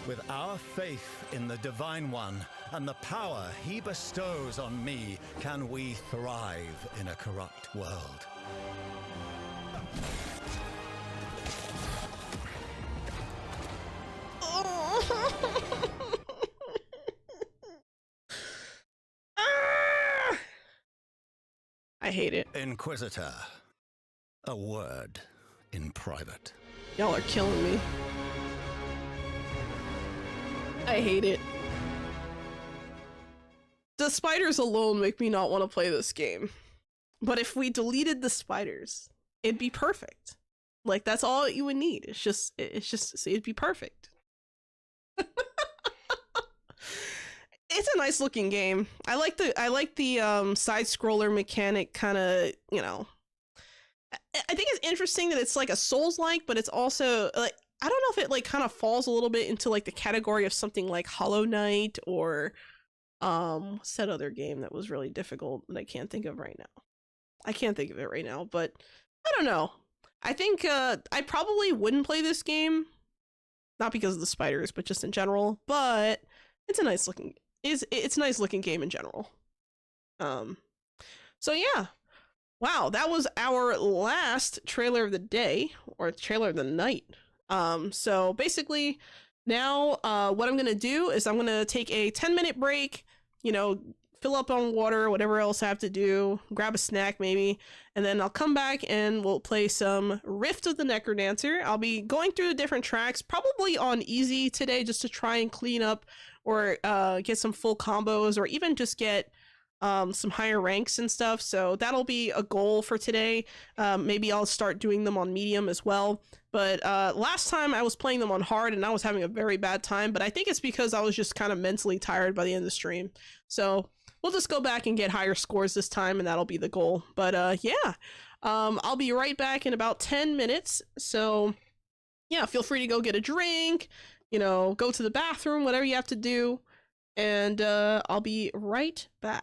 Speaker 16: With our faith in the Divine One and the power he bestows on me, can we thrive in a corrupt world.
Speaker 1: I hate it.
Speaker 16: Inquisitor, a word in private.
Speaker 1: Y'all are killing me. I hate it. The spiders alone make me not want to play this game. But if we deleted the spiders, it'd be perfect. Like, that's all you would need. It's just it'd be perfect. It's a nice looking game. I like the side scroller mechanic, kind of, you know. I think it's interesting that it's like a Souls-like, but it's also like, I don't know if it like kind of falls a little bit into like the category of something like Hollow Knight or what's that other game that was really difficult that I can't think of right now. I can't think of it right now, but I don't know. I think I probably wouldn't play this game, not because of the spiders, but just in general. But it's a nice looking it's a nice looking game in general. So yeah. Wow, that was our last trailer of the day, or trailer of the night. So basically now what I'm gonna do is I'm gonna take a 10-minute break, you know, fill up on water, whatever else I have to do, grab a snack maybe, and then I'll come back and we'll play some Rift of the NecroDancer. I'll be going through the different tracks, probably on easy today, just to try and clean up or get some full combos, or even just get some higher ranks and stuff. So that'll be a goal for today. Maybe I'll start doing them on medium as well. But last time I was playing them on hard and I was having a very bad time, but I think it's because I was just kind of mentally tired by the end of the stream. So we'll just go back and get higher scores this time, and that'll be the goal. But yeah, I'll be right back in about 10 minutes. So yeah, feel free to go get a drink, you know, go to the bathroom, whatever you have to do. And I'll be right back.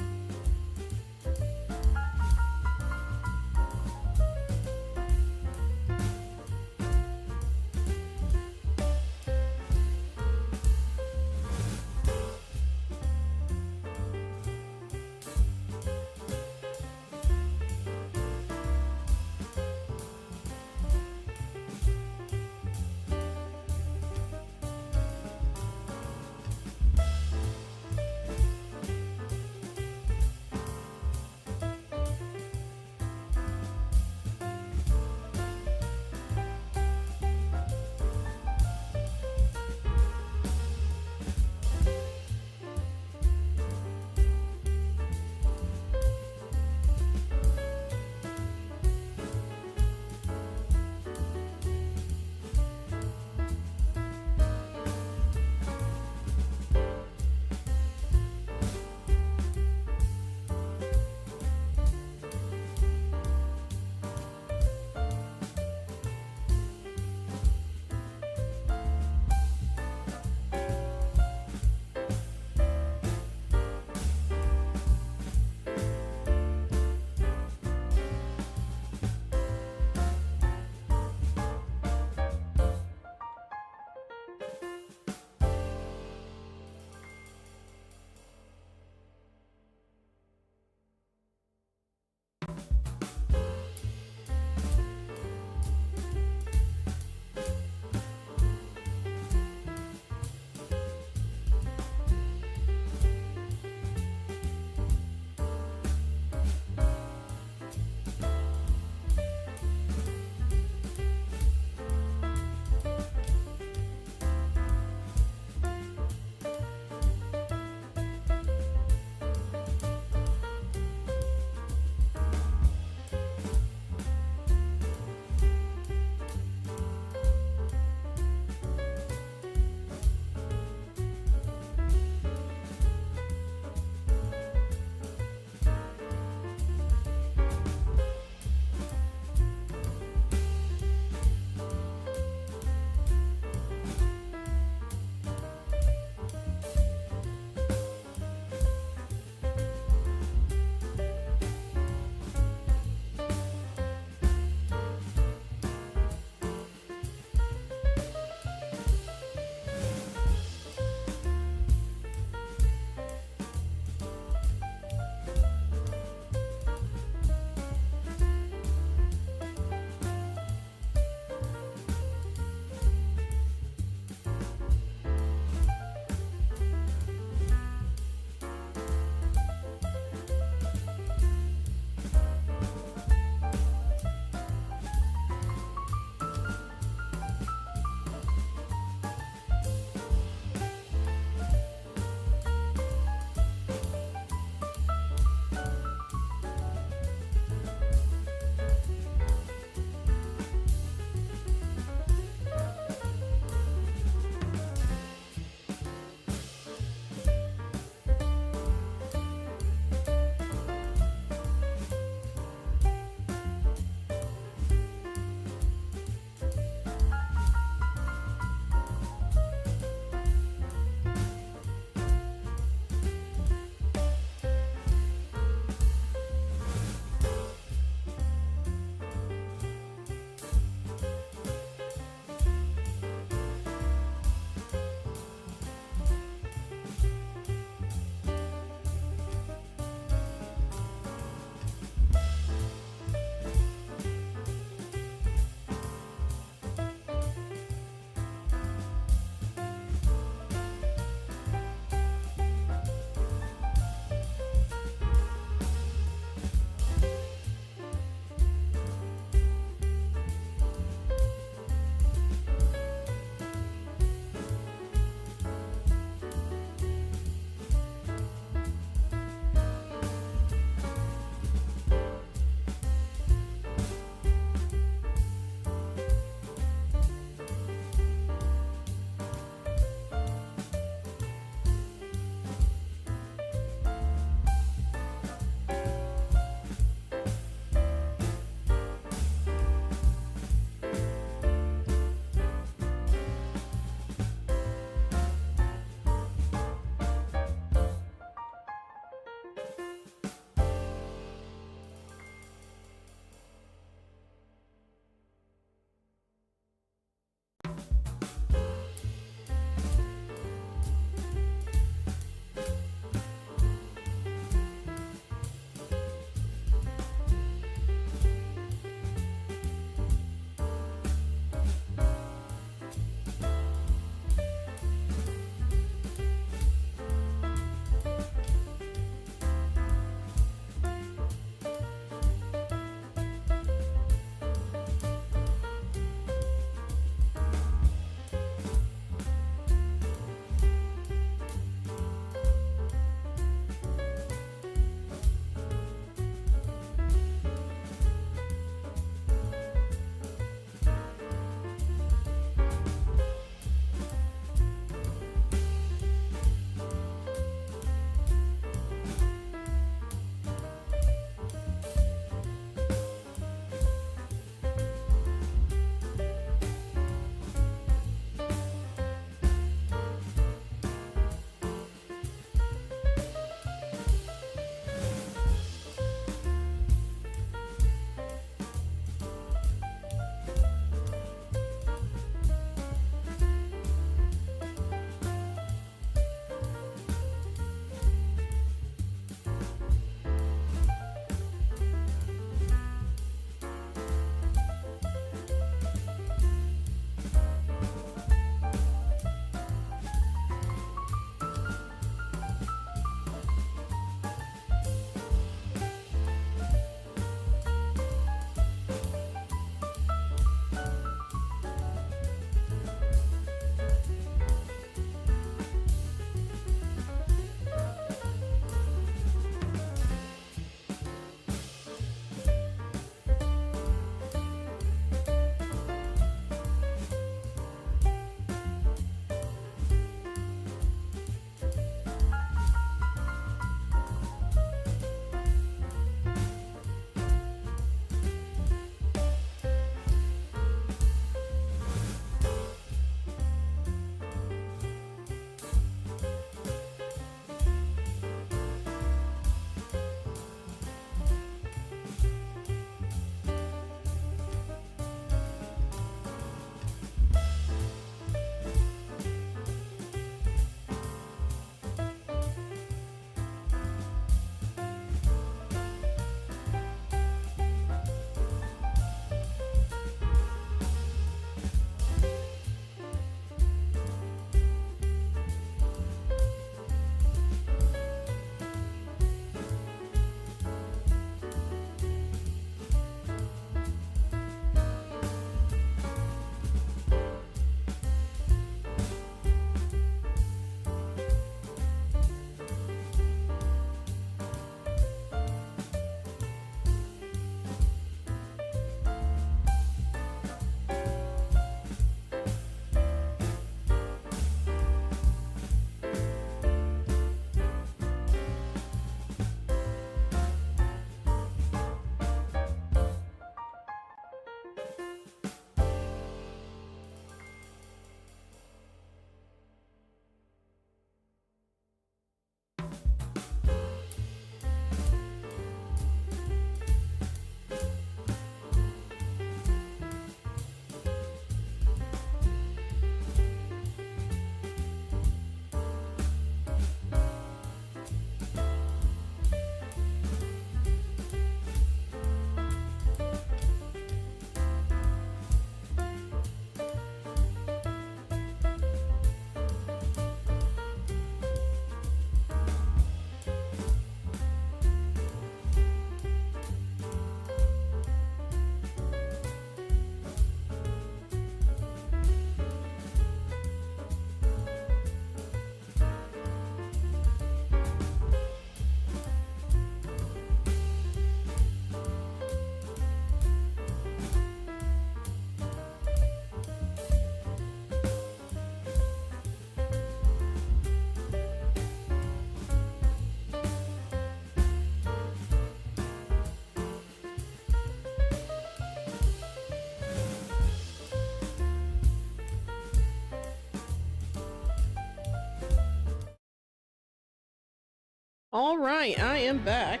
Speaker 1: All right, I am back.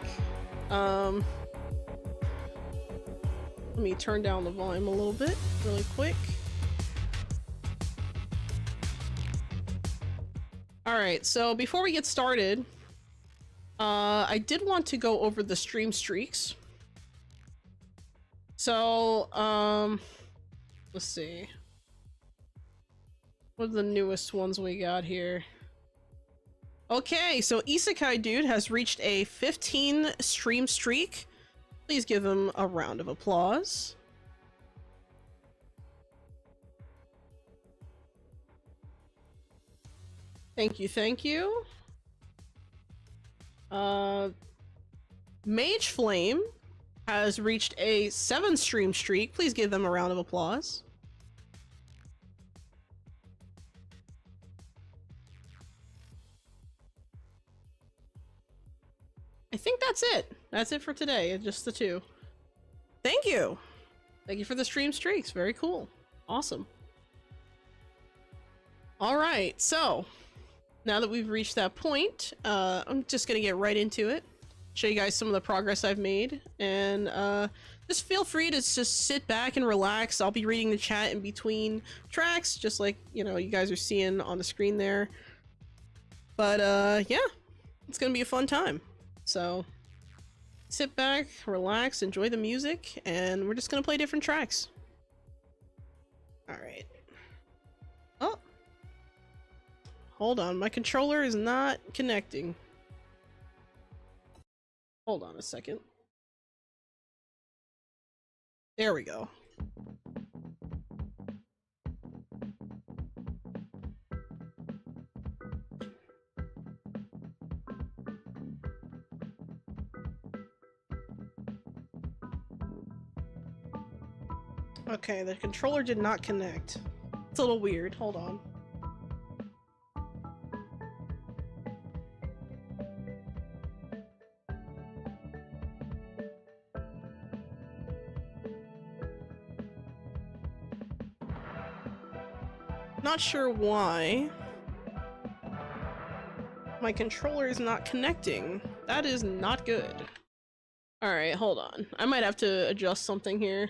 Speaker 1: Let me turn down the volume a little bit really quick. All right, so before we get started, I did want to go over the stream streaks. So, let's see. What are the newest ones we got here? Okay, so Isekai Dude has reached a 15 stream streak. Please give him a round of applause. Thank you, thank you. Mage Flame has reached a 7 stream streak. Please give them a round of applause. I think that's it. That's it for today. Just the 2. Thank you. Thank you for the stream streaks. Very cool. Awesome. All right. So now that we've reached that point, I'm just going to get right into it. Show you guys some of the progress I've made. And just feel free to just sit back and relax. I'll be reading the chat in between tracks, just like, you know, you guys are seeing on the screen there. But yeah, it's going to be a fun time. So sit back, relax, enjoy the music, and we're just gonna play different tracks. All right. Oh, hold on, my controller is not connecting. Hold on a second. There we go. Okay, the controller did not connect. It's a little weird. Hold on. Not sure why my controller is not connecting. That is not good. All right, hold on. I might have to adjust something here.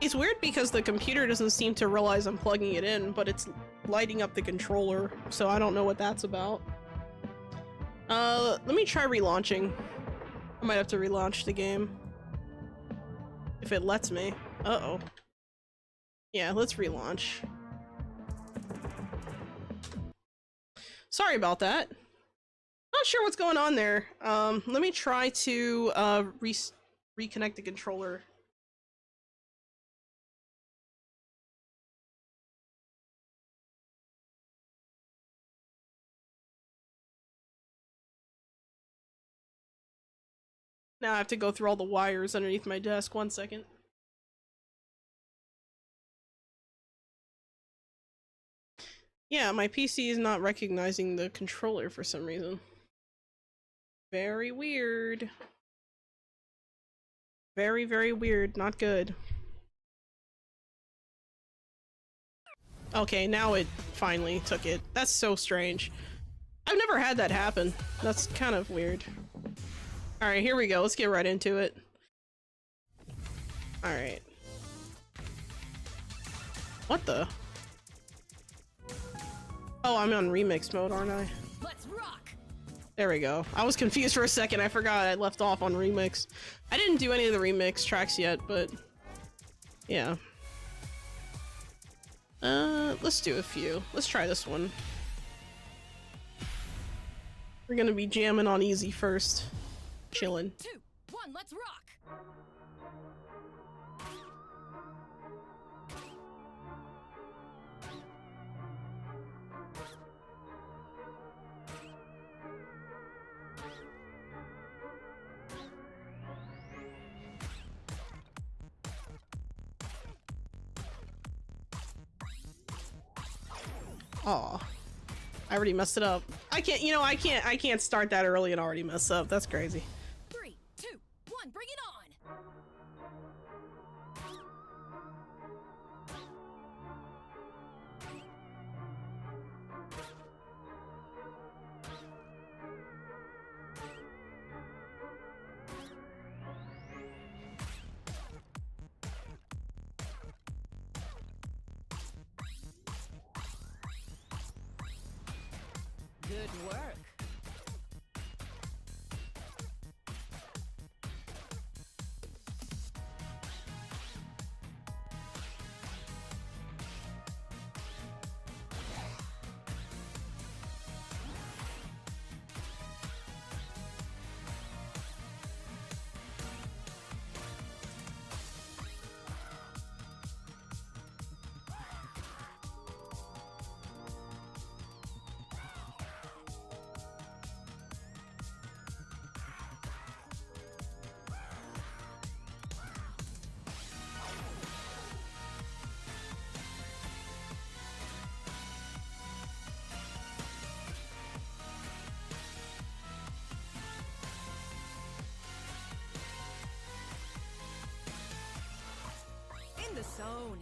Speaker 1: It's weird because the computer doesn't seem to realize I'm plugging it in, but it's lighting up the controller, so I don't know what that's about. Let me try relaunching. I might have to relaunch the game. If it lets me. Uh-oh. Yeah, let's relaunch. Sorry about that. Not sure what's going on there. Let me try to reconnect the controller. Now I have to go through all the wires underneath my desk. 1 second. Yeah, my PC is not recognizing the controller for some reason. Very weird. Very, very weird. Not good. Okay, now it finally took it. That's so strange. I've never had that happen. That's kind of weird. Alright, here we go. Let's get right into it. Alright. What the? Oh, I'm on remix mode, aren't I?
Speaker 3: Let's rock.
Speaker 1: There we go. I was confused for a second. I forgot I left off on remix. I didn't do any of the remix tracks yet, but yeah. Let's do a few. Let's try this one. We're gonna be jamming on easy first. Chillin'.
Speaker 3: 2, 1, let's rock.
Speaker 1: Aw. I already messed it up. I can't, you know, I can't start that early and already mess up. That's crazy.
Speaker 3: 3, 2, on, bring it on! Good work. In the zone.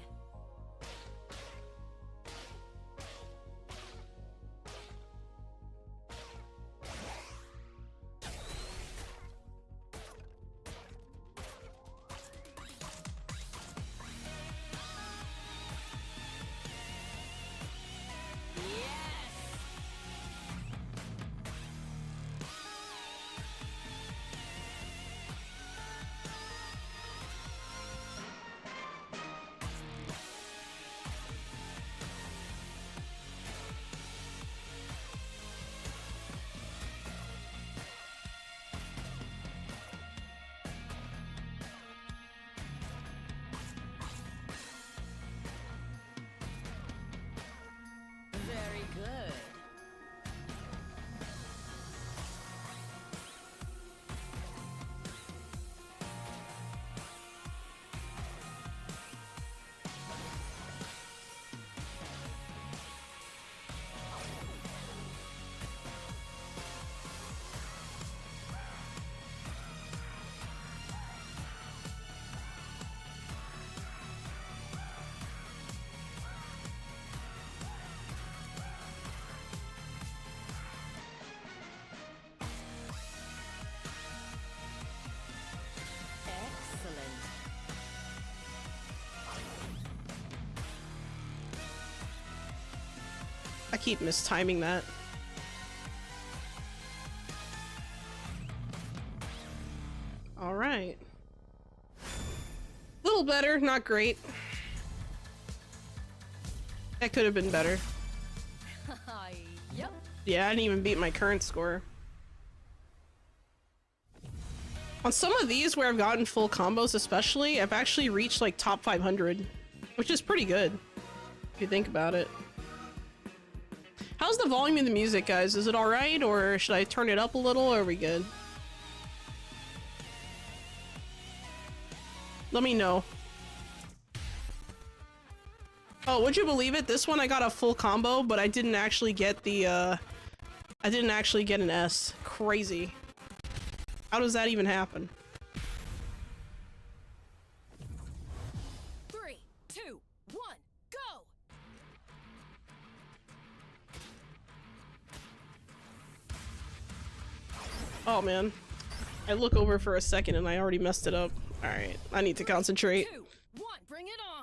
Speaker 3: Very good. Excellent.
Speaker 1: I keep mistiming that. All right. Little better, not great. That could have been better.
Speaker 3: Yep.
Speaker 1: Yeah, I didn't even beat my current score. On some of these where I've gotten full combos especially, I've actually reached like top 500, which is pretty good if you think about it. How's the volume of the music, guys? Is it alright, or should I turn it up a little, or are we good? Let me know. Oh, would you believe it? This one I got a full combo, but I didn't actually get the, I didn't actually get an S. Crazy. How does that even happen?
Speaker 3: 3, 2, 1, go!
Speaker 1: Oh man. I look over for a second and I already messed it up. Alright, I need to concentrate.
Speaker 3: 2, 1, bring it on!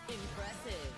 Speaker 3: Impressive.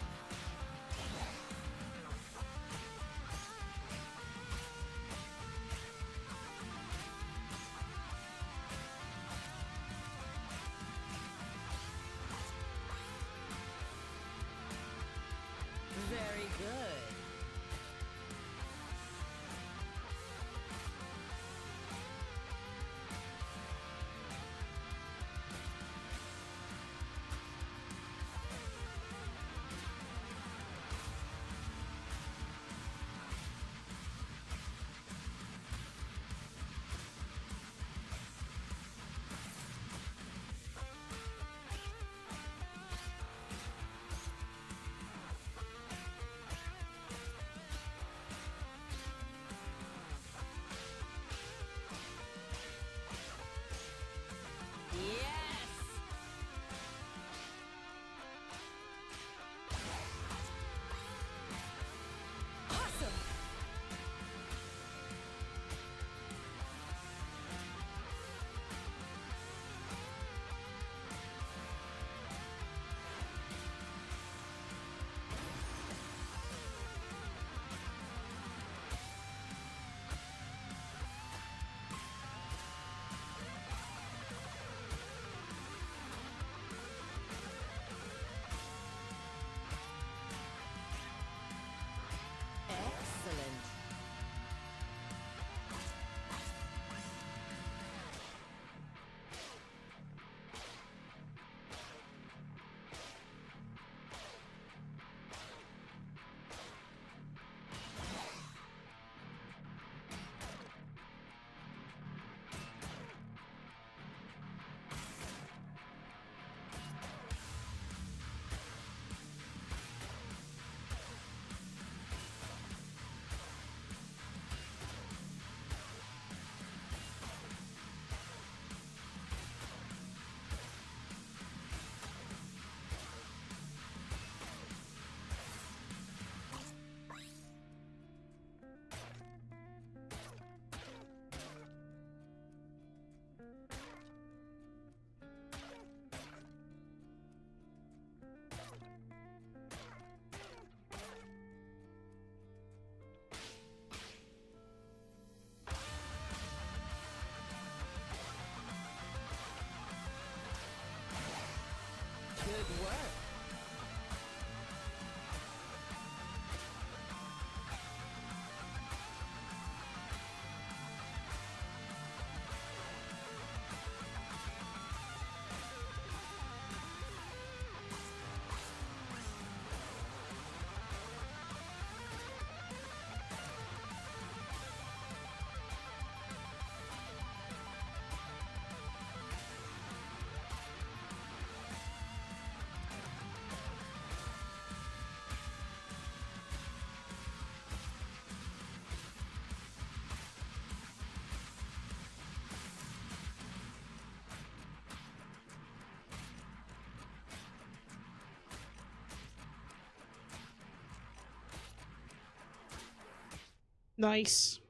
Speaker 1: Nice.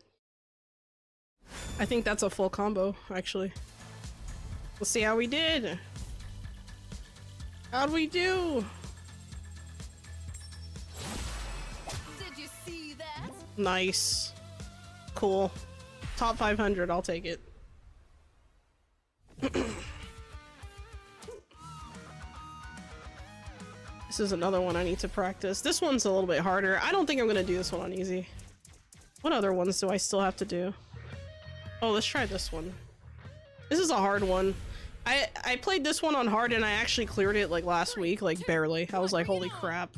Speaker 1: I think that's a full combo, actually. Let's see how we did. How'd we do?
Speaker 4: Did you see that?
Speaker 1: Nice. Cool. Top 500, I'll take it. This is another one I need to practice. This one's a little bit harder. I don't think I'm gonna do this one on easy. What other ones do I still have to do? Oh, let's try this one. This is a hard one. I played this one on hard and I actually cleared it like last week, like barely. I was like, holy crap.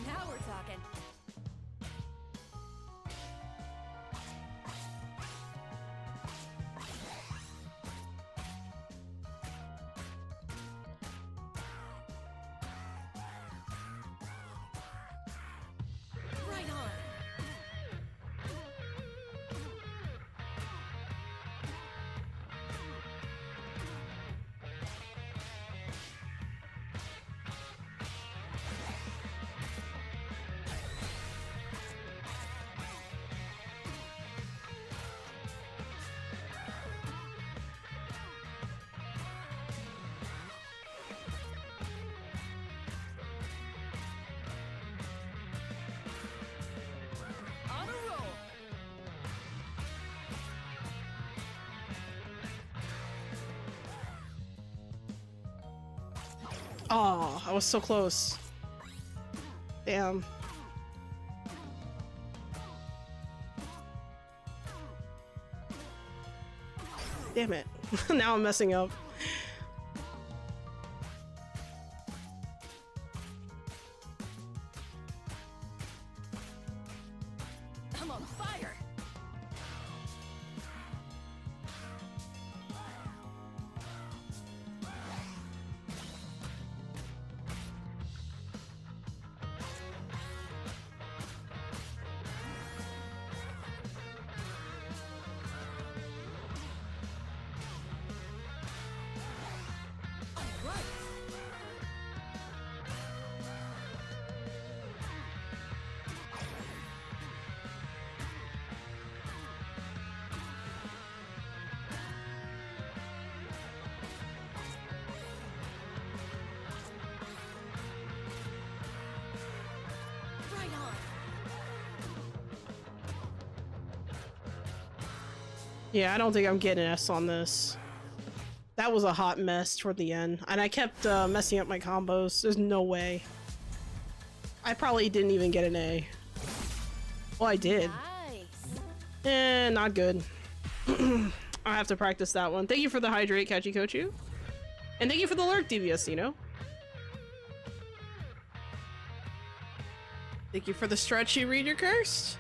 Speaker 4: Now we're talking. Right on. On a roll.
Speaker 1: Oh, I was so close. Damn. Damn it. Now I'm messing up.
Speaker 4: I'm on fire. Right. Right on.
Speaker 1: Yeah, I don't think I'm getting an S on this. That was a hot mess toward the end. And I kept messing up my combos. There's no way. I probably didn't even get an A. Well, I did. Eh, not good. I have to practice that one. Thank you for the hydrate, Kachikochu. And thank you for the lurk, DVSino. Thank you for the stretchy read your cursed.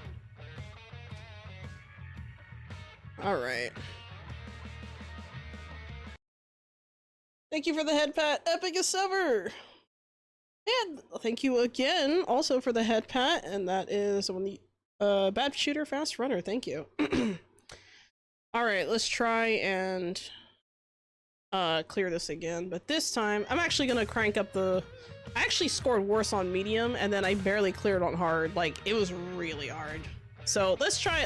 Speaker 1: Alright. Thank you for the headpat, epic as ever! And thank you again also for the headpat, and that is when the bad shooter, fast runner, thank you. Alright, let's try and clear this again, but this time I'm actually gonna crank up the... I actually scored worse on medium, and then I barely cleared on hard. Like, it was really hard. So let's try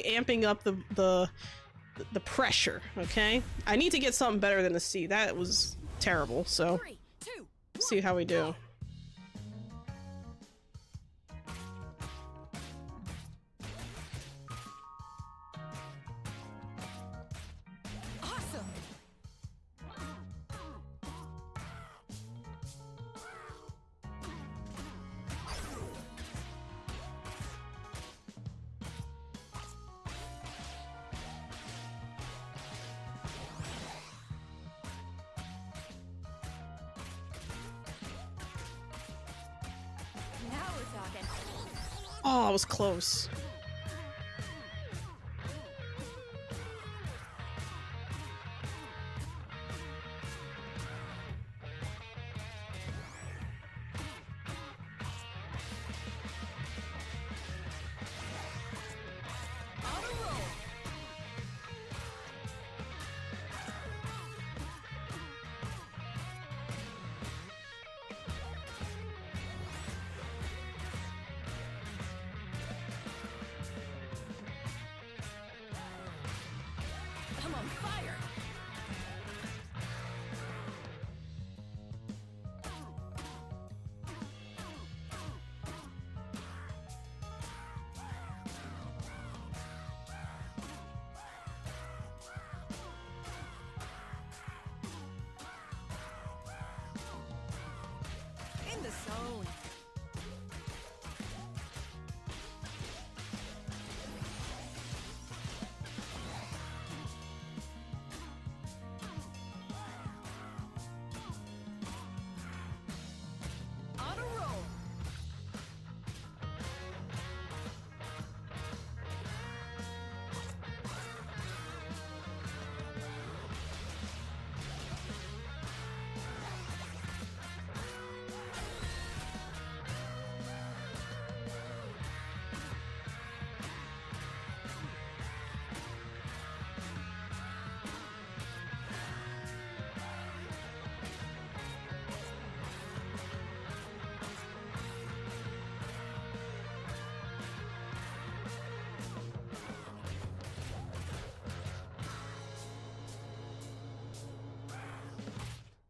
Speaker 1: amping up the pressure, okay? I need to get something better than a C. That was terrible, so let's see how we do.
Speaker 4: Awesome. Now we're talking.
Speaker 1: Oh, I was close.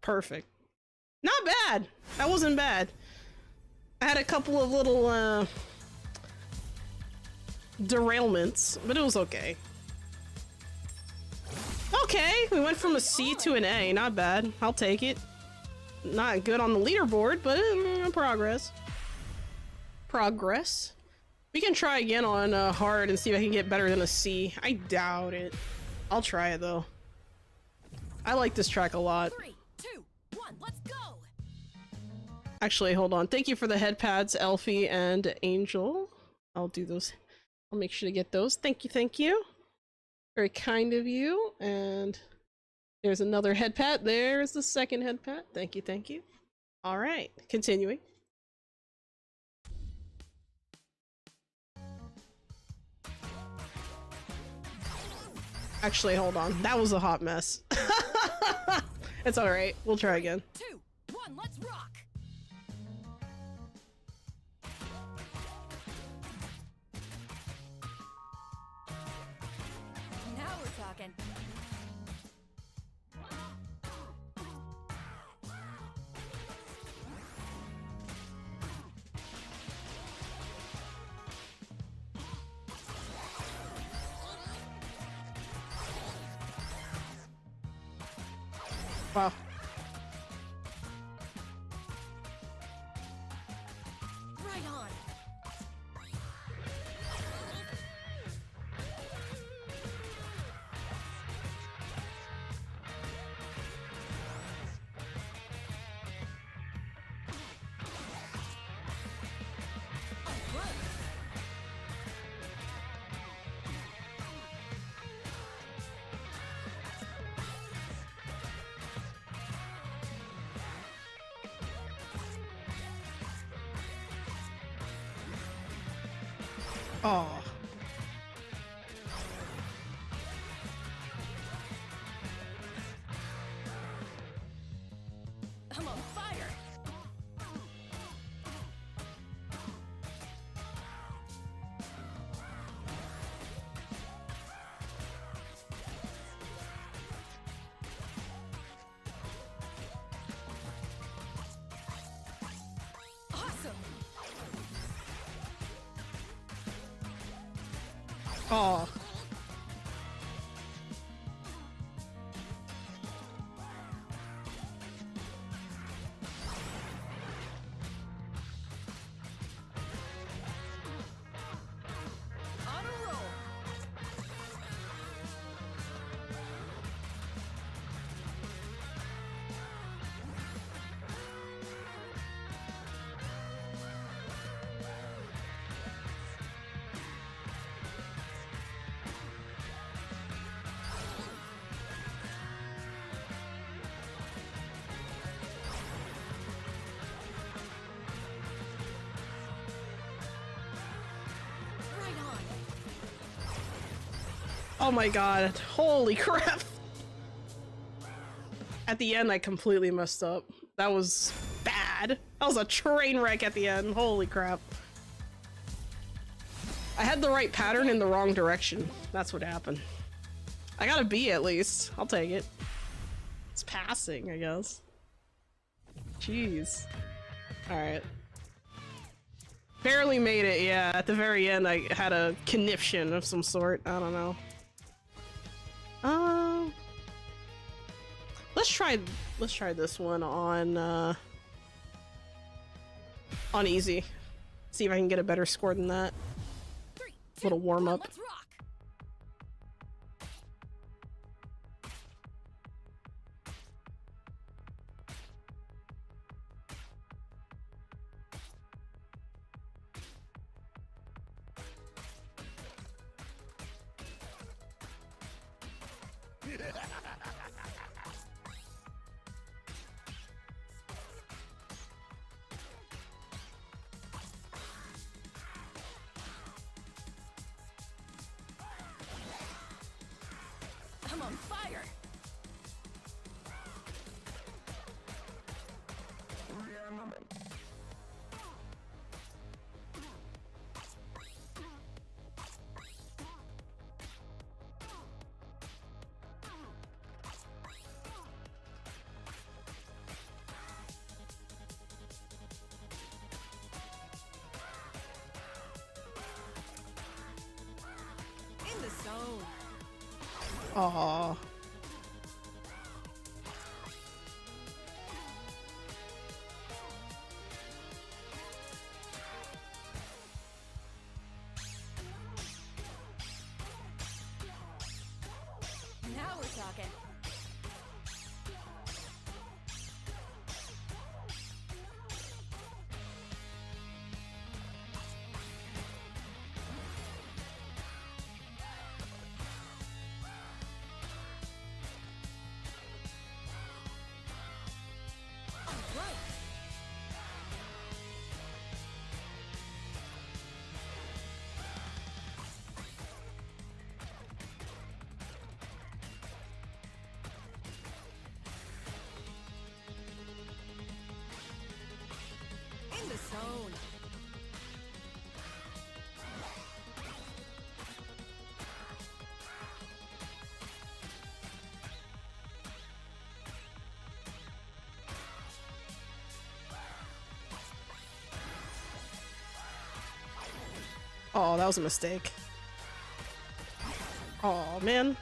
Speaker 1: Perfect. Not bad. That wasn't bad. I had a couple of little derailments, but it was okay. Okay, we went from a C to an A. Not bad. I'll take it. Not good on the leaderboard, but progress. Progress. We can try again on hard and see if I can get better than a C. I doubt it. I'll try it though. I like this track a lot.
Speaker 4: 3, 2, 1, let's go.
Speaker 1: Actually, hold on. Thank you for the head pads, Elfie and Angel. I'll do those. I'll make sure to get those. Thank you, thank you. Very kind of you. And there's another head pat. There's the second head pat. Thank you, thank you. All right, continuing. Actually, hold on. That was a hot mess. It's all right. We'll try again.
Speaker 4: 2, 1, let's rock. Now we're talking.
Speaker 1: Wow.
Speaker 4: Right on.
Speaker 1: Oh.
Speaker 4: I'm on fire. Awesome.
Speaker 1: Oh.
Speaker 4: On a roll. Right on.
Speaker 1: Oh my god. Holy crap. At the end, I completely messed up. That was bad. That was a train wreck at the end. Holy crap. I had the right pattern in the wrong direction. That's what happened. I got a B at least. I'll take it. It's passing, I guess. Jeez. Alright. Barely made it, yeah. At the very end, I had a conniption of some sort. I don't know. Let's try this one on easy. See if I can get a better score than that.
Speaker 4: 3, 2,
Speaker 1: Little warm
Speaker 4: 1,
Speaker 1: up.
Speaker 4: let's rock. I'm on fire.
Speaker 1: Aw.
Speaker 4: Now we're talking. Right. In the zone.
Speaker 1: Oh, that was a mistake. Oh, man.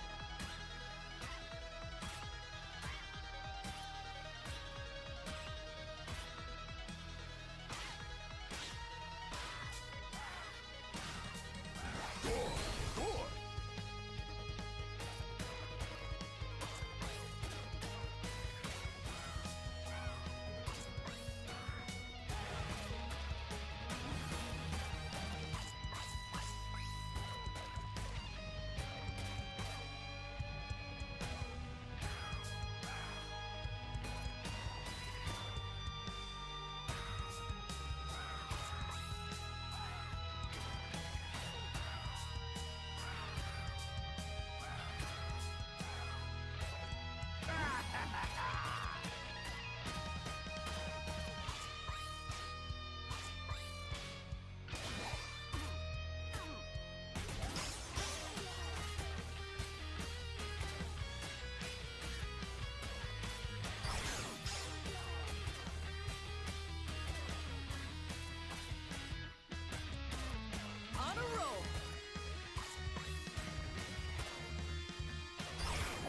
Speaker 4: On a roll.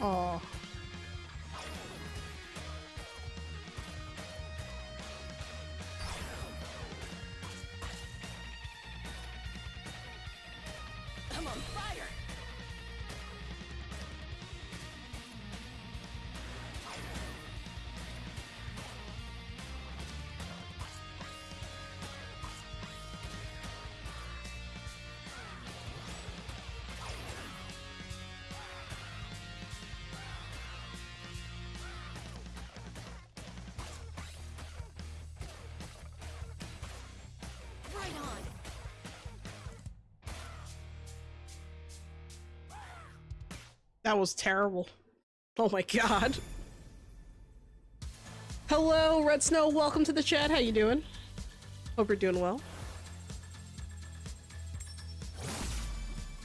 Speaker 1: Oh.
Speaker 4: I'm on fire. Right on.
Speaker 1: That was terrible. Oh my god. Hello, Red Snow. Welcome to the chat. How you doing? Hope you're doing well.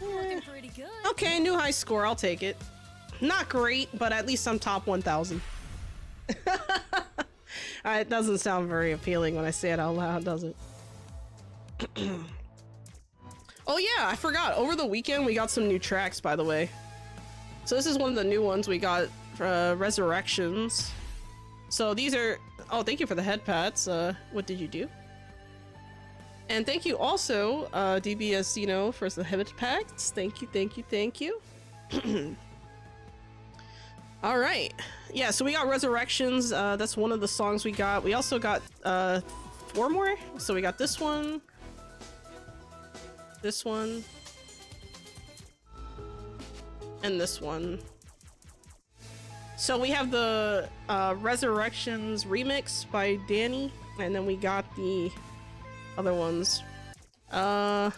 Speaker 4: Looking pretty good.
Speaker 1: Okay, new high score. I'll take it. Not great, but at least I'm top 1,000. It doesn't sound very appealing when I say it out loud, does it? Oh yeah, I forgot. Over the weekend, we got some new tracks, by the way. So this is one of the new ones we got, Resurrections. So these are... Oh, thank you for the headpats. What did you do? And thank you also, DBS, for the headpats. Thank you, thank you, thank you. All right. Yeah, so we got Resurrections. That's one of the songs we got. We also got 4 more. So we got this one, and this one. So we have the Resurrections remix by Danny, and then we got the other ones. I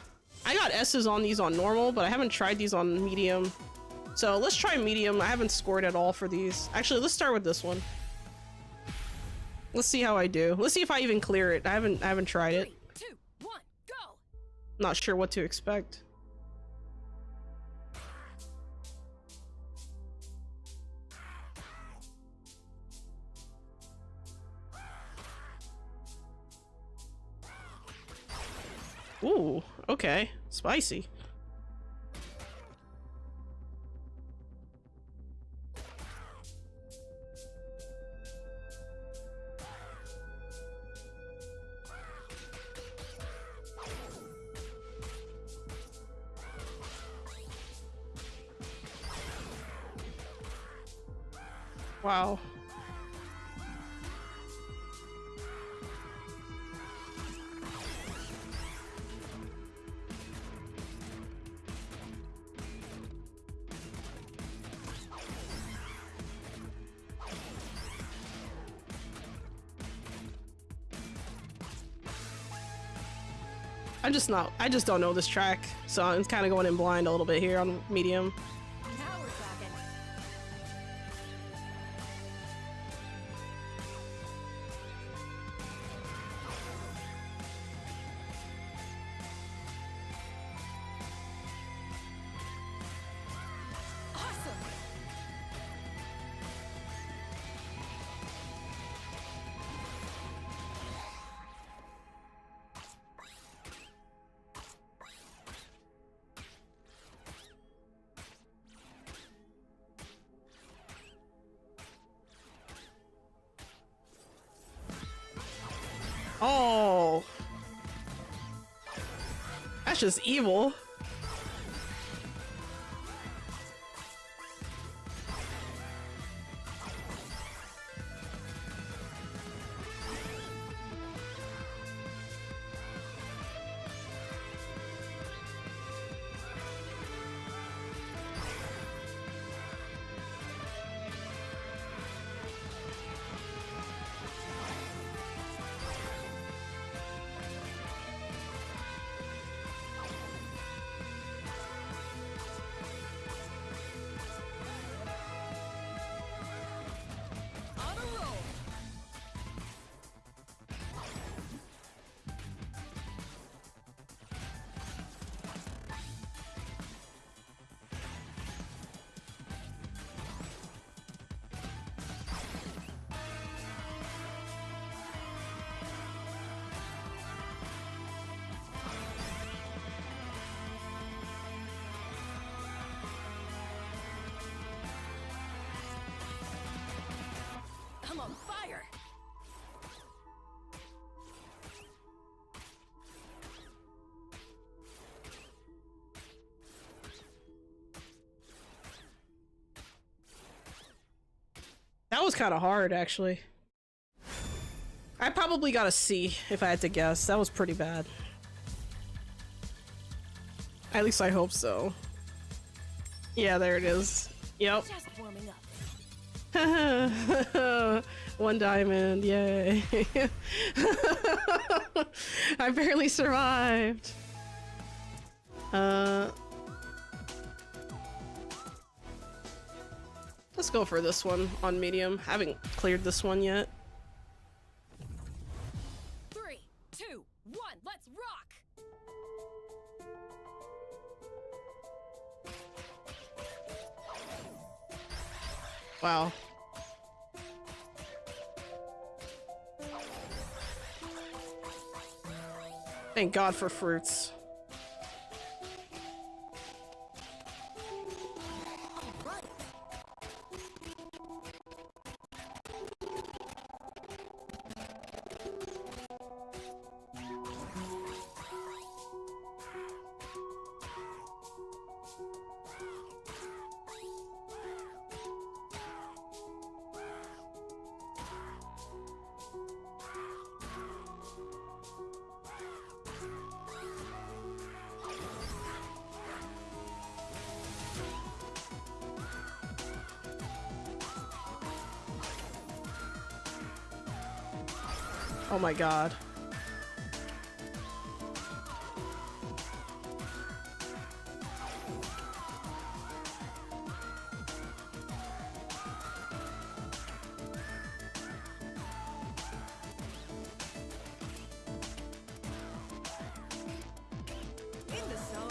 Speaker 1: got S's on these on normal, but I haven't tried these on medium. So let's try medium. I haven't scored at all for these. Actually, let's start with this one. Let's see how I do. Let's see if I even clear it. I haven't tried it.
Speaker 4: 3, 2, 1, go.
Speaker 1: Not sure what to expect. Ooh, okay. Spicy. Wow. I just don't know this track, so I'm kind of going in blind a little bit here on medium.
Speaker 4: Now we're talking. Awesome.
Speaker 1: Oh, that's just evil.
Speaker 4: On a roll. I'm on fire.
Speaker 1: That was kind of hard, actually. I probably got a C if I had to guess. That was pretty bad. At least I hope so. Yeah, there it is. Yep.
Speaker 4: Just warming up.
Speaker 1: 1 diamond, yay. I barely survived. Let's go for this one on medium. Haven't cleared this one yet.
Speaker 4: 3, 2, 1, let's rock.
Speaker 1: Wow. Thank God for fruits. Oh my God.
Speaker 4: In the zone.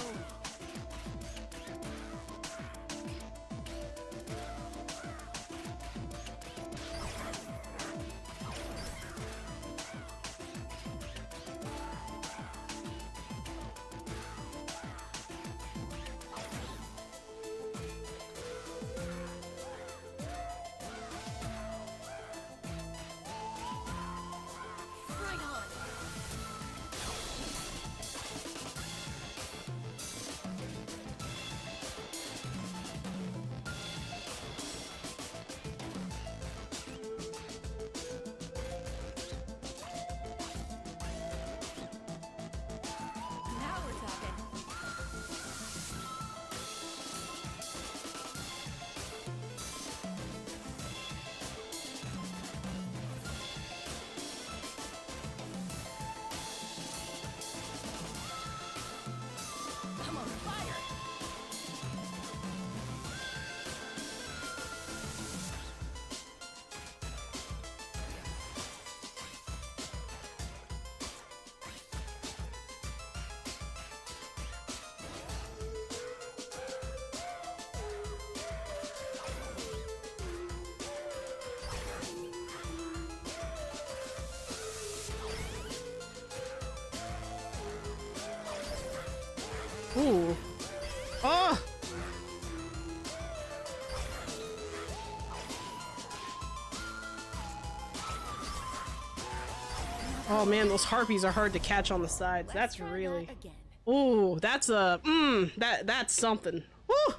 Speaker 1: Ooh. Oh! Oh man, those harpies are hard to catch on the sides. That's really... Ooh, that's a... that's something. Woo!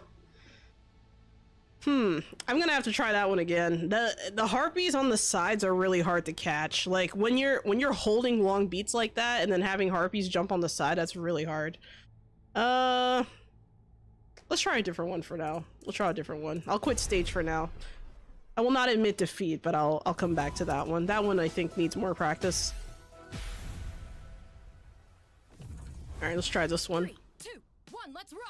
Speaker 1: I'm gonna have to try that one again. The harpies on the sides are really hard to catch. Like, when you're holding long beats like that and then having harpies jump on the side, that's really hard. Let's try a different one for now. We'll try a different one. I'll quit stage for now. I will not admit defeat, but I'll come back to that one. That one I think needs more practice. Alright, let's try this one.
Speaker 4: 3, 2, 1, let's rock!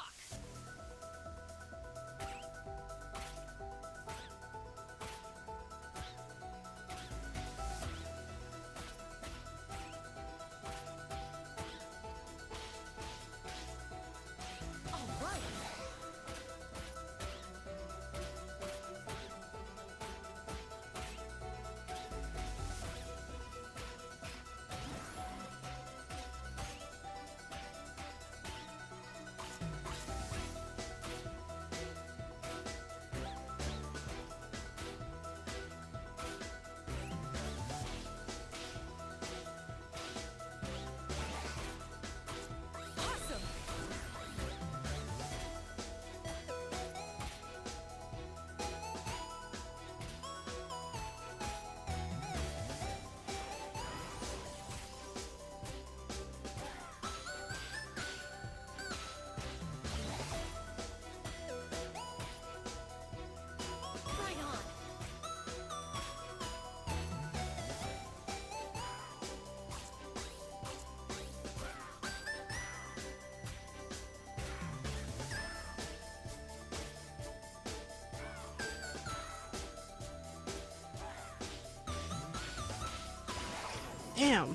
Speaker 1: Damn.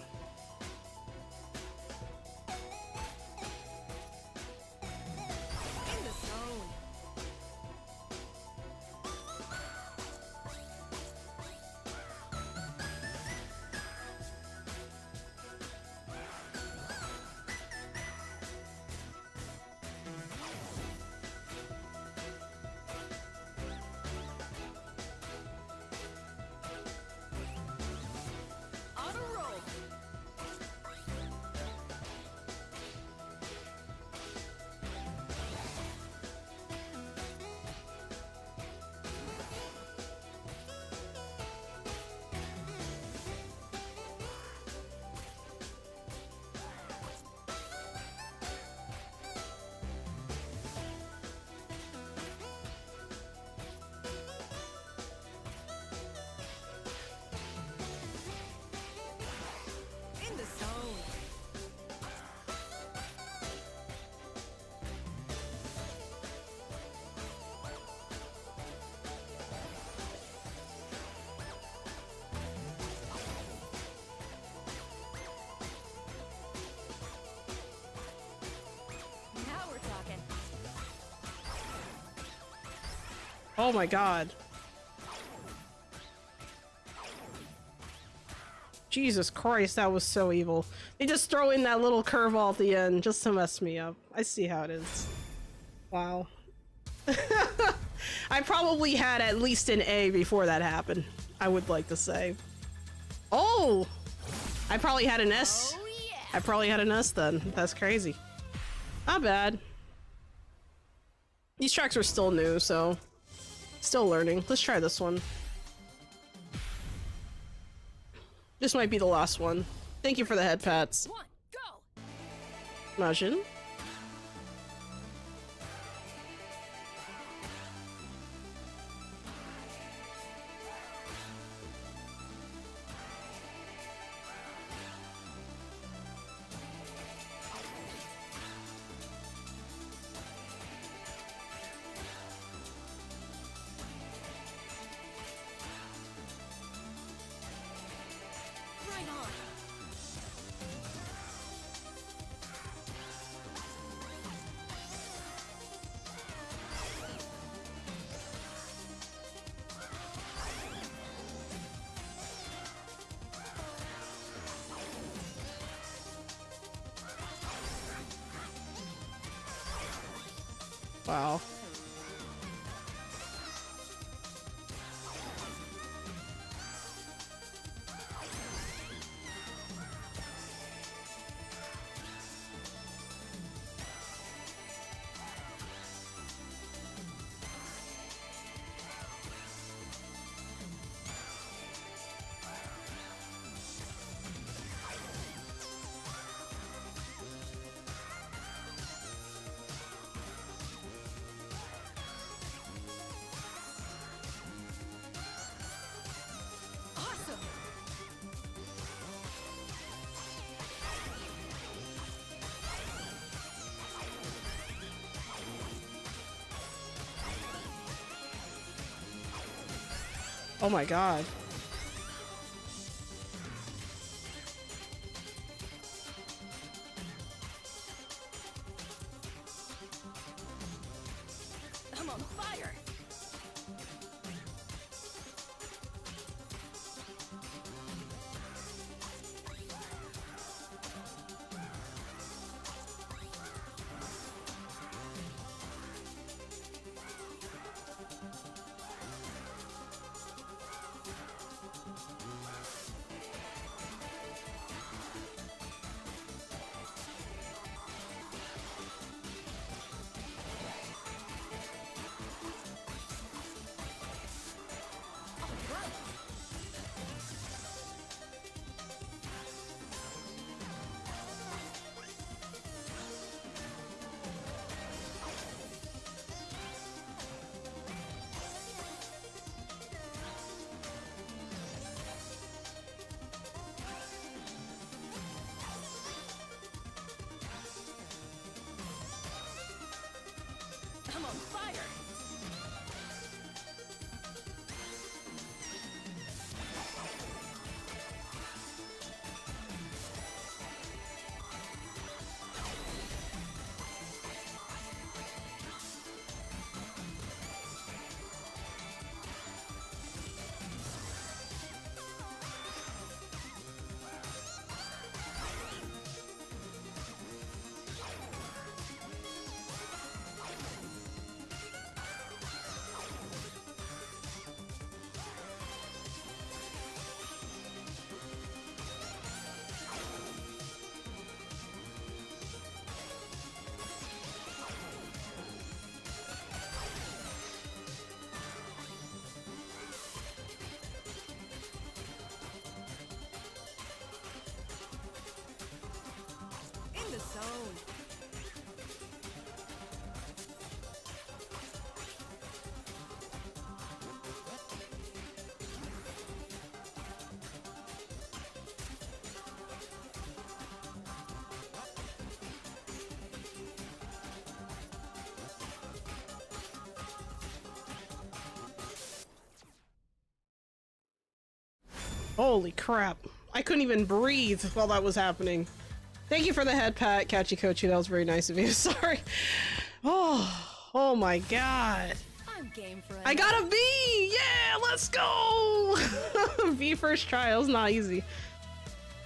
Speaker 1: Oh my god. Jesus Christ, that was so evil. They just throw in that little curveball at the end just to mess me up. I see how it is. Wow. I probably had at least an A before that happened, I would like to say. Oh! I probably had an S. Oh, yeah. I probably had an S then. That's crazy. Not bad. These tracks are still new, so... Still learning. Let's try this one. This might be the last one. Thank you for the head pats. Imagine. Wow. Oh my god.
Speaker 4: I'm on fire. I'm on fire. In the zone.
Speaker 1: Holy crap. I couldn't even breathe while that was happening. Thank you for the head pat, Kachikochi. That was very nice of you. Sorry. Oh my god.
Speaker 4: I'm game for
Speaker 1: I got a B! Yeah, let's go! B first try. That was not easy.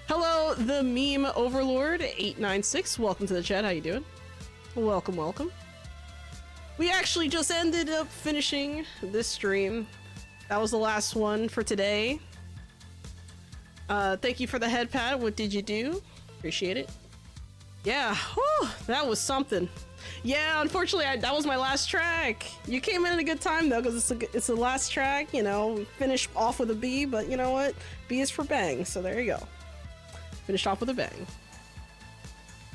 Speaker 1: Hello, the meme overlord 896. Welcome to the chat. How you doing? Welcome, welcome. We actually just ended up finishing this stream. That was the last one for today. Thank you for the head pat. What did you do? Appreciate it. Yeah, whew, that was something. Yeah, unfortunately, that was my last track. You came in at a good time though, because it's the last track. You know, we finished off with a B, but you know what? B is for bang. So there you go. Finished off with a bang.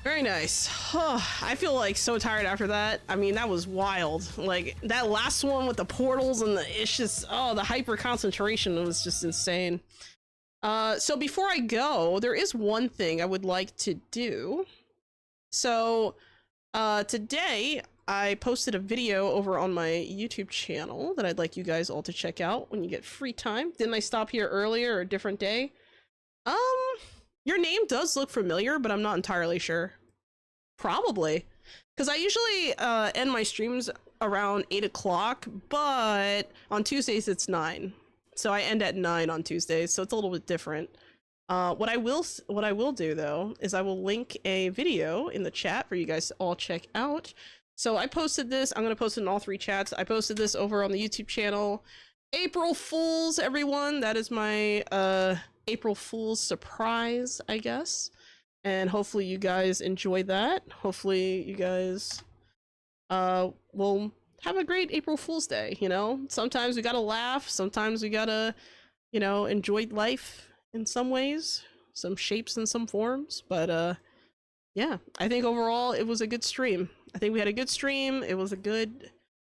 Speaker 1: Very nice. I feel like so tired after that. I mean, that was wild. Like that last one with the portals and it's just the hyper concentration was just insane. So before I go, there is one thing I would like to do. So, today I posted a video over on my YouTube channel that I'd like you guys all to check out when you get free time. Didn't I stop here earlier or a different day? Your name does look familiar, but I'm not entirely sure. Probably. Because I usually, end my streams around 8 o'clock, but on Tuesdays it's 9. So I end at 9 on Tuesdays, so it's a little bit different. What I will do though is I will link a video in the chat for you guys to all check out. So I posted this. I'm going to post it in all 3 chats. I posted this over on the YouTube channel. April Fools, everyone. That is my April Fool's surprise, I guess. And hopefully you guys enjoyed that. Hopefully you guys will have a great April Fool's Day, you know? Sometimes we gotta laugh. Sometimes we gotta, you know, enjoy life in some ways. Some shapes and some forms. But yeah, I think overall it was a good stream. I think we had a good stream. It was a good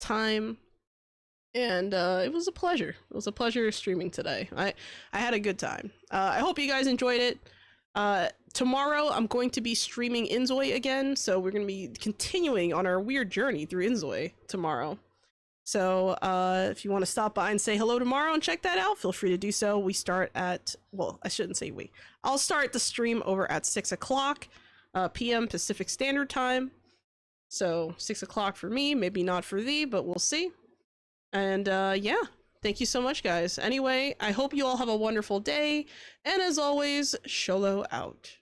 Speaker 1: time. And it was a pleasure. It was a pleasure streaming today. I had a good time. I hope you guys enjoyed it. Tomorrow I'm going to be streaming Inzoi again, so we're going to be continuing on our weird journey through Inzoi tomorrow. So if you want to stop by and say hello tomorrow and check that out, feel free to do so. We start at, well, I shouldn't say we. I'll start the stream over at 6 o'clock p.m. Pacific Standard Time. So 6 o'clock for me, maybe not for thee, but we'll see. And yeah, thank you so much, guys. Anyway, I hope you all have a wonderful day. And as always, Sholo out.